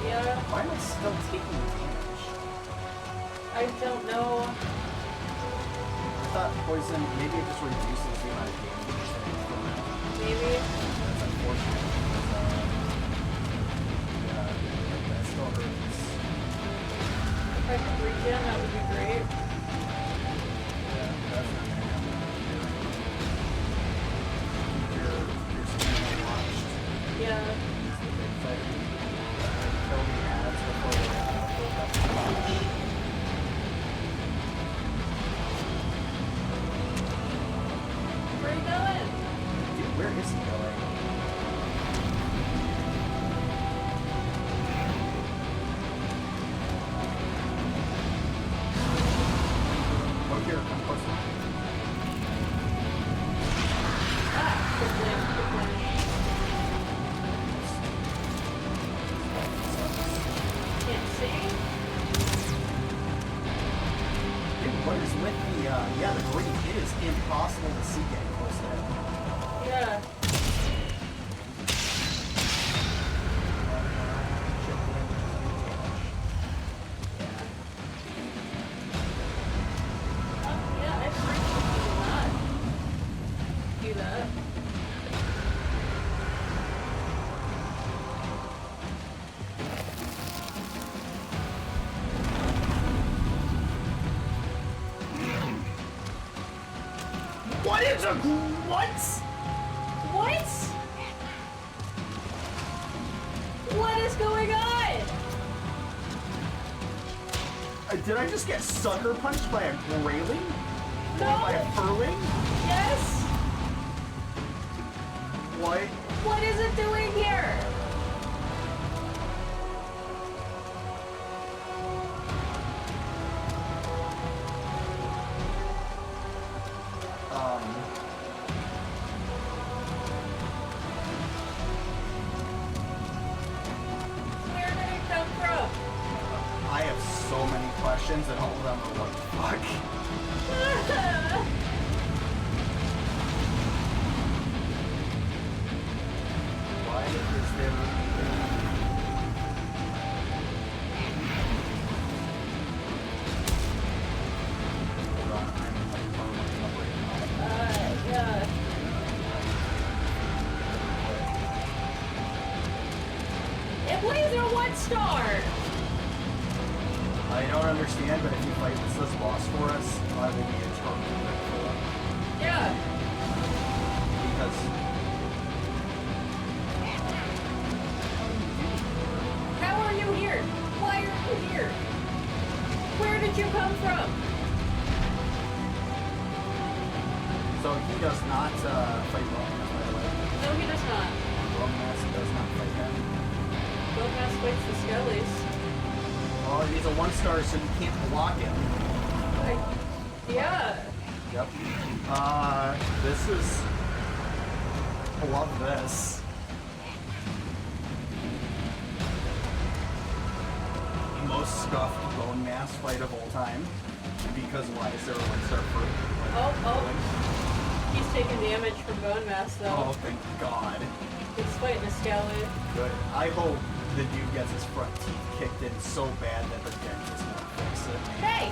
Yeah, Why am I still taking damage? I don't know. I thought poison, maybe it just reduces the amount of damage you're taking from it. Maybe. That's unfortunate. Yeah, that still hurts. If I could regen, that would be great. Yeah, that's not gonna happen. You're still watched. Yeah. It's the big fight. Kill the ads before they build up the watch. Where are you going? Dude, where is he going? what is with the, yeah, the green, it is impossible to see getting close to him. Yeah. Yeah, I frequently do not do that. What is a what? What? What is going on? Did I just get sucker punched by a grayling? No. Or by a furling? Yes. What? What is it doing here? Where did it come from? I have so many questions and all of them are what the fuck? Why is there... Hold on, I'm like following up right now. Yeah. It plays a 1-star. I don't understand, but if you fight this boss for us, I will be eternally grateful. Yeah. Because... How are you here? Why are you here? Where did you come from? So he does not fight Bonemass, by the way. No, he does not. Bonemass does not fight him. Bonemass fights the Skellies. Well, he's a 1-star, so you can't block him. Yeah. Yep. This is... I love this. Most scuffed Bonemass fight of all time. Because why is there a 1-star for... He's taking damage from Bonemass, though. Oh, thank God. He's fighting a Skelly. Good. I hope the dude gets his front teeth kicked in so bad that the dentist won't fix it. Hey!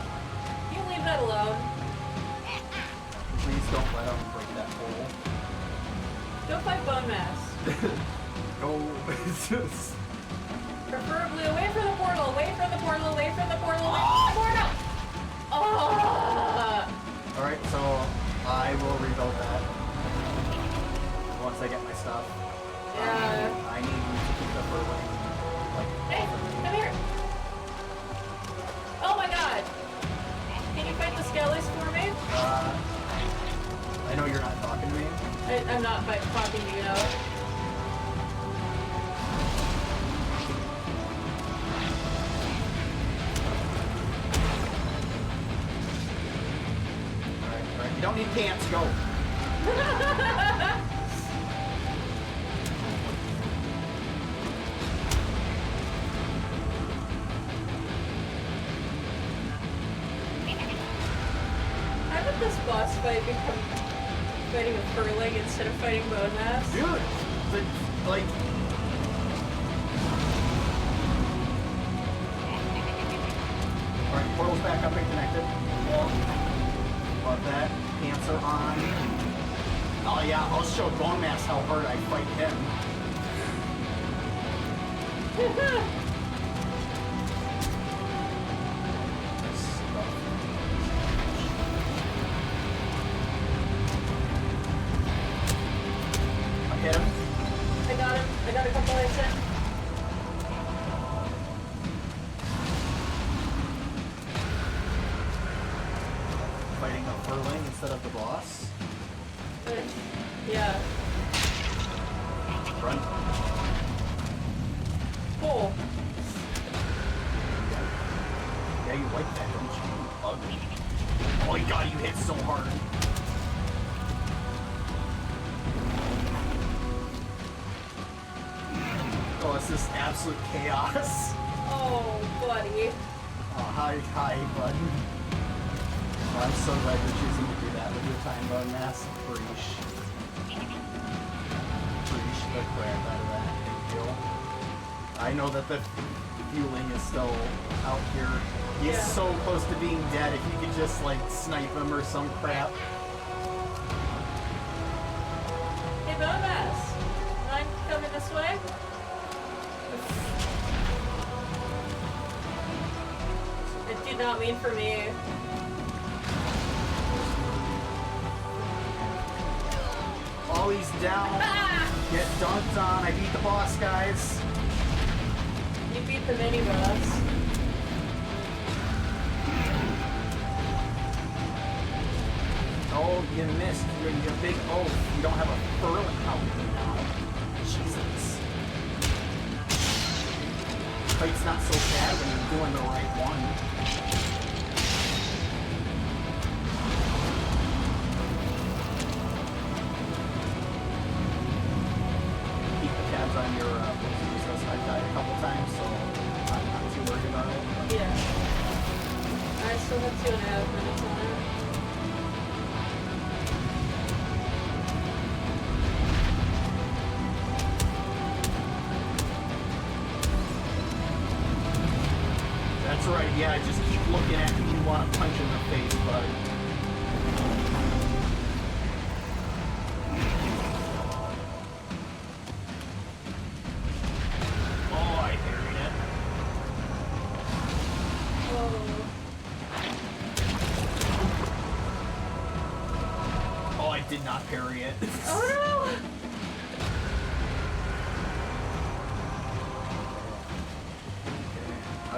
You leave that alone. Please don't let him break that hole. Don't fight Bonemass. Go. Preferably away from the portal, away from the portal, away from the portal, away from the portal! Oh! Alright, so I will rebuild that once I get my stuff. Yeah. I need to keep the furling. Hey, come here! Oh my god! Can you fight the Skellies for me? I know you're not talking to me. I'm not talking to you now. Alright, you don't need pants, go. How did this boss fight become fighting a furling instead of fighting Bonemass? Dude, like... Alright, portal's back up and connected. Love that. Pants are on. Oh yeah, I'll show Bonemass how hard I fight him. I hit him. I got him. I got a couple hits in. Fighting a furling instead of the boss. Yeah. Run. Cool. Yeah, you like that, don't you? Ugly. Oh my god, you hit so hard. Oh, it's this absolute chaos. Oh, buddy. Oh, hi, bud. Well, I'm so glad you're choosing to do that with your time Bonemass. Preach the crap out of that. Thank you. I know that the fueling is still out here. He's so close to being dead. If you could just like snipe him or some crap. Hey, Bonemass! Mind coming this way? It did not mean for me. Oh, he's down. Ah! Get dunked on. I beat the boss, guys. You beat the mini boss. Oh, you missed. You're big oaf. You don't have a furling outfit now. Jesus. Fight's not so bad when you're doing the right one. Keep the tabs on your post-use. I've died a couple times, so I'm not too worried about it. Yeah. I still have 2.5 minutes on it. That's right, yeah, just keep looking at who you want to punch in the face, bud. Oh, I parried it. Oh, I did not parry it. Oh no!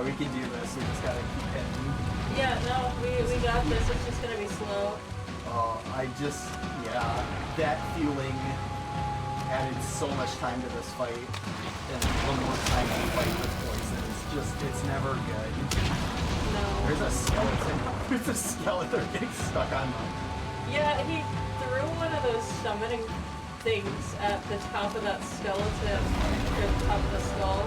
We can do this, we just gotta keep hitting. Yeah, no, we got this. It's just gonna be slow. Yeah, that fueling added so much time to this fight. And the more time you fight with poison, it's never good. No. There's a skeleton. There's a skeleton getting stuck on them. Yeah, he threw one of those summoning things at the top of that skeleton, or the top of the skull.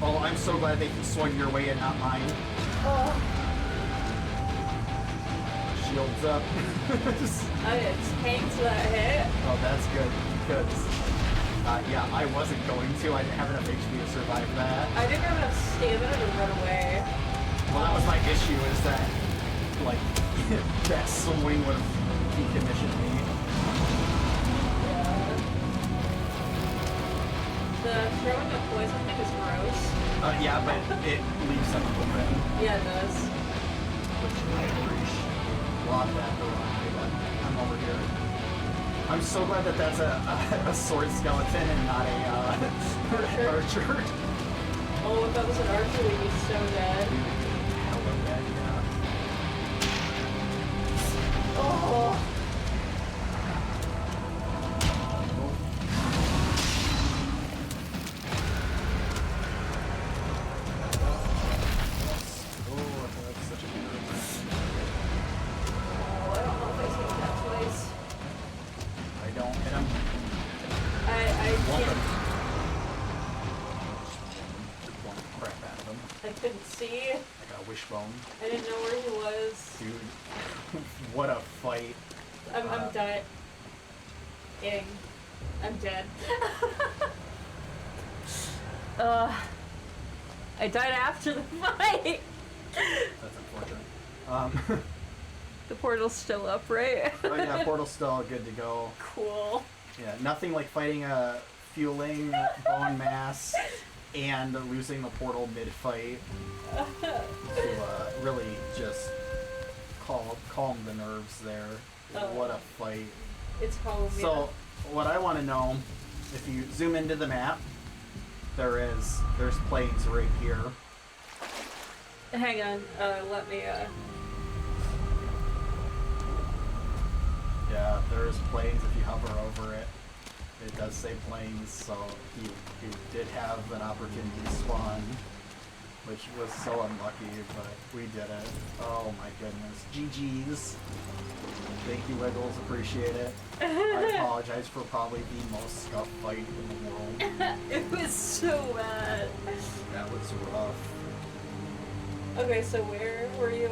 Oh, I'm so glad that he swung your way and not mine. Oh. Shields up. It's tanked that hit. Oh, that's good, because, yeah, I wasn't going to. I didn't have enough HP to survive that. I didn't have enough stamina to run away. Well, that was my issue, is that, like, that swing would have decommissioned me. The throwing the poison thing is gross. Yeah, but it leaves some open. Yeah, it does. Which I appreciate. Lock that door on me, but I'm over here. I'm so glad that that's a sword skeleton and not a archer. Oh, if that was an archer, we'd be so dead. Hella dead, yeah. Oh. Wishbone. I didn't know where he was. Dude, what a fight. I'm dying. I'm dead. I died after the fight. That's unfortunate. The portal's still up, right? Oh yeah, portal's still good to go. Cool. Yeah, nothing like fighting a fueling Bonemass and losing the portal mid-fight to really just calm the nerves there. What a fight. It's calm, So, yeah. what I want to know, if you zoom into the map, there's planes right here. Hang on, let me, Yeah, there's planes if you hover over it. It does say planes, so he did have an opportunity to spawn, which was so unlucky, but we did it. Oh my goodness. GG's. Thank you, Wiggles. Appreciate it. I apologize for probably the most scuffed fight in the world. It was so bad. That was rough. Okay, so where were you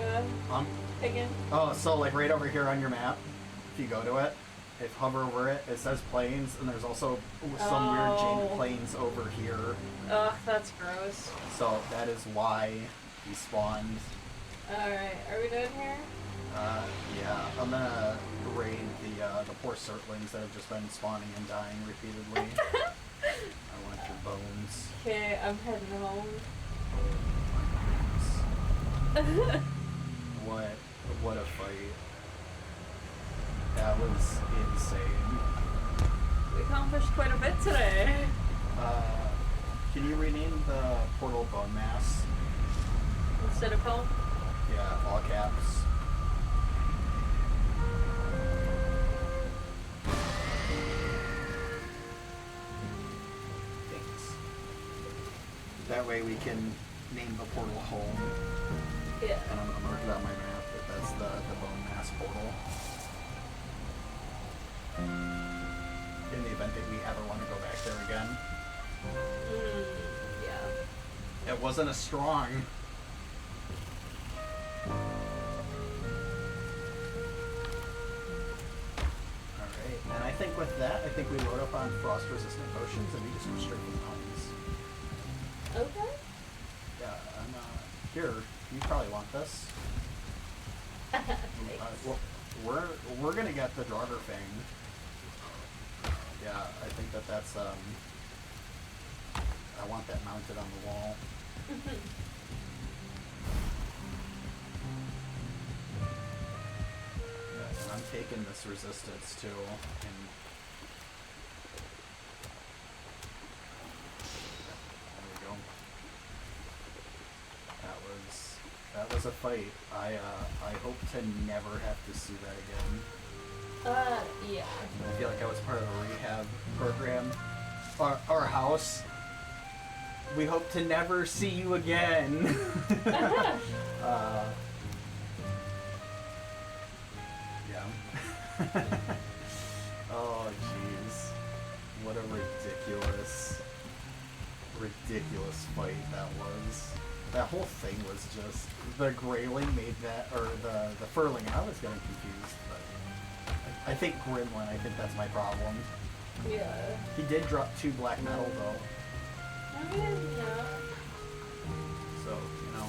again? Oh, so like right over here on your map, if you go to it, if hover over it, it says planes, and there's also some weird jank planes over here. Ugh, that's gross. So that is why he spawned. Alright, are we done here? Yeah, I'm gonna raid the poor Surtlings that have just been spawning and dying repeatedly. I want your bones. Okay, I'm heading home. Oh my goodness. What a fight. That was insane. We accomplished quite a bit today. Can you rename the portal Bonemass? Instead of home? Yeah, all caps. Thanks. That way we can name the portal home. Yeah. And I'm gonna mark it on my map that that's the Bonemass portal. In the event that we ever want to go back there again. Yeah. It wasn't as strong. Alright, and I think with that, I think we load up on frost-resistant potions and we just go straight for the mountains. Okay. Yeah, I'm, here, you probably want this. Well, we're gonna get the Draugr Fang. Yeah, I think that's, I want that mounted on the wall. Yeah, and I'm taking this resistance too, and there we go. That was a fight. I hope to never have to see that again. Yeah. I feel like I was part of a rehab program. Our house. We hope to never see you again. Yeah. Oh, jeez. What a ridiculous fight that was. That whole thing was just, the Grayling made that, or the Furling, I was getting confused, but I think Gremlin, I think that's my problem. Yeah. He did drop 2 black metal though. Yeah. So, you know.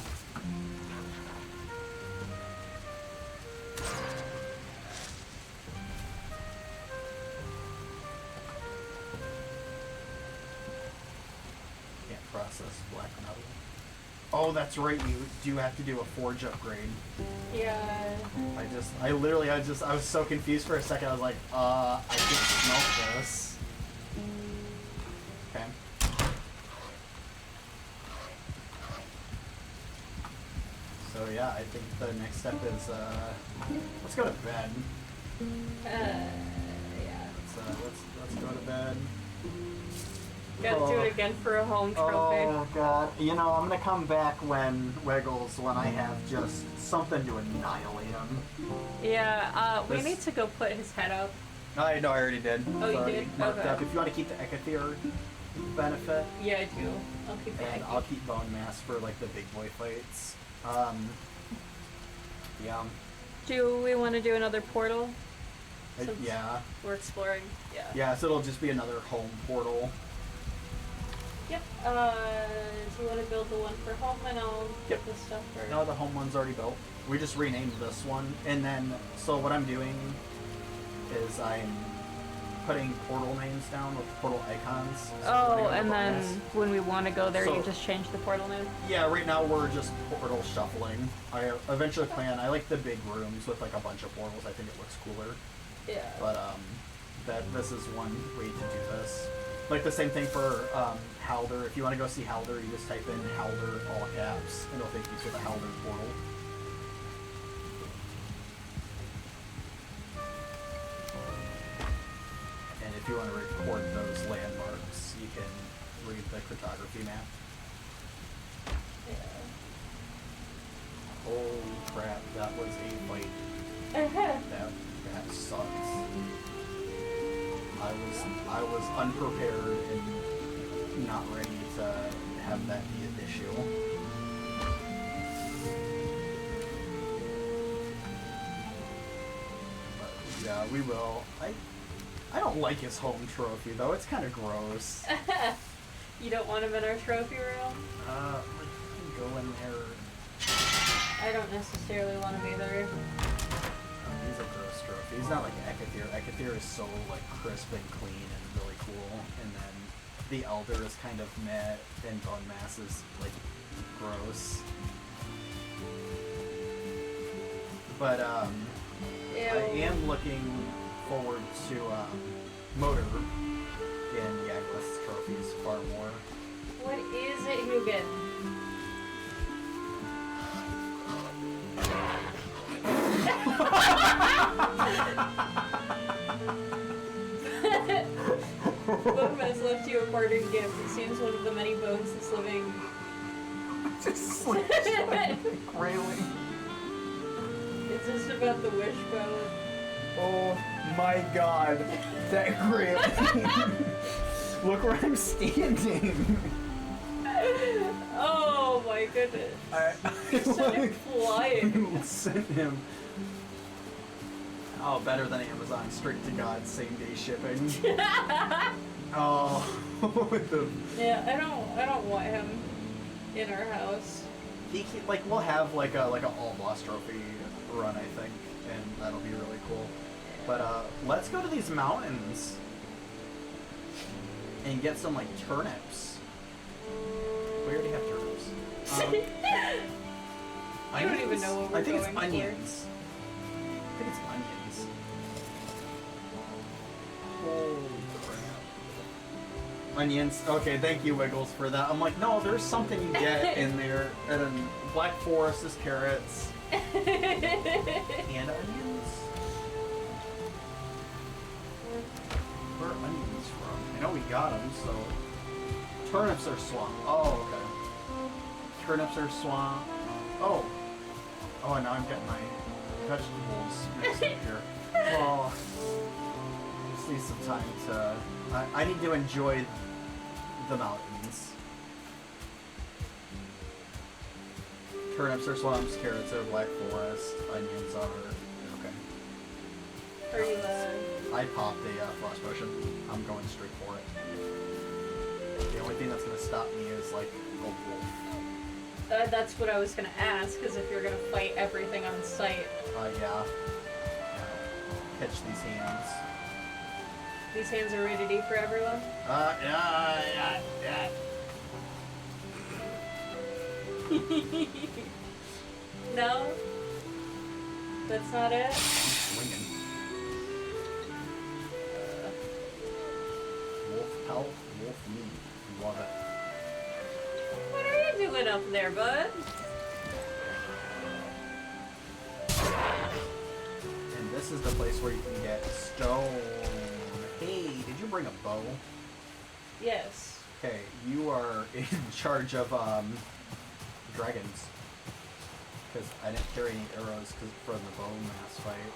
Can't process black metal. Oh, that's right, you do have to do a forge upgrade. Yeah. I was so confused for a second. I was like, I can smelt this. Okay. So yeah, I think the next step is, let's go to bed. Yeah. Let's go to bed. Gotta do it again for a home trophy. Oh god. You know, I'm gonna come back when I have just something to annihilate him. Yeah, we need to go put his head up. I know, I already did. Oh, you did? Marked Okay. up. If you want to keep the Ecothere benefit. Yeah, I do. I'll keep that. And I'll keep Bonemass for like the big boy fights. Yeah. Do we want to do another portal? Since Yeah. we're exploring. Yeah. Yeah, so it'll just be another home portal. Yep. Do you want to build the one for home and I'll get this stuff for... No, the home one's already built. We just renamed this one. And then, so what I'm doing is I'm putting portal names down with portal icons. So Oh, and then when we want to go there, So- you just change the portal name? Yeah, right now we're just portal shuffling. I eventually plan, I like the big rooms with like a bunch of portals. I think it looks cooler. Yeah. But this is one way to do this. Like the same thing for Halder. If you want to go see Halder, you just type in Halder all caps, and it'll take you to the Halder portal. And if if you want to record those landmarks, you can read the cartography map. Yeah. Holy crap, that was a fight. That sucks. I was unprepared and not ready to have that be an issue. But yeah, we will. I don't like his home trophy though. It's kind of gross. You don't want him in our trophy room? Like, go in there. I don't necessarily want him either. He's a gross trophy. He's not like Ekathir. Ekathir is so like crisp and clean and really cool. And then the Elder is kind of meh, and Bonemass is like gross. But Ew. I am looking forward to Motor in Yaglith's trophies far more. What is it, Hugin? Bonemass left you a parting gift. It seems one of the many bones that's living. Just sleep. Grayling. It's just about the wishbone. Oh my god, that grayling. Look where I'm standing. Oh my goodness. You sent him flying. Sent him. Oh, better than Amazon. Straight to God, same day shipping. Oh, with the. Yeah, I don't want him in our house. Like we'll have like a all boss trophy run, I think, and that'll be really cool. But let's go to these mountains and get some like turnips. We already have turnips. I don't even know what we're I think going it's onions. I think it's onions. Holy crap. Onions. Okay, thank you, Wiggles, for that. I'm like, no, there's something you get in there. And then Black Forest is carrots. And onions. Where are onions from? I know we got them, so. Turnips are swamp. Oh, okay. Turnips are swamp. Oh. Oh, now I'm getting my vegetables mixed up here. Well, just need some time to. I need to enjoy the mountains. Turnips are swamps, carrots are black forest, onions are. Okay. Are you I popped a frost potion. I'm going straight for it. The only thing that's gonna stop me is like a wolf. That's what I was gonna ask, because if you're gonna fight everything on sight. Yeah. Catch these hands. These hands are rated E for everyone? Yeah. No? That's not it? Swinging. Wolf pelt, wolf meat. Love it. What are you doing up there, bud? And this is the place where you can get stone. Hey, did you bring a bow? Yes. Okay, you are in charge of dragons. Because I didn't carry any arrows from the Bonemass fight.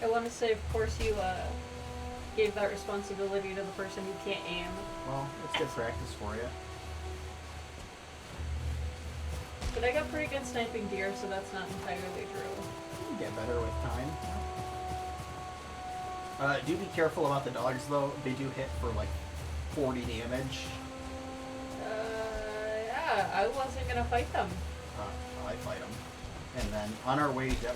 I want to say, of course, you gave that responsibility to the person who can't aim. Well, it's good practice for you. But I got pretty good sniping deer, so that's not entirely true. You get better with time. Do be careful about the dogs, though. They do hit for like 40 damage. Yeah, I wasn't gonna fight them. I fight them. And then on our way down,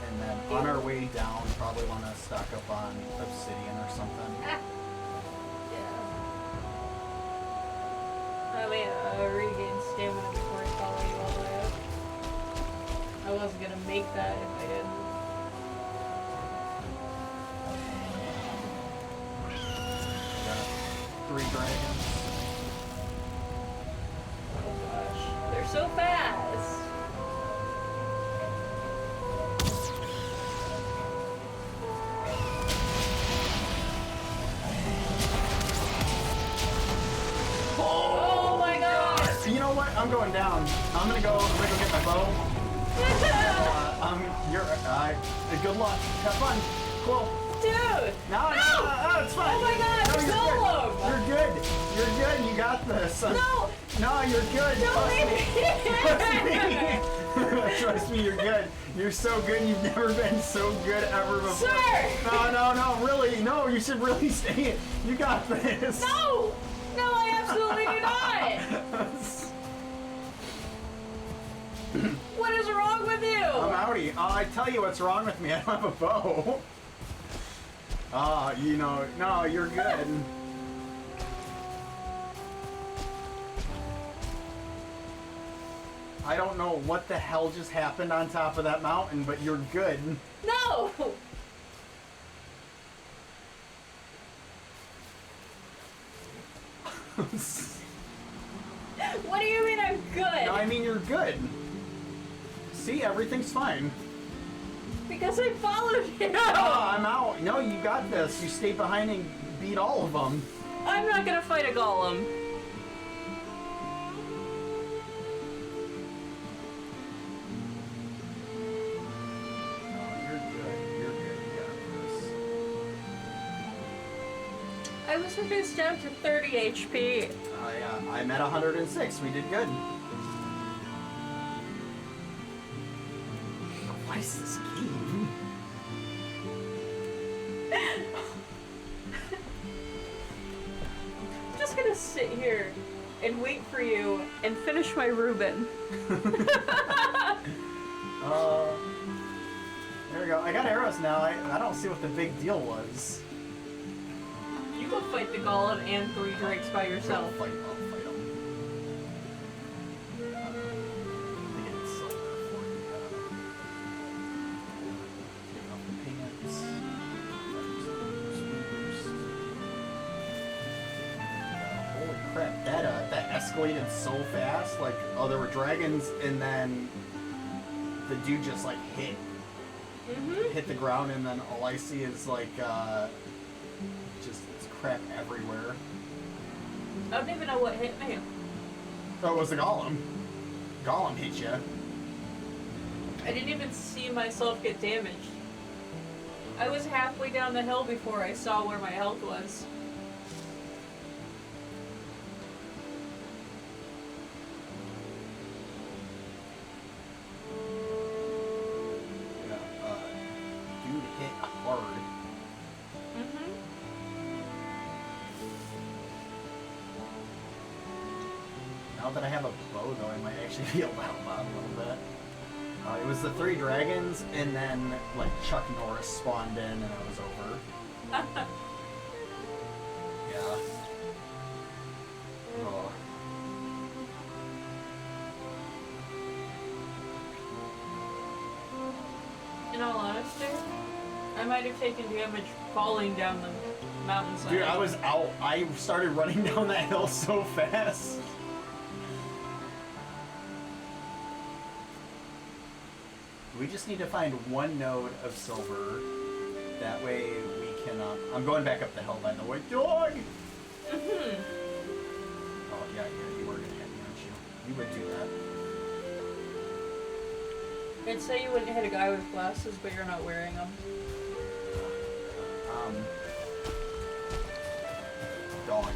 and then on our way down, probably want to stock up on obsidian or something. Yeah. I mean, regain stamina before I follow you all the way up. I wasn't gonna make that if I didn't. Got 3 dragons. Oh gosh, they're so fast. I'm going down. I'm gonna go get my bow. Good luck. Have fun. Cool. Dude! No, it's fine. Oh my god, no, Golem! you're good. You're good. You got this. No! No, you're good. Don't leave me! Trust me, you're good. You're so good. You've never been so good ever before. Sir! No, really. No, you should really stay. You got this. No! No, I absolutely do not! What is wrong with you? I'm outie. I tell you what's wrong with me. I don't have a bow. No, you're good. I don't know what the hell just happened on top of that mountain, but you're good. No! What do you mean I'm good? No, I mean you're good. See, everything's fine. Because I followed you! I'm out. No, you got this. You stay behind and beat all of them. I'm not gonna fight a golem. I was reduced down to 30 HP. Yeah, I'm at 106. We did good. What is this game? I'm just gonna sit here and wait for you and finish my Reuben. There we go. I got arrows now. I don't see what the big deal was. You go fight the golem and 3 drakes by yourself. I'll fight them. I think it's silver for you. Take off the pants. Holy crap! That escalated so fast. Like, oh, there were dragons, and then the dude just like hit the ground, and then all I see is like just crap everywhere. I don't even know what hit me. Oh, it was the golem. Golem hit you. I didn't even see myself get damaged. I was halfway down the hill before I saw where my health was. Dude hit hard. Now that I have a bow, though, I might actually be able to help out a little bit. It was the 3 dragons, and then, like, Chuck Norris spawned in, and it was over. Yeah. Oh. In all honesty, I might have taken damage falling down the mountainside. Dude, I was out. I started running down that hill so fast. We just need to find 1 node of silver. That way we can, I'm going back up the hill, by the way. Dog! Oh, yeah, you were gonna hit me, aren't you? You would do that. I'd say you wouldn't hit a guy with glasses, but you're not wearing them. Dog.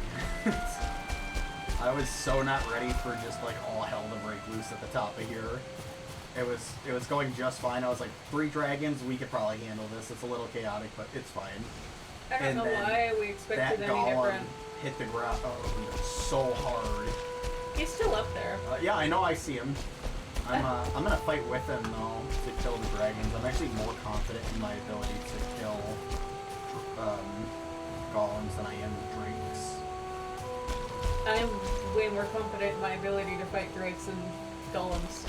I was so not ready for just, like, all hell to break loose at the top of here. It was going just fine. I was like, 3 dragons, we could probably handle this. It's a little chaotic, but it's fine. I don't know why we expected that any golem different. hit the ground so hard. He's still up there. Yeah, I know. I see him. I'm gonna fight with him though to kill the dragons. I'm actually more confident in my ability to kill golems than I am drakes. I'm way more confident in my ability to fight drakes and golems.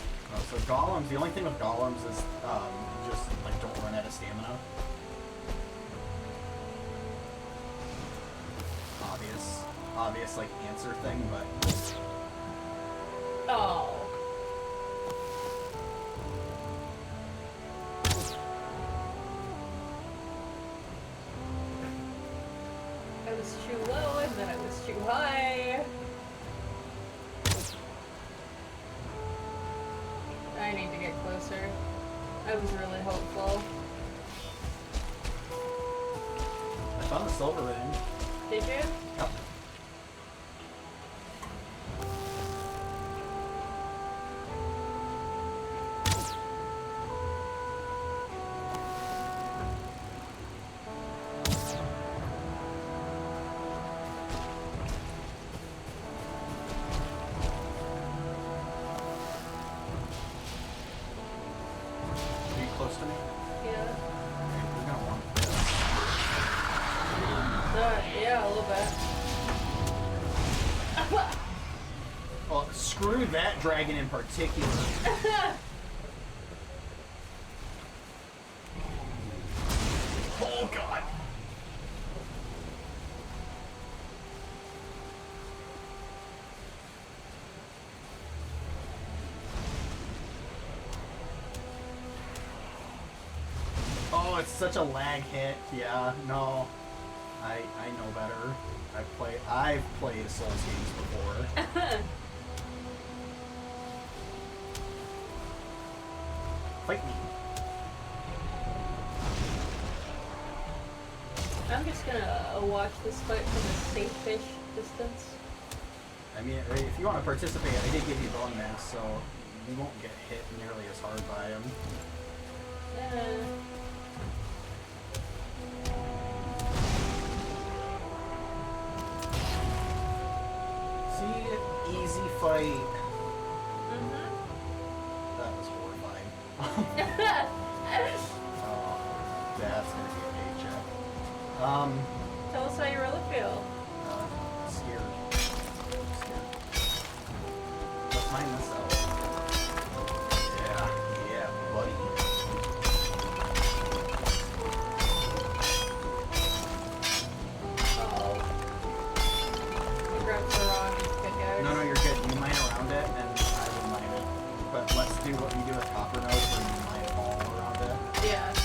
So golems, the only thing with golems is just like don't run out of stamina. Obvious like answer thing, but oh. I was too low and then I was too high. need to get closer. I was really hopeful. I found the silver ring. Did you? Yep. Close to me? Yeah. Okay, we're gonna want Yeah, a little bit. well, screw that dragon in particular. Oh god. Oh, it's such a lag hit. Yeah, no. I know better. I've played Souls games before. Fight me. I'm just gonna watch this fight from a safe-ish distance. I mean, if you want to participate, I did give you Bonemass, so you won't get hit nearly as hard by him. See, easy fight. Mm-hmm. That was horrifying. Oh, that's gonna be a paycheck. Tell us how you really feel. Scared. Scared. Let's mine this out. Yeah, buddy. Uh-oh. You grabbed the wrong good guys. No, you're good. You mine around it, and I will mine it. But let's do what we do with copper nodes, where you mine all around it. Yeah. And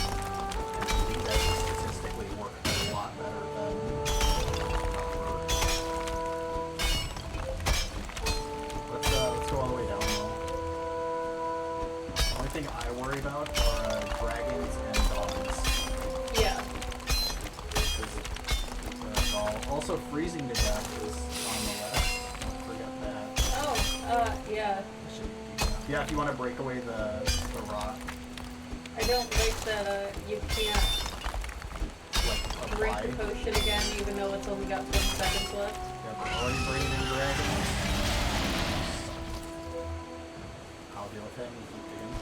I think that will statistically work a lot better than copper. Let's go all the way down though. The only thing I worry about are dragons and dogs. Yeah. Also, freezing to death is on the left. Don't forget that. Oh, yeah. Yeah, if you want to break away the rock, I don't like that, you can't like drink apply. the potion again, even though it's only got 10 seconds left. Yeah, but already bringing in dragons. I'll deal with him and keep digging.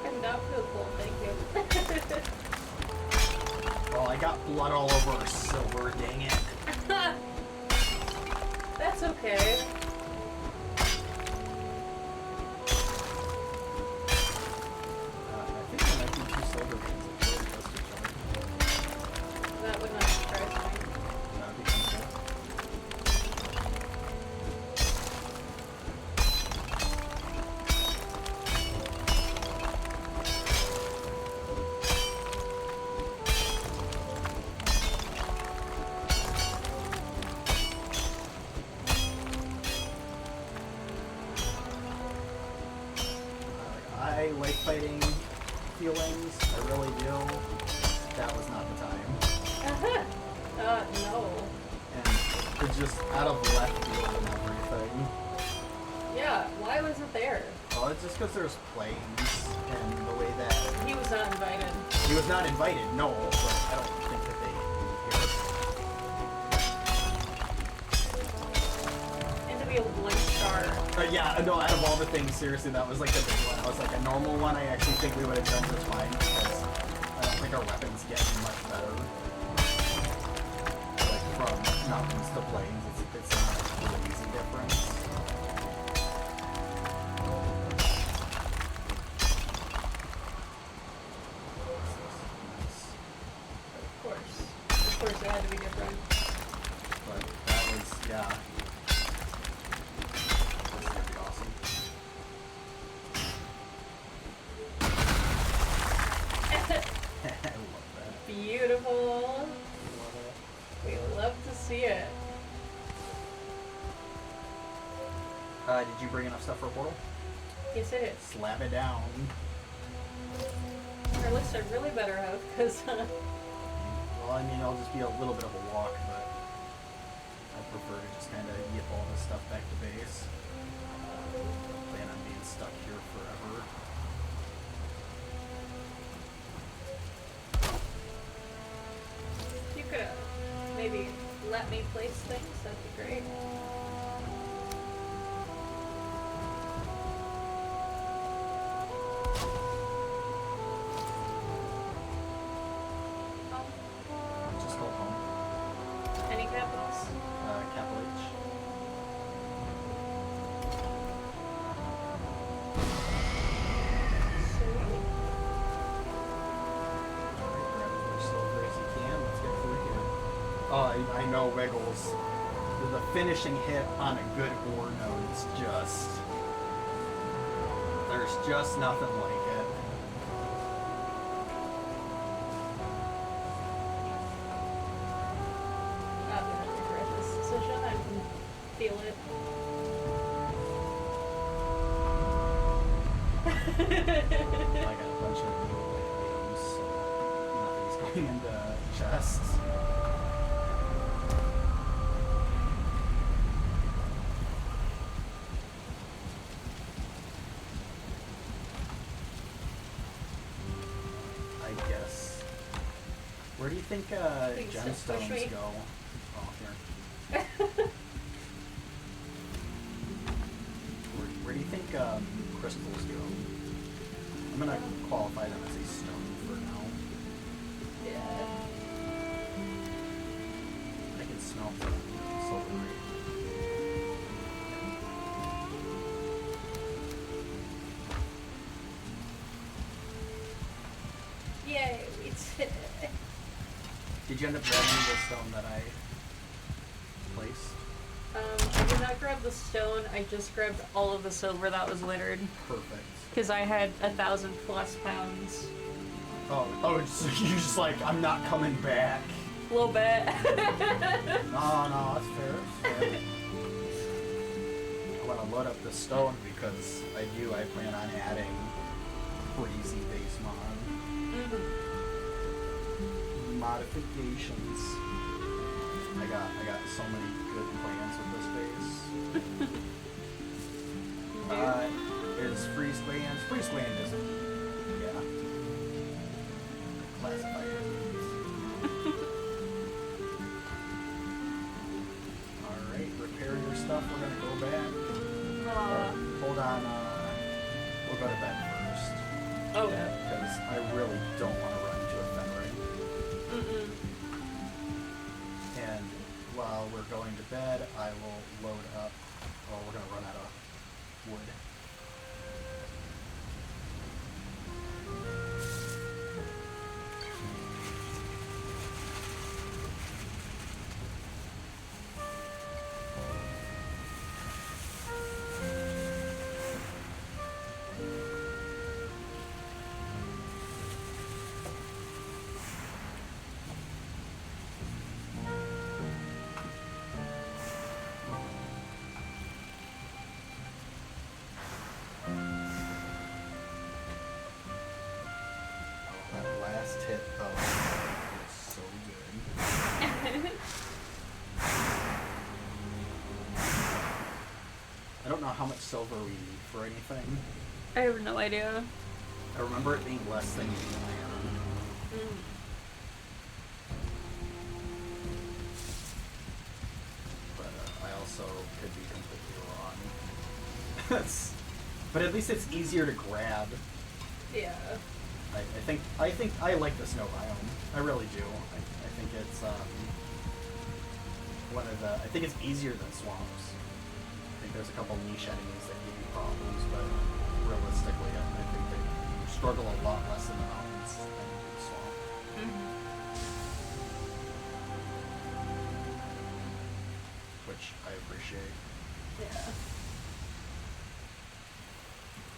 And that feels cool, thank you. Well, I got blood all over our silver, dang it. That's okay. I think there might be two silver rings that really close to each other. That would not surprise me. That'd be kind of cool. I like fighting feelings, I really do. That was not the time. No. And it's just out of left field and everything. Yeah, why was it there? Well, it's just because there's planes and the way that He was not invited. he was not invited, no, but I don't think that they And to be a 1 star. yeah, no, out of all the things, seriously, that was like the big one. I was like, a normal one, I actually think we would have done just fine because I don't think our weapons get much better. Like, from mountains to plains, it's not a crazy difference. Of course it had to be different. But that was, yeah. This is gonna be awesome. beautiful. Love it. We love to see it. Did you bring enough stuff for a portal? Yes, it is. Slap it down. Our list I really better have, because Well, I mean, it'll just be a little bit of a walk, but I prefer to just kind of yip all this stuff back to base. Don't plan on being stuck here forever. you could maybe let me place things, that'd be great. Just go home. Any capitals? Capital H. Sweet. Alright, grab as much silver as you can. Let's get through here. Oh, I know Wiggles. The finishing hit on a good war node is just... There's just nothing like it. I'm gonna regret this decision. I can feel it. I got a bunch of little items, so nothing's going into chests. I guess. Where do you think Please don't push gemstones me. go? Oh, here. Where do you think crystals go? I'm gonna qualify them as a stone for now. Yeah. I can smell the silver ring. Yay, we did it. Did you end up grabbing the stone that I placed? I did not grab the stone, I just grabbed all of the silver that was littered. Perfect. Because I had 1,000+ pounds. Oh, so you're just like, I'm not coming back. A little bit. No, that's fair. That's fair. I want to load up the stone because I plan on adding crazy base mod modifications. I got so many good plans with this base. Is freeze land? Freeze land isn't. Yeah. Classified as. Alright, repair your stuff. We're gonna go back. Hold on, we'll go to bed first. Oh. Because I really don't want to run into a Fenrir. And while we're going to bed, I will load up. Oh, we're gonna run out of wood. That last hit, though, was so good. I don't know how much silver we need for anything. I have no idea. I remember it being less than iron. But I also could be completely wrong. But at least it's easier to grab. Yeah. I think I like the snow biome. I really do. I think it's one of the. I think it's easier than swamps. I think there's a couple niche enemies that give you problems, but realistically, I think they struggle a lot less in the mountains than in the swamp. Which I appreciate. Yeah.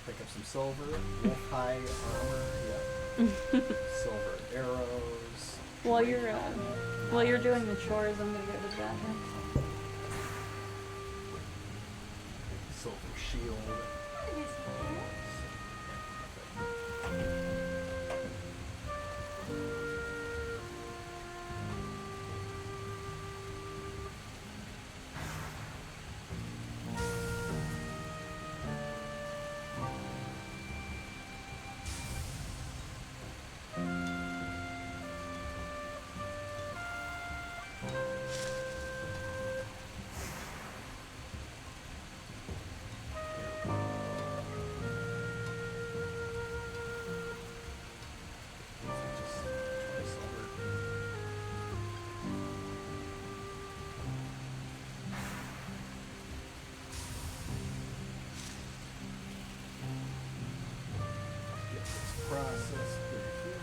Pick up some silver, wolf hide armor, yeah. Silver arrows. While you're doing the chores, I'm gonna go to the bathroom. Silver shield. Process through here.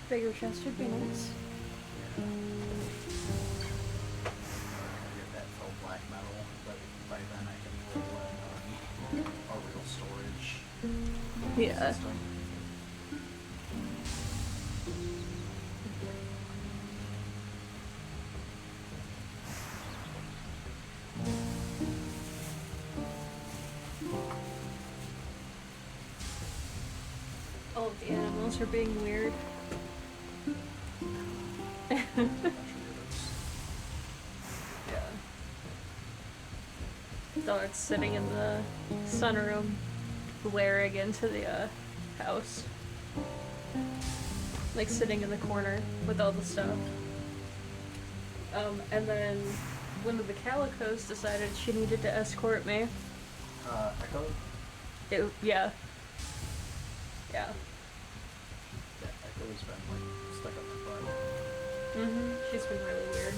Bigger chest would be nice. Get that felt black metal, but by then I can roll in a real storage system. All of the animals are being weird. Yeah. Dog's sitting in the sunroom, glaring into the house. Like sitting in the corner with all the stuff. And then one of the calicos decided she needed to escort me. Echo? Yeah. Yeah. Yeah, Echo's been like stuck up my butt. She's been really weird.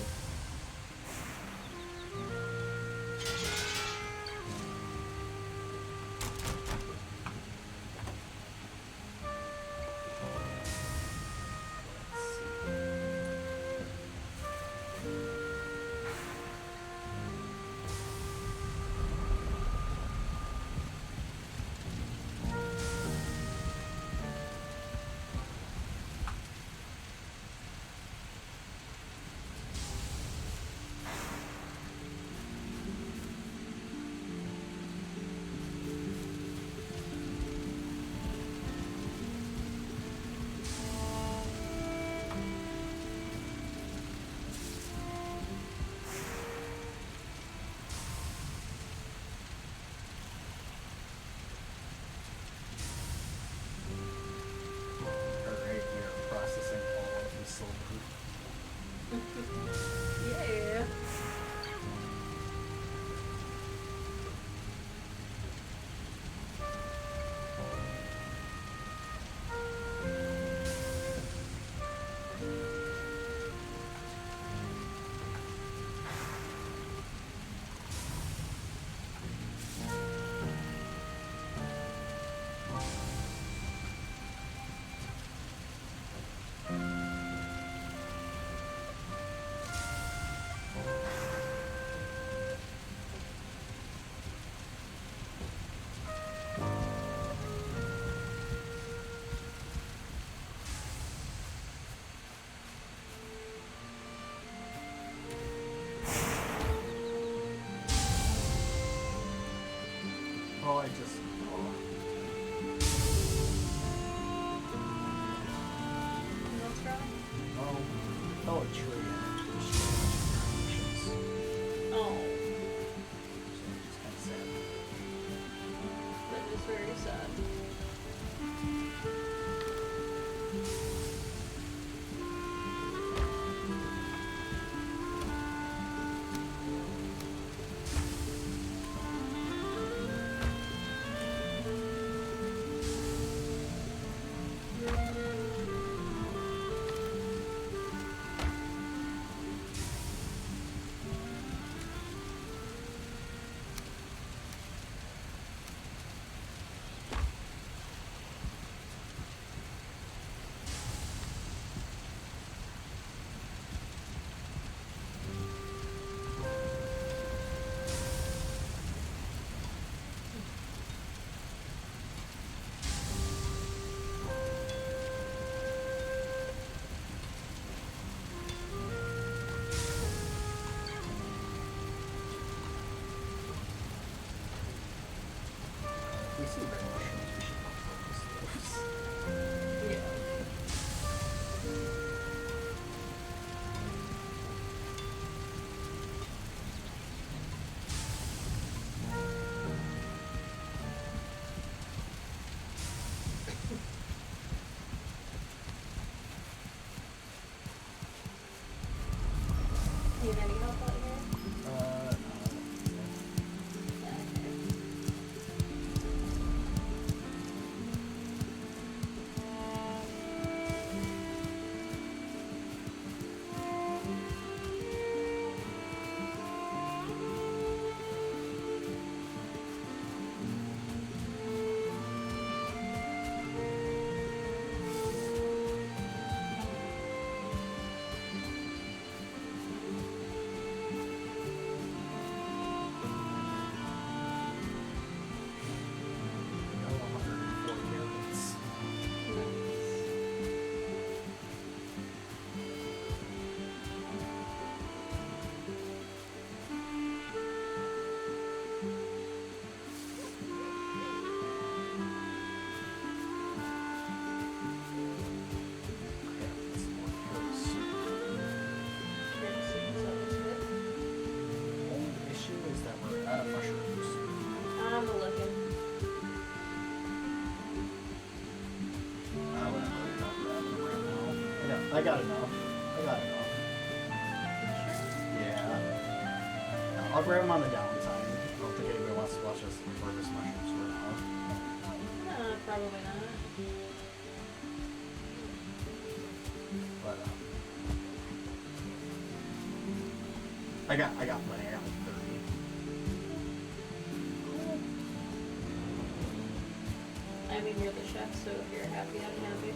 I got enough. Yeah. I'll grab them on the downtime. I don't think anybody wants to watch us harvest mushrooms for now. Probably not. But I got plenty. I got like 30. I mean, you're the chef, so if you're happy, I'm happy.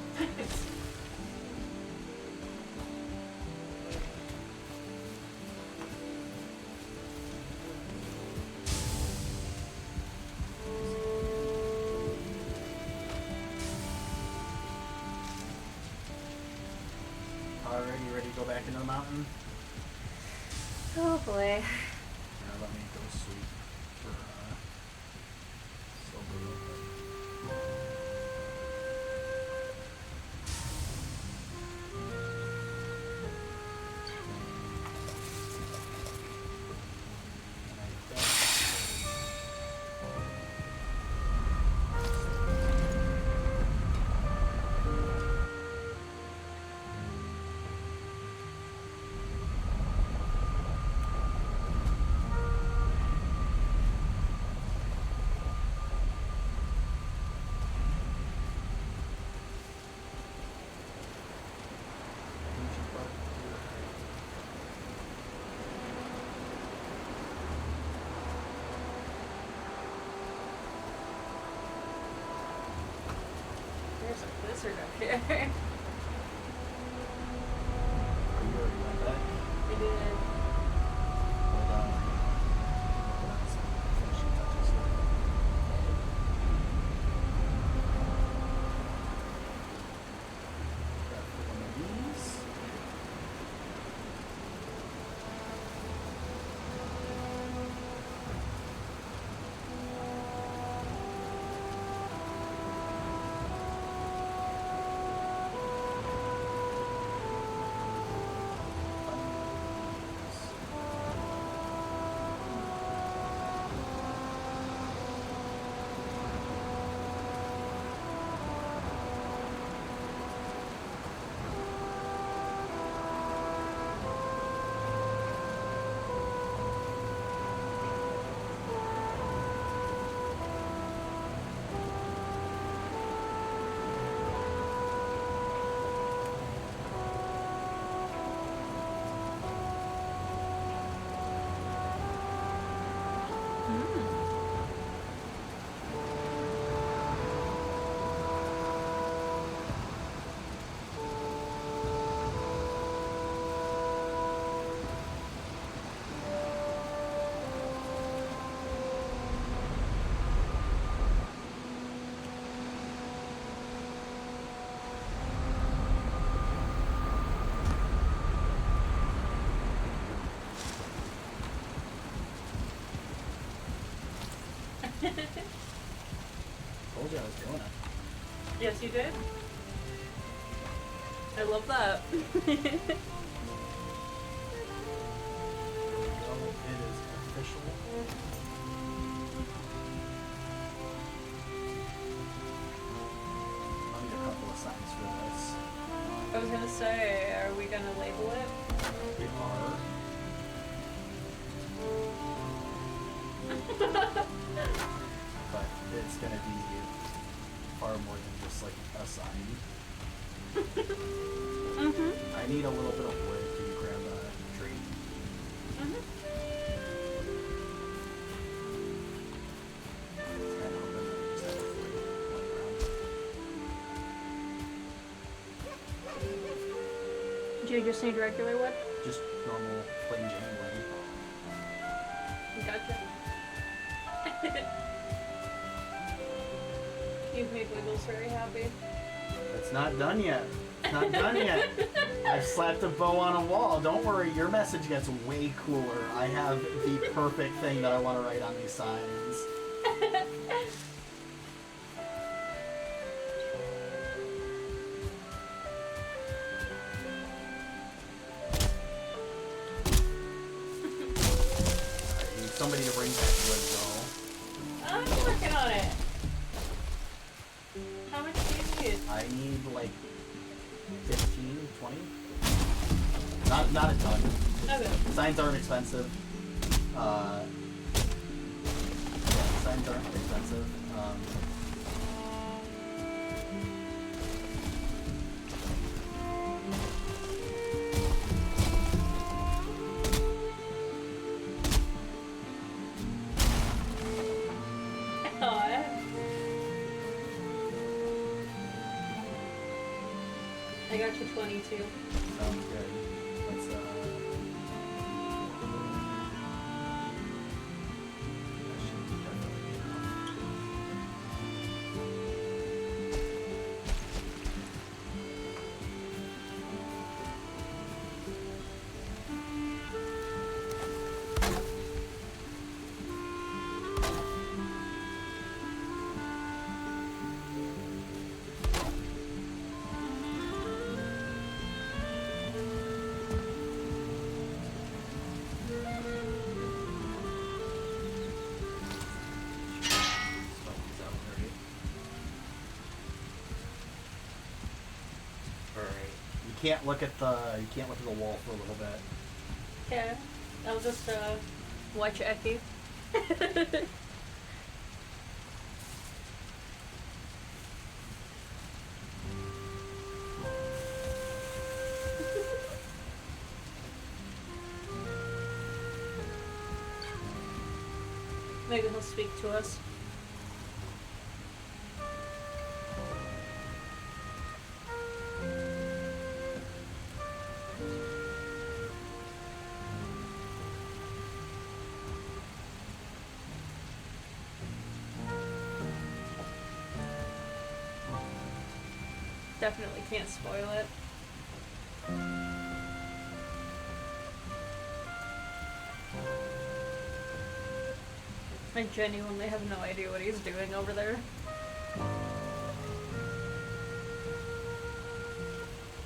Alright, you ready to go back into the mountain? Oh boy. Here, let me go sweep for silver real quick. There's a blizzard up here. Are you already went back? We did. Hold on. Working on some finishing touches here. Grab one of these. Told you I was doing it. Yes, you did. I love that. Well, it is official. I'll need a couple of signs for this. I was gonna say, are we gonna label it? We are. But it's gonna be far more than just like a sign. Mm-hmm. I need a little bit of wood. Can you grab a tree? Mm-hmm. It's kind of open. Just have a flame laying around. Do you just need regular wood? Just normal plain Jane wood. Gotcha. You've made Wiggles very happy. It's not done yet. It's not done yet. I've slapped a bow on a wall. Don't worry, your message gets way cooler. I have the perfect thing that I want to write on these signs. I need somebody to bring back wood, though. I'm working on it. How much do you need? I need like 15, 20? Not a ton. Okay. Signs aren't expensive. Yeah, signs aren't expensive. Aw. I got you 22. Sounds good. Let's that should definitely be enough. Spell these out, right? Alright. You can't look at the wall for a little bit. Okay. I'll just watch Eki. Maybe he'll speak to us. Definitely can't spoil it. I genuinely have no idea what he's doing over there.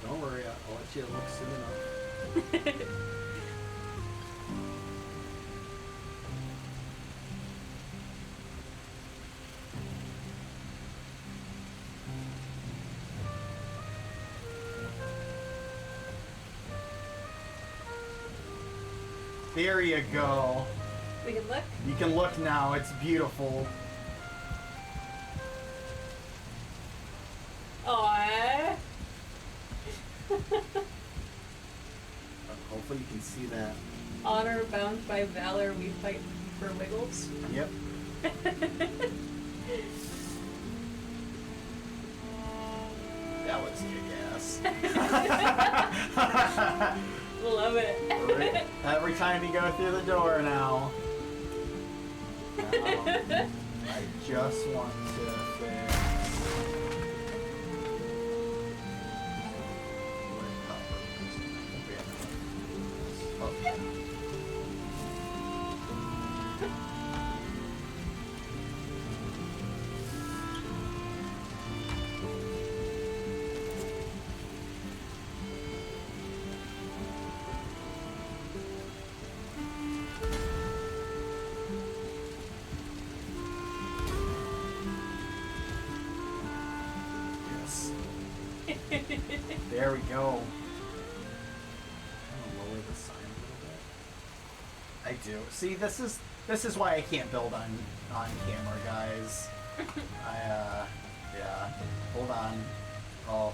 Don't worry, I'll let you look soon enough. There you go. We can look? You can look now. It's beautiful. Aww. Hopefully you can see that. Honor bound by valor, we fight for wiggles. Yep. That was kick-ass. Love it. Every time you go through the door now. I just want to fix with copper. Okay. There we go. I'm gonna lower the sign a little bit. I do. See, this is why I can't build on camera, guys. Yeah. Hold on. Oh,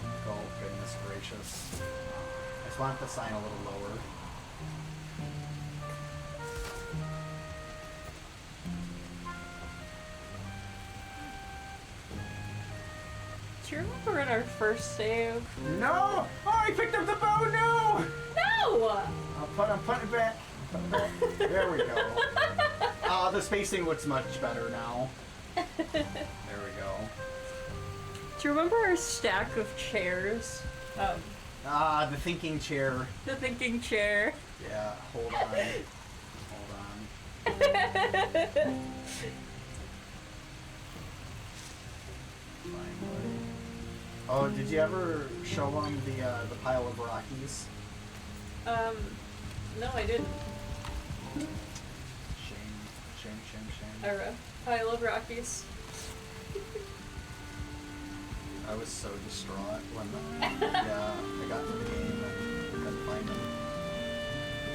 goodness gracious. I just want the sign a little lower. Do you remember in our first save? No! Oh, I picked up the bow. No! No! I'm putting it back. There we go. The spacing looks much better now. There we go. Do you remember our stack of chairs? The thinking chair. The thinking chair. Yeah, hold on. Finally. Oh, did you ever show them the pile of Rockies? No, I didn't. Shame. A pile of Rockies. I was so distraught when yeah, I got to the game and couldn't find them.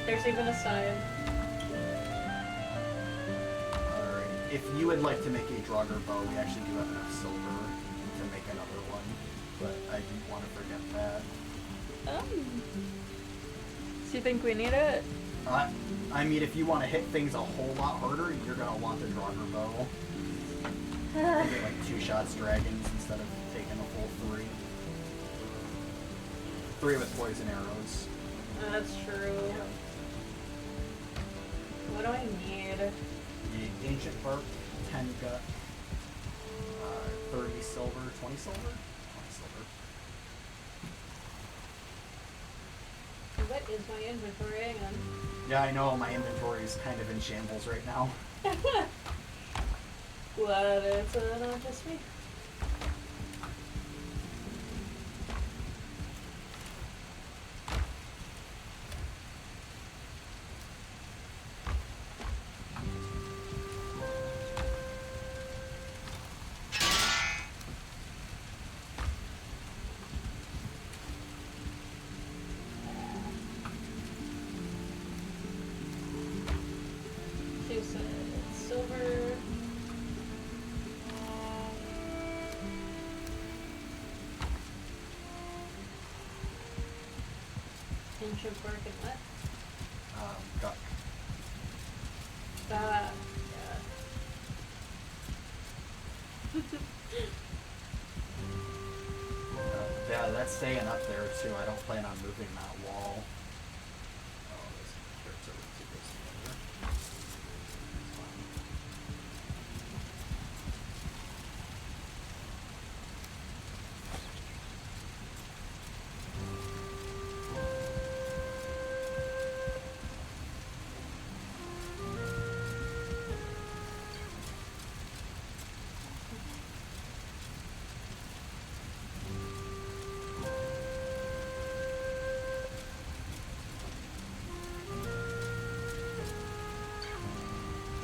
There's even a sign. Alright. If you would like to make a Draugr bow, we actually do have enough silver to make another one. But I didn't want to forget that. So you think we need it? I mean, if you want to hit things a whole lot harder, you're going to want the Draugr bow. You get like 2 shots dragons instead of taking a full 3. 3 with poison arrows. That's true. Yeah. What do I need? The ancient bark, 10 gut, 30 silver, 20 silver? 20 silver. What is my inventory? Hang on. Yeah, I know, my inventory is kind of in shambles right now. Glad it's not just me. She said silver. Ancient bark and what? Gut. Yeah. Yeah, that's staying up there too. I don't plan on moving that wall. Oh, this carrots are too close together.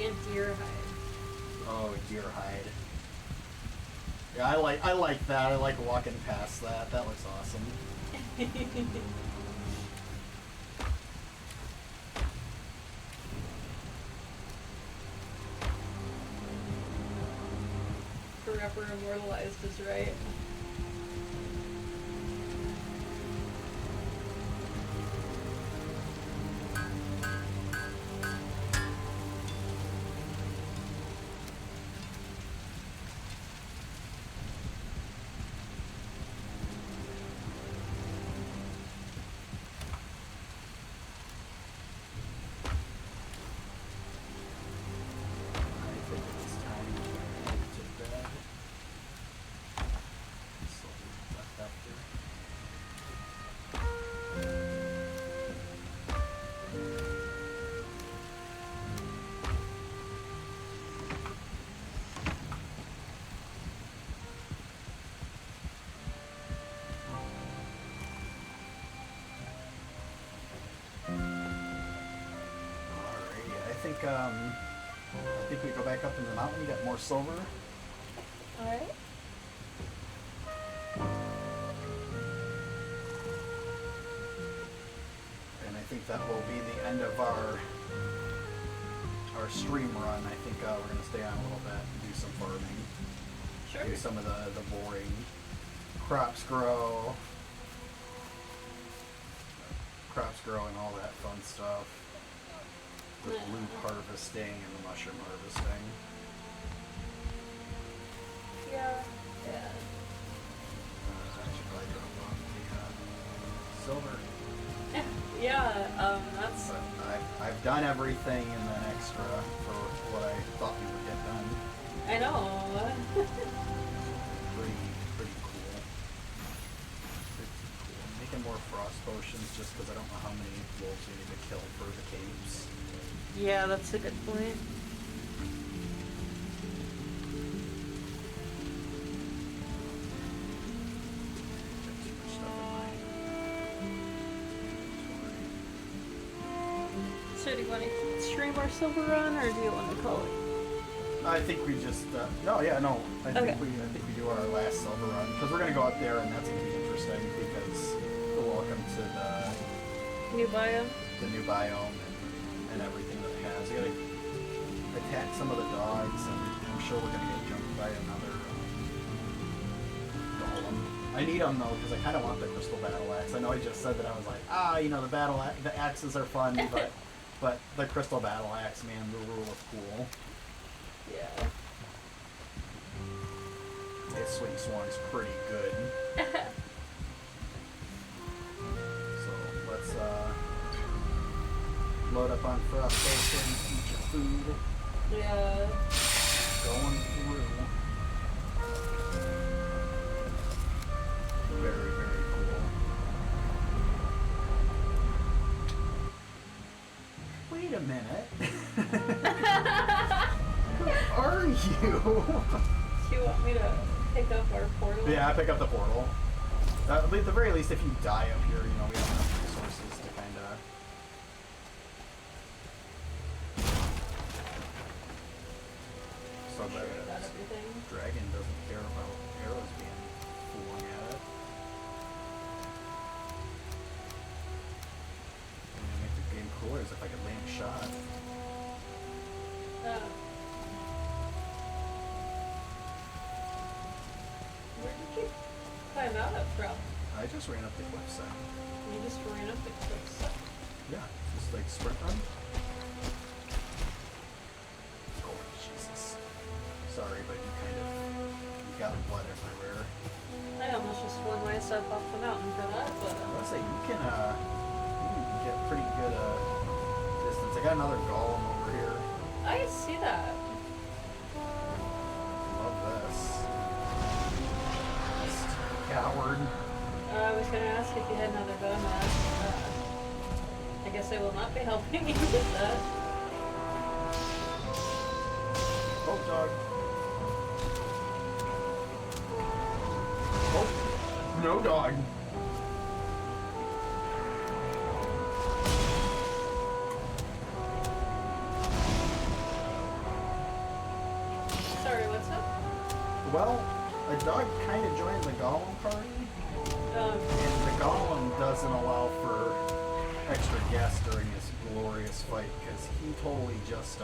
And deer hide. Oh, deer hide. Yeah, I like that. I like walking past that. That looks awesome. Forever immortalized is right. I think it's time to head to bed. Silver left after. Alrighty, I think we go back up in the mountain, get more silver. Alright. And I think that will be the end of our stream run. I think we're gonna stay on a little bit and do some farming. Sure. Do some of the boring crops grow and all that fun stuff. The Yeah. loot harvesting and the mushroom harvesting. Yeah. I should probably drop off the silver. Yeah, that's... But I've done everything and then extra for what I thought we would get done. I know. Pretty cool. Making more frost potions just because I don't know how many wolves we need to kill for the caves. Yeah, that's a good point. Got too much stuff in my inventory. So do you want to stream our silver run, or do you want to call it? I think we just no, yeah, no. I Okay. think we do our last silver run because we're gonna go out there and that's gonna be interesting because we're welcome to New biome. the new biome and everything that it has. You gotta attack some of the dogs and I'm sure we're gonna get jumped by another golem. I need them though because I kind of want the crystal battle axe. I know I just said that I was like you know the axes are fun but the crystal battle axe, man, the rule of cool. Yeah. His swing swang's pretty good. So let's load up on frustration, eat your food, Yeah. going through. Very, very cool. Wait a minute. Who are you? Do you want me to pick up our portal? Yeah, I pick up the portal. At the very least, if you die up here, you know, we have enough resources to kind of... So Sure that about everything. dragon doesn't care about arrows being flung at it. What would make the game cooler is if I could land a shot. Where did you climb out of from? I just ran up the cliffside. You just ran up the cliffside. Yeah, just like sprint run. Oh, Jesus. Sorry, but you got blood everywhere. I almost just flung myself off the mountain for that, but I was say you can get pretty good distance. I got another golem over here. I see that. Love this. Coward. I was going to ask if you had another Bonemass. I guess I will not be helping you with that. Oh, dog. Oh, no dog. Sorry, what's up? Well, a dog kind of joined the golem party, and the golem doesn't allow for extra guests during his glorious fight because he totally just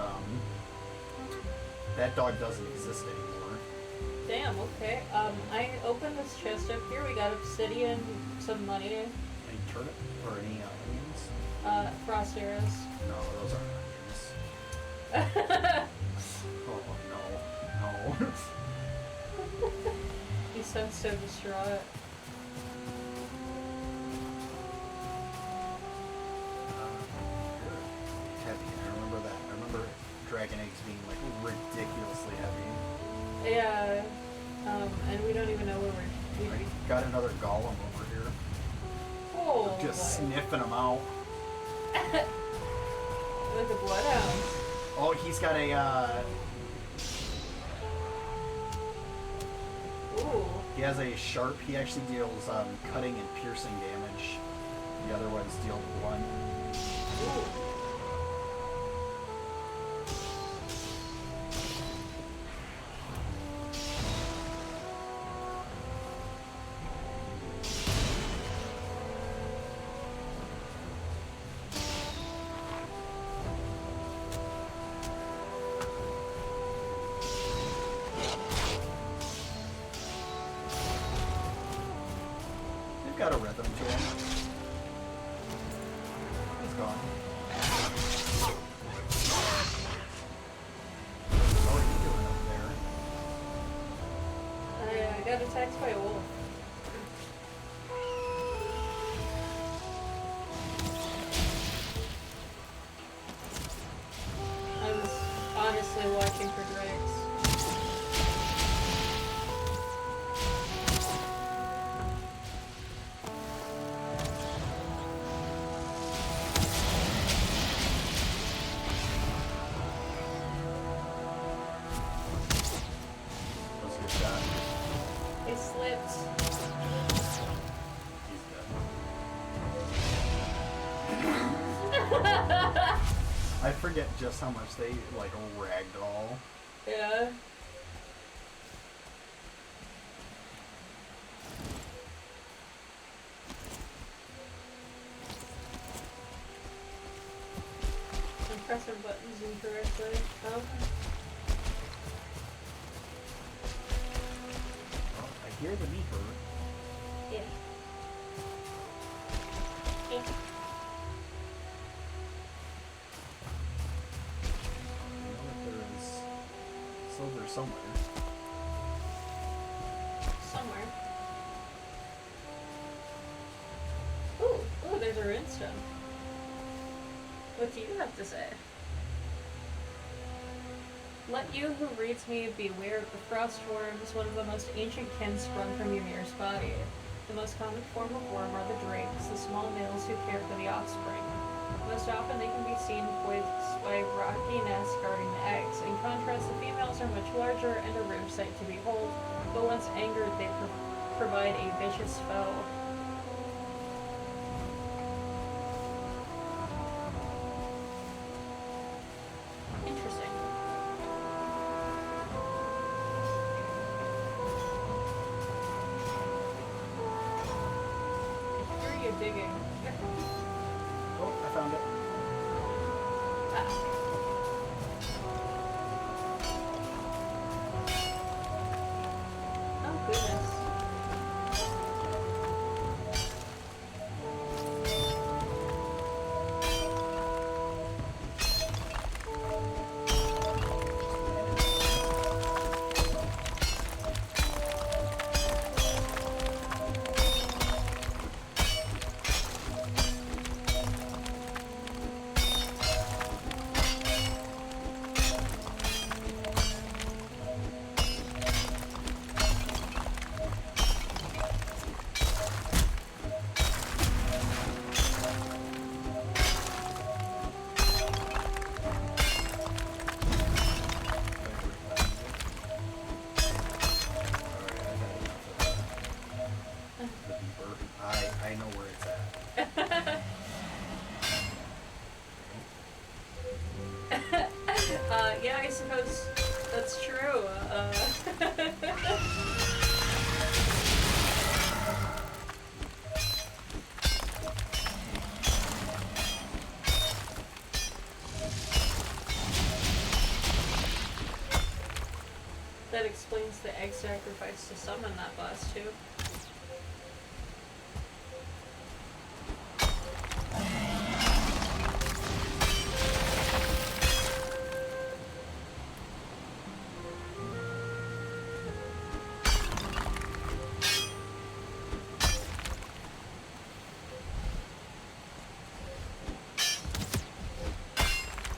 that dog doesn't exist anymore. Damn, okay. I opened this chest up here. We got obsidian, some money, Any turnip or any onions? frost arrows. No, those aren't onions. Oh no, no. You sound so distraught. Heavy. I remember that. I remember dragon eggs being like ridiculously heavy. Yeah, and we don't even know where we're... I got another golem over here. Oh, Just sniffing them out. Like a bloodhound. Oh, he's got a, Ooh. he has a sharp, he actually deals, cutting and piercing damage. The other ones deal blunt. Ooh. They've got a rhythm to them. He's gone. How are you doing up there? I got attacked by a wolf. I was honestly watching for drakes. That was a good shot. He slipped. He's dead. I forget just how much they like ragdoll. Yeah. I'm pressing buttons incorrectly. Oh. Well, I hear the beeper. Yeah. Yeah. I know that there is silver somewhere. Somewhere. Ooh, there's a runestone. What do you have to say? Let you who reads me beware of the frost worms, one of the most ancient kin sprung from Ymir's body. The most common form of worm are the drakes, the small males who care for the offspring. Most often they can be seen poised by rocky nests guarding the eggs. In contrast, the females are much larger and a rude sight to behold, but once angered they provide a vicious foe. Interesting. I hear you digging. Oh, I found it. Ah. Oh goodness. The beeper. I know where it's at. Yeah, I suppose that's true. That explains the egg sacrifice to summon that boss, too.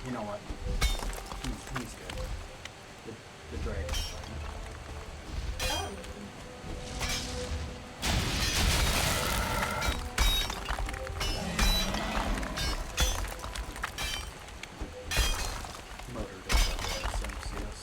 You know what? He's good. The dragon's fine. Oh. Motor does have a lot of sense, yes.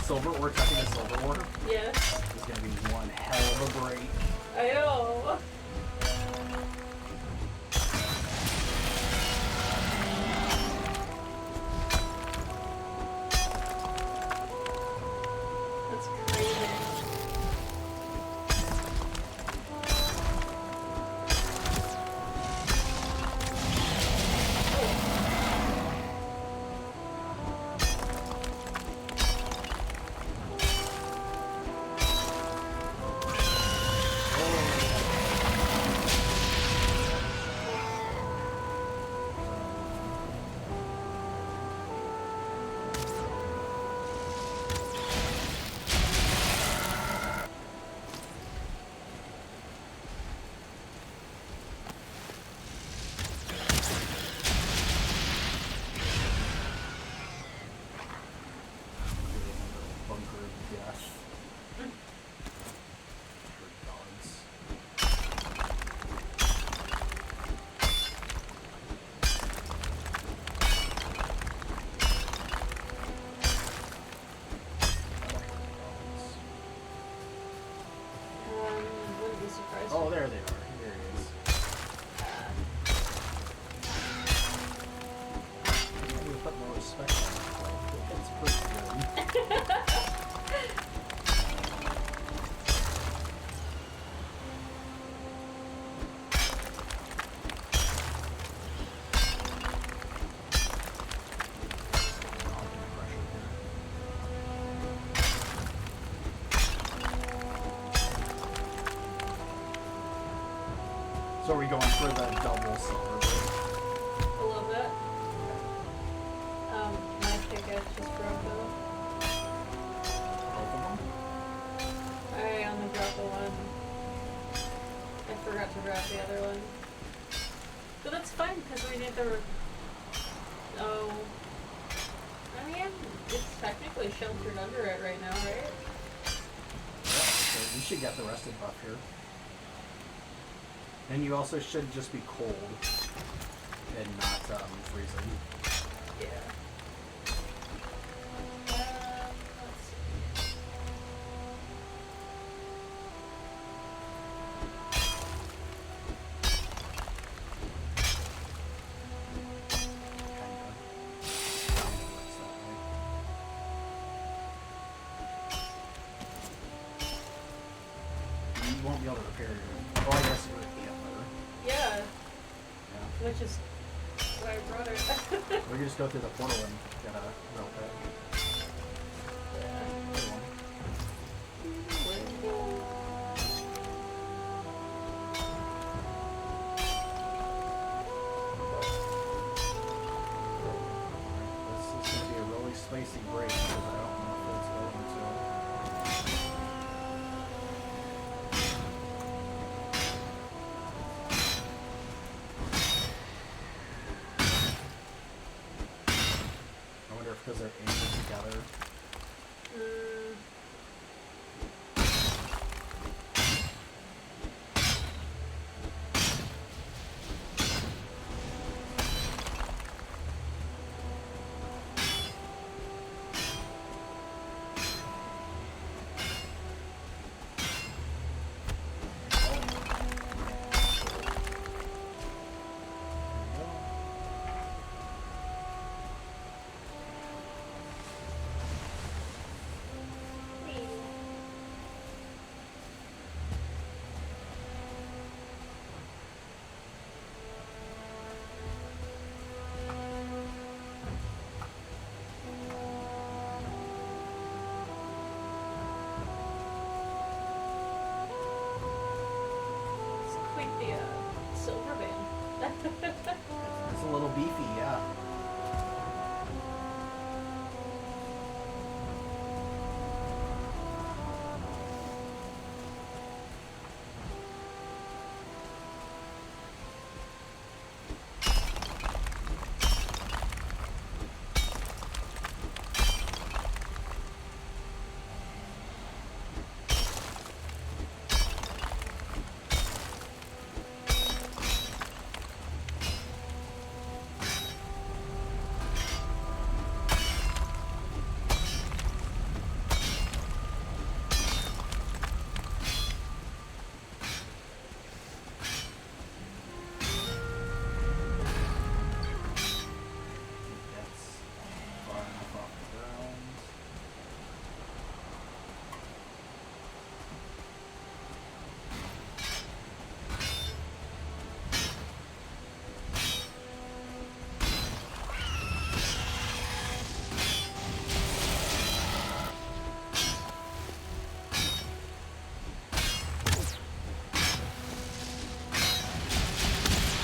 Silver ore touching a silver ore Yes. is gonna be one hell of a break. I know. That's crazy. So are we going for the double silver blade? A little bit. My pickaxe just broke though. Both of them? I only dropped the one. I forgot to drop the other one. But that's fine because we need the. Oh. I mean, it's technically sheltered under it right now, right? So you should get the rested buff here. And you also should just be cold and not freezing. Yeah. Let's see. You won't be able to repair your. Oh, I guess your antler. Yeah, Yeah. which is why I brought it. Or you just go through the portal and get a real pit. Good one. This is going to be a really spicy break because I don't know if it's going to. I wonder if because they're aiming together. Mm. It's quite the silver band. It's a little beefy, yeah. That's far enough off the ground.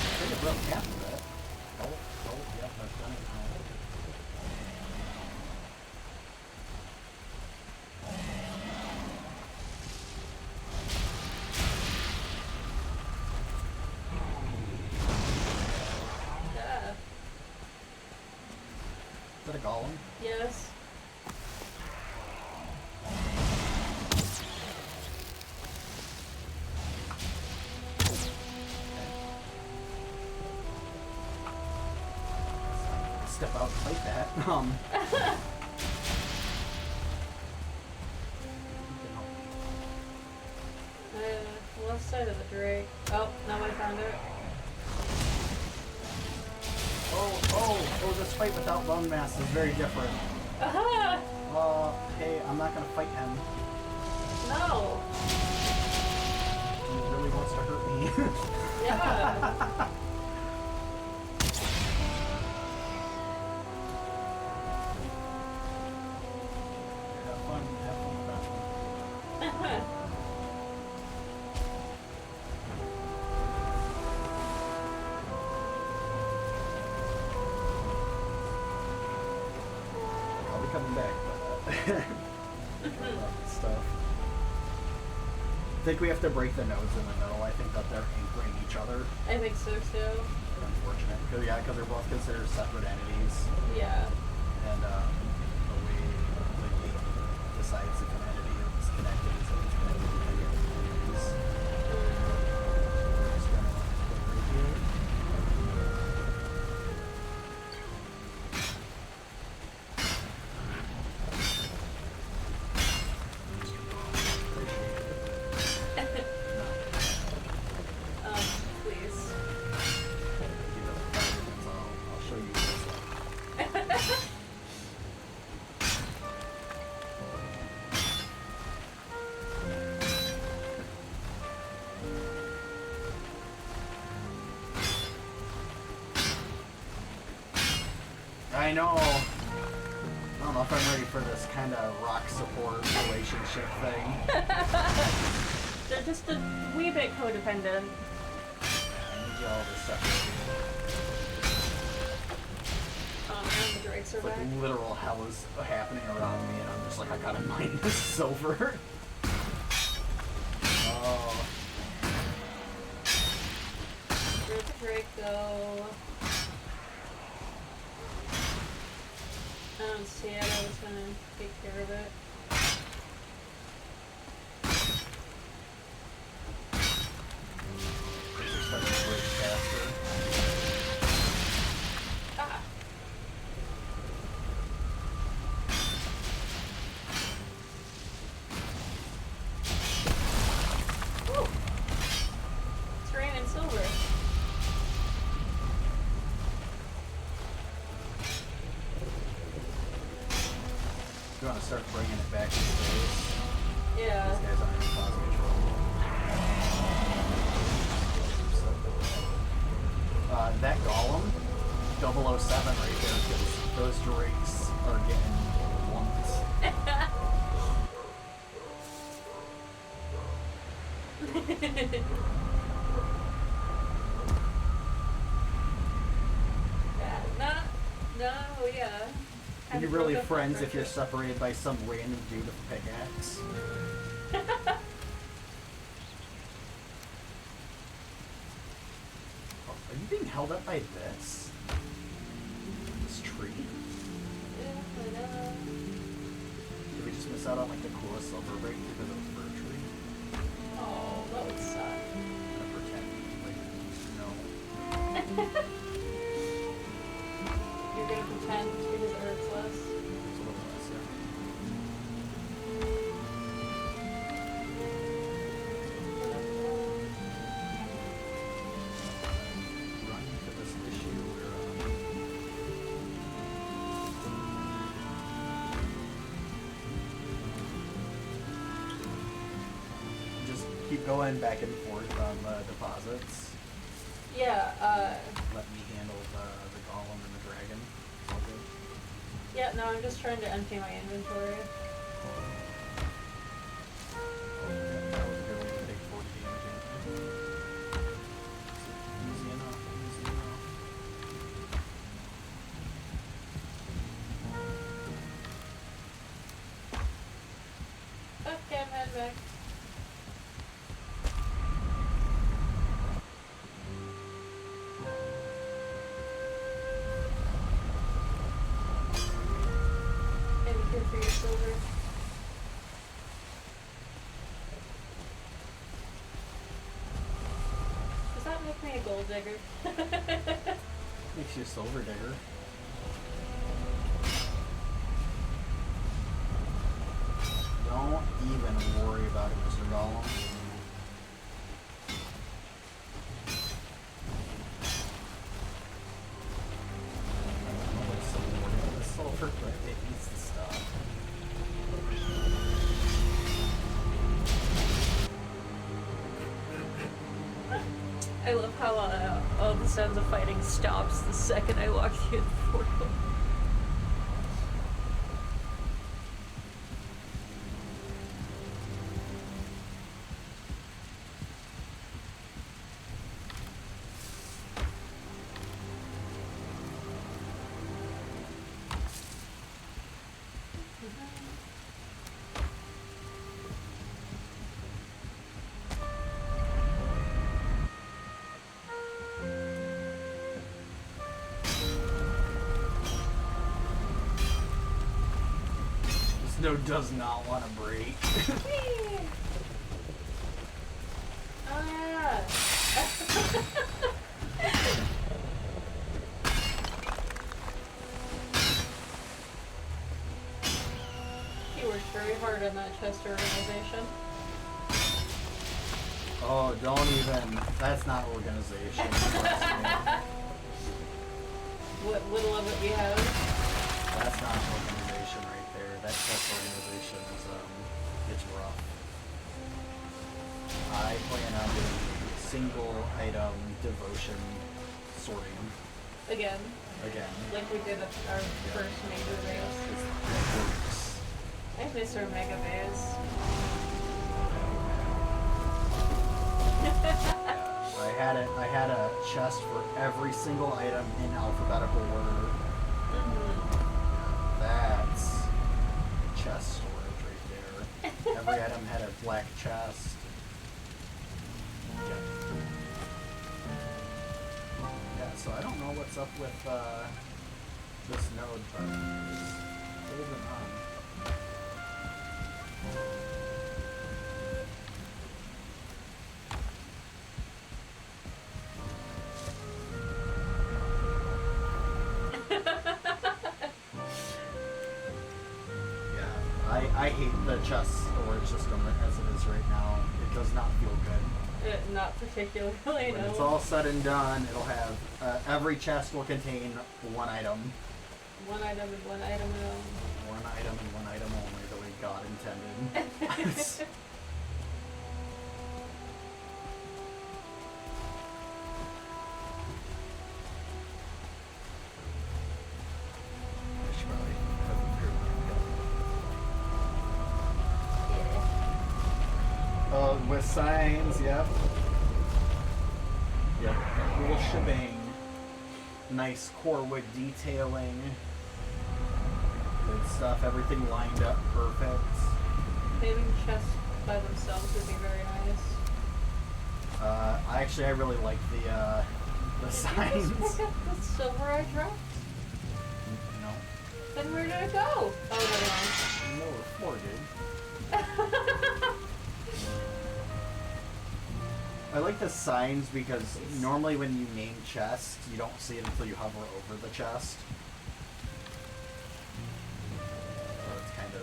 I think it broke half of it. Yep, that's done it now. Yeah. Is that a golem? Yes. Step out and fight that. Left side of the Drake. Oh, now I found it. Oh, this fight without Bonemass is very different. Aha! Hey, I'm not gonna fight him. No! He really wants to hurt me. Yeah! Have fun with that one. back, but I love this stuff. I think we have to break the nodes in the middle. I think that they're anchoring each other. I think so too. Unfortunate, because they're both considered separate entities. Yeah. And the way the game decides if an entity is connected is if it's connected to many other entities. We're just gonna go right here. Please. I'll show you this one. I know. I don't know if I'm ready for this kind of rock support relationship thing. They're just a wee bit codependent. I need y'all to separate. Oh man, the drakes are It's like back. literal hell is happening around me, and I'm just like, I gotta mine this silver. Oh. Where'd the drake go? I don't see it. I was gonna take care of it. These are starting to break faster. Ah! Woo! It's raining silver. You want to start bringing it back to the base? Yeah. These guys aren't in cause control. That golem, 007 right there, because those drakes are getting lumped. No, yeah. And you're really friends if you're separated by some random dude with a pickaxe. Oh, are you being held up by this? This tree? Did we just miss out on like the coolest silver break because of the fir tree? Oh, that would suck. I'm gonna pretend like no. You're gonna pretend because it hurts less. It's a little less, yeah. Run into this issue where just keep going back and forth on the deposits. Yeah, Let me handle the golem and the dragon. All good. yeah, no, I'm just trying to empty my inventory. Oh, yeah, that was a good way to take 40 damage in. Easy enough, easy enough. Okay, I'm heading back. Maybe here for your silver. Does that make me a gold digger? Makes you a silver digger. Don't even worry about it, Mr. Golem. The silver, but it needs to stop. I love how all the sounds of fighting stops the second I walk through the portal. window does not want to break. Oh yeah. He worked very hard on that chest organization. Oh, don't even. That's not organization. What little of it we have. That's not organization right there. That chest organization is, it's rough. I plan on doing single item devotion sorting. Again. Like we did at our first major base. I miss our mega base. I had a chest for every single item in alphabetical order. That's chest storage right there. Every item had a black chest. Yeah, so I don't know what's up with this node, but it's holding on. I hate the chest storage system as it is right now. It does not feel good. Not particularly, When no. it's all said and done, it'll have every chest will contain one item. One item and one item alone. One item and one item only, the way God intended. I should probably put the group in. With signs, yep. Yep, the whole shebang. Nice core wood detailing. Good stuff, everything lined up perfect. Having chests by themselves would be very nice. I really like the signs. Did you just pick up the silver I dropped? No. Then where did it go? Oh, never Lower floor, dude. mind. I like the signs because normally when you name chests, you don't see it until you hover over the chest. So it's kind of...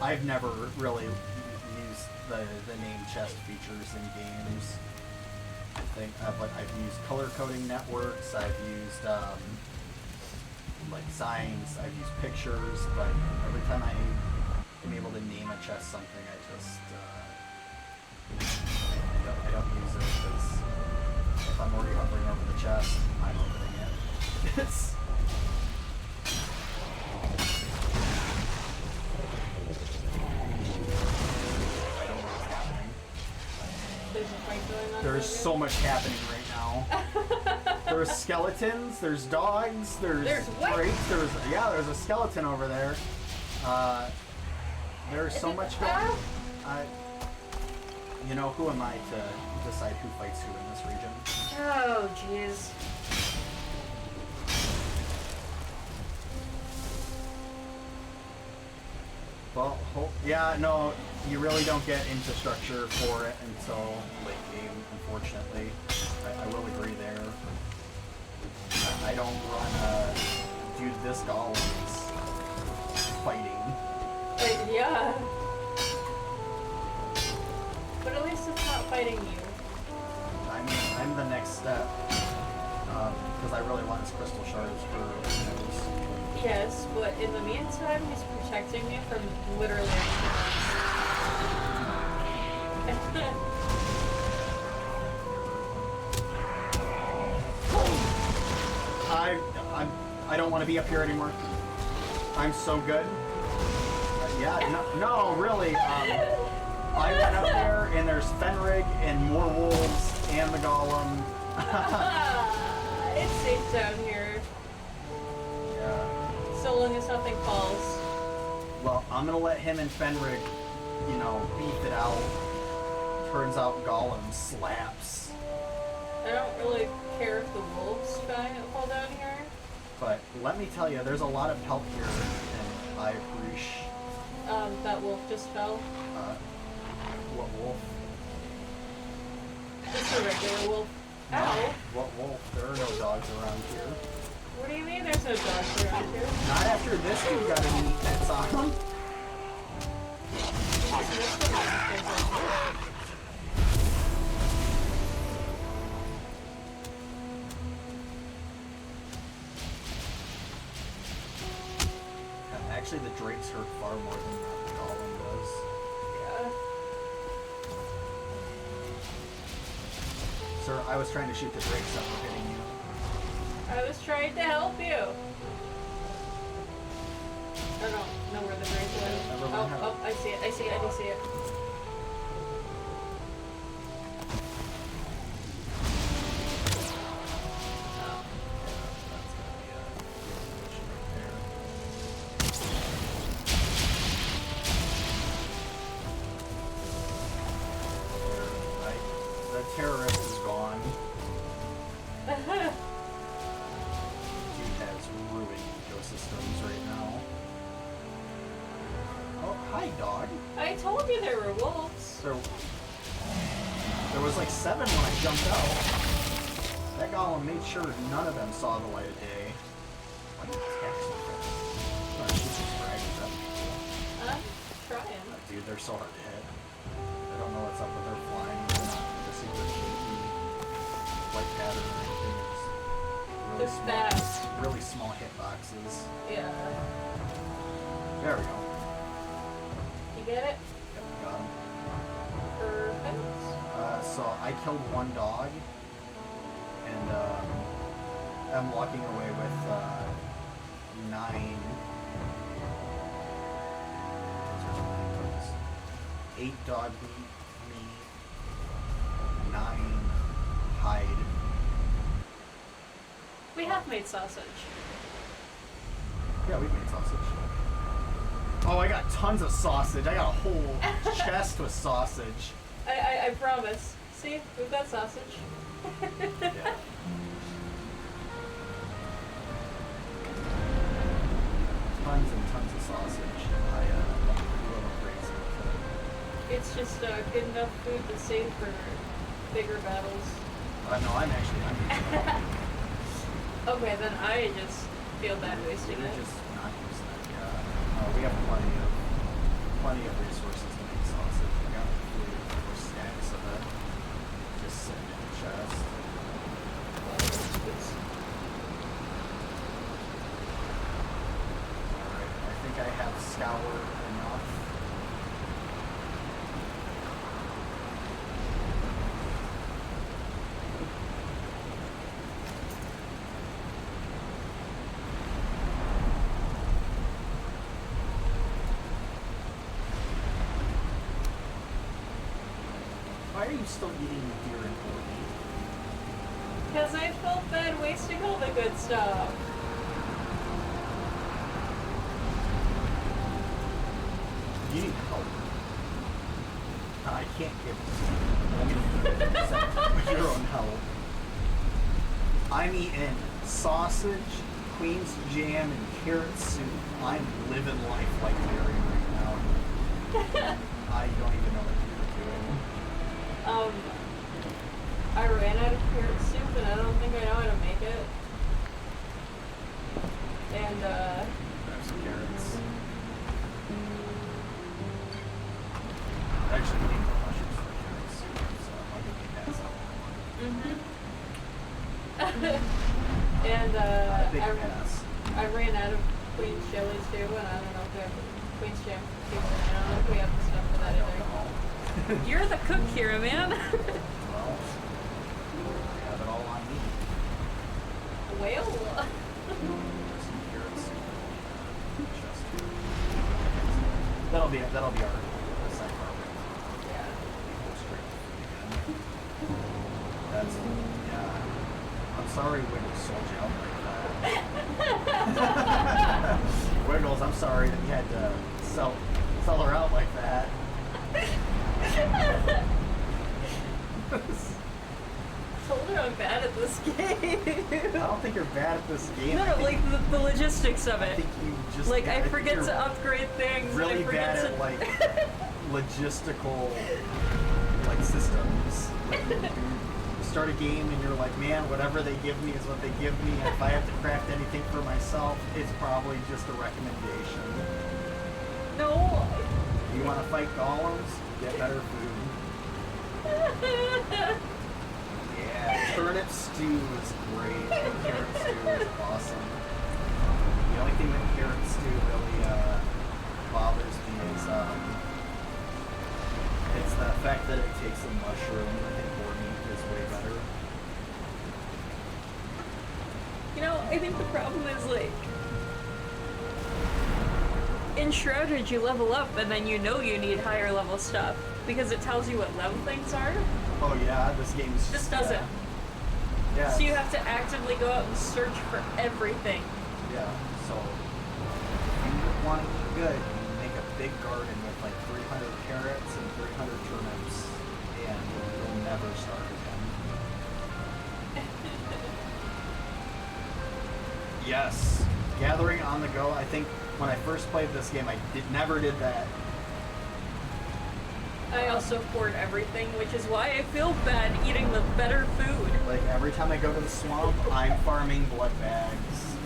I've never really used the name chest features in games. I think, but I've used color coding networks, I've used like signs, I've used pictures, but every time I am able to name a chest something, I just I don't use it because if I'm already hovering over the chest, I'm opening it. It's I don't know what's happening. There's a fight going on. There's so much happening right now. There's skeletons, there's dogs, there's what? crates, there's a skeleton over there. There's so much going on. You know, who am I to decide who fights who in this region? Oh, jeez. Well, yeah, no, you really don't get infrastructure for it until late game, unfortunately. I will agree there. I don't run, dude, this golem's fighting. Yeah. But at least it's not fighting you. I'm the next step. Because I really want his crystal shards for news. Yes, but in the meantime, he's protecting me from literally anything I don't want to be up here anymore. I'm so good. Yeah, no, really. I went up there and there's Fenrig and more wolves and the golem. It's safe down here. Yeah. So long as nothing falls. Well, I'm gonna let him and Fenrig, beef it out. Turns out golem slaps. I don't really care if the wolves fall down here. But let me tell you, there's a lot of help here in Irish. That wolf just fell. What wolf? Just a regular wolf. Ow! What wolf? There are no dogs around here. What do you mean there's no dogs around here? Not after this dude got any pets on him. Actually, the drakes hurt far more than the golem does. Yeah. Sir, I was trying to shoot the drakes up for hitting you. I was trying to help you. I don't know where the drake went. Oh, I see it. I see it. I see it. Terrorist is gone. Dude has ruined ecosystems right now. Oh, hi, dog. I told you there were wolves. There was like 7 when I jumped out. That golem made sure none of them saw the light of day. Like, text. I'm gonna shoot some fragments at people. I'm trying. Dude, they're so hard to hit. I don't know what's up with their flying. The secret shaky white pattern or anything. It's really They're small, fast. really small hitboxes. Yeah. There we go. You get it? Yep, got him. Perfect. So I killed one dog, and I'm walking away with 9. 8 dog meat, 9 hide. We have made sausage. Yeah, we've made sausage. Oh, I got tons of sausage. I got a whole chest with sausage. I promise. See, we've got sausage. Yeah. Tons and tons of sausage. I went a little crazy with it. It's just good enough food to save for bigger battles. No, I'm actually Okay, then I just feel bad wasting We're it. just not using it. Yeah. We have plenty of resources to make sausage. We got 4 stacks of it. Just sitting in the chest. Alright, I think I have scoured enough. Why are you still eating deer and pork meat? Because I felt bad wasting all the good stuff. You need help. I can't give only with your own help. I'm eating sausage, Queen's jam, and carrot soup. I'm living life like Larry right now. I don't even know what you're doing. I ran out of carrot soup and I don't think I know how to make it. And, Grab some carrots. Actually, we need more mushrooms for carrot soup, so I'll give you that something. and, Big pass. I ran out of Queen's jellies too, and I don't know if we have Queen's jam too, and I don't know if we have the stuff for that either. You're the cook here, man. Well, I have it all on me. Well. Some carrot soup. Just that'll be our second part. Yeah. Go straight to food again. That's yeah. I'm sorry Wiggles sold you out like that. Wiggles, I'm sorry that you had to sell her out like that. told her I'm bad at this game. I don't think you're bad at this game. No, I think, like the logistics of I it. think you just Like, I think forget you're to upgrade things. really I forget bad to... at like logistical like systems. Like, you start a game and you're like, man, whatever they give me is what they give me. And if I have to craft anything for myself, it's probably just a recommendation. No. You want to fight golems? Get better food. Yeah, turnip stew is great. Carrot stew is awesome. The only thing that carrot stew really bothers me is it's the fact that it takes a mushroom. I think boar meat is way better. You know, I think the problem is, like, in Shrouded you level up and then you know you need higher level stuff because it tells you what level things are. Oh yeah, this game's This doesn't. Yeah. So you have to actively go out and search for everything. Yeah. So if you want to eat good, you make a big garden with like 300 carrots and 300 turnips, and you'll never starve again. Yes. Gathering on the go. I think when I first played this game, I never did that. I also hoard everything, which is why I feel bad eating the better food. Like every time I go to the swamp, I'm farming blood bags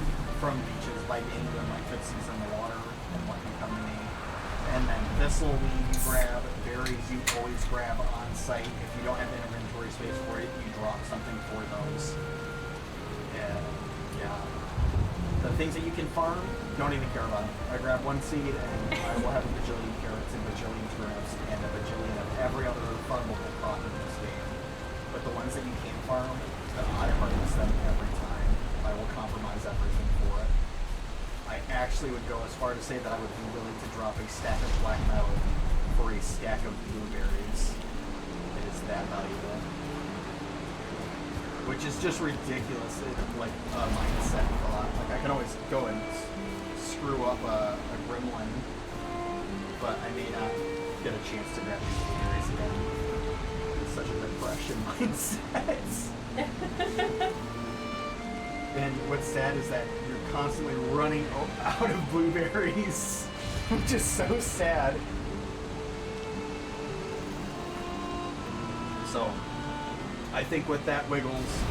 from beaches by being them like footsies in the water and letting them come to me. And then thistle weed you grab, berries you always grab on site. If you don't have inventory space for it, you drop something for those. And yeah. The things that you can farm, don't even care about them. I grab one seed and I will have a bajillion carrots and bajillion turnips and a bajillion of every other farmable crop in this game. But the ones that you can't farm, then I harvest them every time. I will compromise everything for it. I actually would go as far to say that I would be willing to drop a stack of black metal for a stack of blueberries. It is that valuable. Which is just ridiculous, like a mindset thought. Like I can always go and screw up a gremlin, but I may not get a chance to grab these blueberries again. It's such a depression mindset. And what's sad is that you're constantly running out of blueberries, which is so sad. So, I think with that, Wiggles,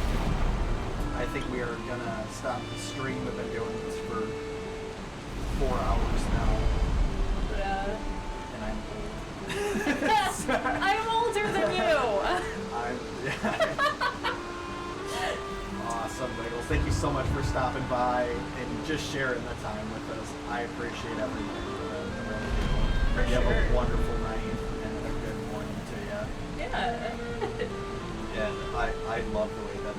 I think we are gonna stop the stream. We've been doing this for 4 hours now. Yeah. And I'm old. I'm older than you! Awesome, Wiggles. Thank you so much for stopping by and just sharing the time with us. I appreciate everything. For you sure. have a wonderful night and a good morning to you. Yeah. And I love the way that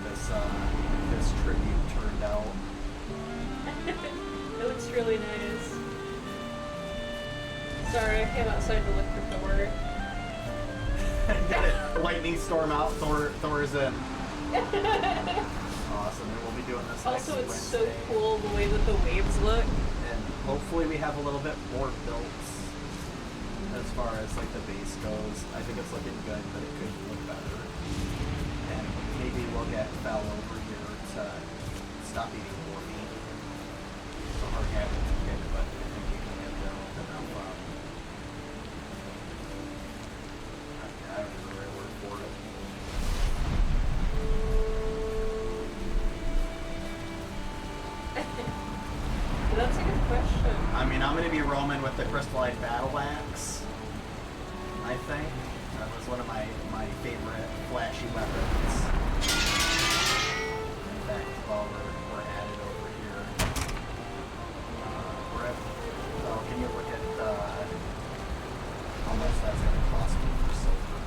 this tribute turned out. It looks really nice. Sorry, I came outside to look for Thor. Got it. Lightning storm out. Thor is in. Awesome. And we'll be doing this Also, next it's so Wednesday. cool the way that the waves look. And hopefully we have a little bit more built as far as like the base goes. I think it's looking good, but it could look better. And maybe we'll get Val over here to stop eating more meat. It's a hard habit to get, but I think you can get there with enough. I don't know the right word for it. That's a good question. I mean, I'm going to be roaming with the crystallized battle axe. I think that was one of my favorite flashy weapons. In fact, while we're at it over here, we're at. Oh, can you look at how much that's going to cost me for silver?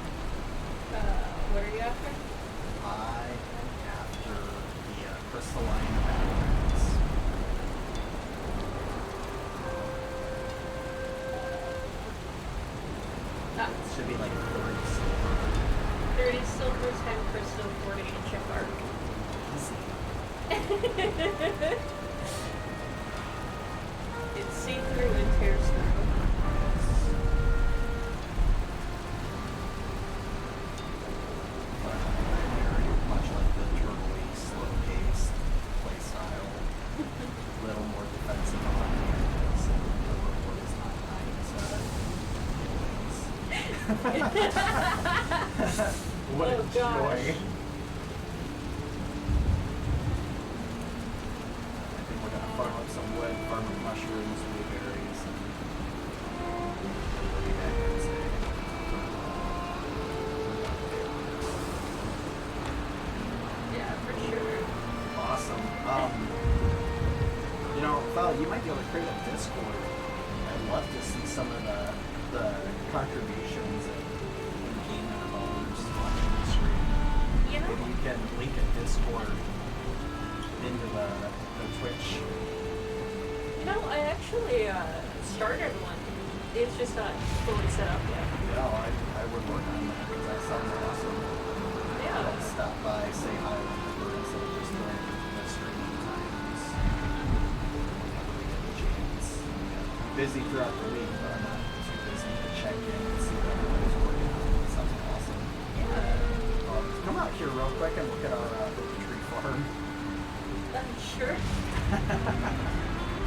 What are you after? I am after the crystalline battle axe. Ah, Should be like 30 silver. 30 silver, 10 crystal, 40 chip art. It's see-through and tears through. But I very much like What a Oh, gosh. joy. I think we're gonna farm up some wood, farm up mushrooms, blueberries, and we'll be back Wednesday. Yeah, for sure. Awesome. You know, Val, you might be able to create a Discord. I'd love to see some of the contributions and engagement of others watching the stream. You know, Maybe you can link a Discord into the Twitch. you know, I actually started one. It's just not fully set up yet. Yeah, I would work on that because that sounds awesome. Yeah. I'd stop by, say hi, whatever, instead of just going to the streaming times. Whenever we get the chance. Yeah. Busy throughout the week, but I'm not too busy to check in and see what everybody's working on. That sounds awesome. Yeah. Come out here real quick and look at our tree farm. I'm sure.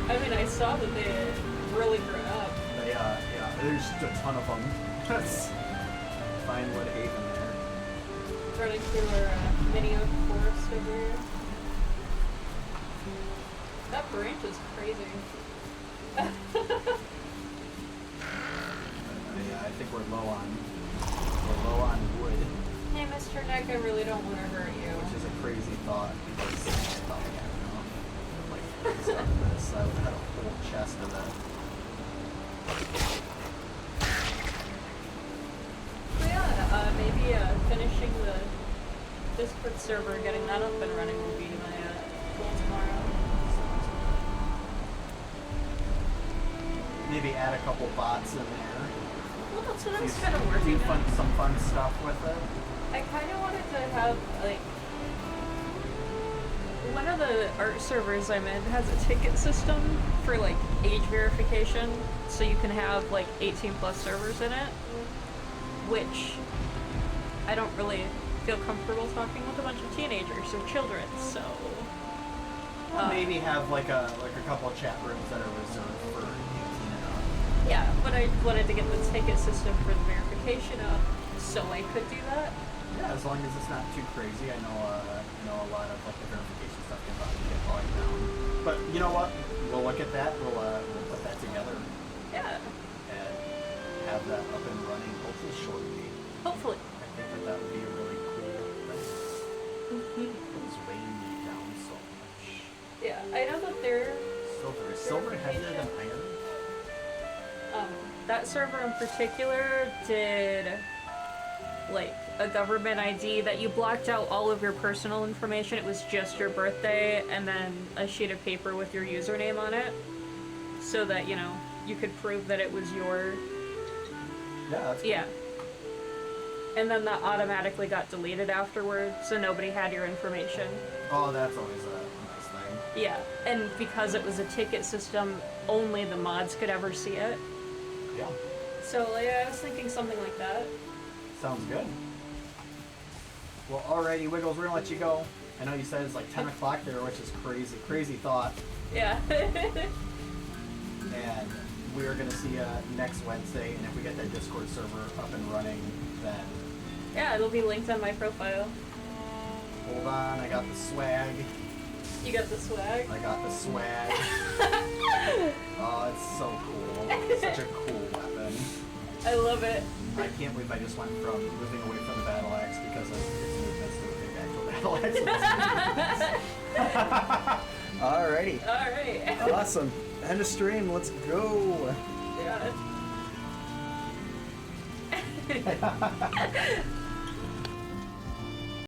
I mean, I saw that they had really grown up. They, yeah, there's a ton of them. Fine Wood Haven there. Running through our mini oak forest over here. That branch is crazy. Yeah, I think we're low on wood, Hey, Mr. Neck, I really don't want to hurt you. which is a crazy thought because I thought I had enough. Like some of this, I would have had a whole chest of that. So yeah, maybe finishing the Discord server, getting that up and running will be my goal tomorrow. Maybe add a couple bots in there. Well, that's what I was Do kind of working on. some fun stuff with it. I kind of wanted to have, like, one of the art servers I'm in has a ticket system for, like, age verification, so you can have, like, 18 plus servers in it, which I don't really feel comfortable talking with a bunch of teenagers or children, so... Maybe have like a couple of chat rooms that are reserved for 18 and up. Yeah, but I wanted to get the ticket system for the verification up, so I could do that. Yeah, as long as it's not too crazy. I know a lot of like the verification stuff can probably get bogged down. But you know what? We'll look at that. We'll put that together Yeah, and have that up and running hopefully shortly. hopefully. I think that would be a really cool thing. It's weighing me down so much. Yeah, I know that they're... Silver. Is silver heavier than iron? That server in particular did like a government ID that you blocked out all of your personal information. It was just your birthday and then a sheet of paper with your username on it, so that you know you could prove that it was your... Yeah, that's cool. Yeah. And then that automatically got deleted afterwards, so nobody had your information. Oh, that's always a nice thing. Yeah, and because it was a ticket system, only the mods could ever see it. Yeah. So yeah, I was thinking something like that. Sounds good. Well, alrighty, Wiggles, we're gonna let you go. I know you said it's like 10 o'clock there, which is crazy thought. Yeah. And we are gonna see you next Wednesday, and if we get that Discord server up and running, then Yeah, it'll be linked on my profile. hold on, I got the swag. You got the swag? I got the swag. Oh, it's so cool. Such a cool weapon. I love it. I can't believe I just went from moving away from the battle axe because of its movements to moving back to a battle axe. Alrighty. Alright. Awesome. End of stream. Let's go. Yeah.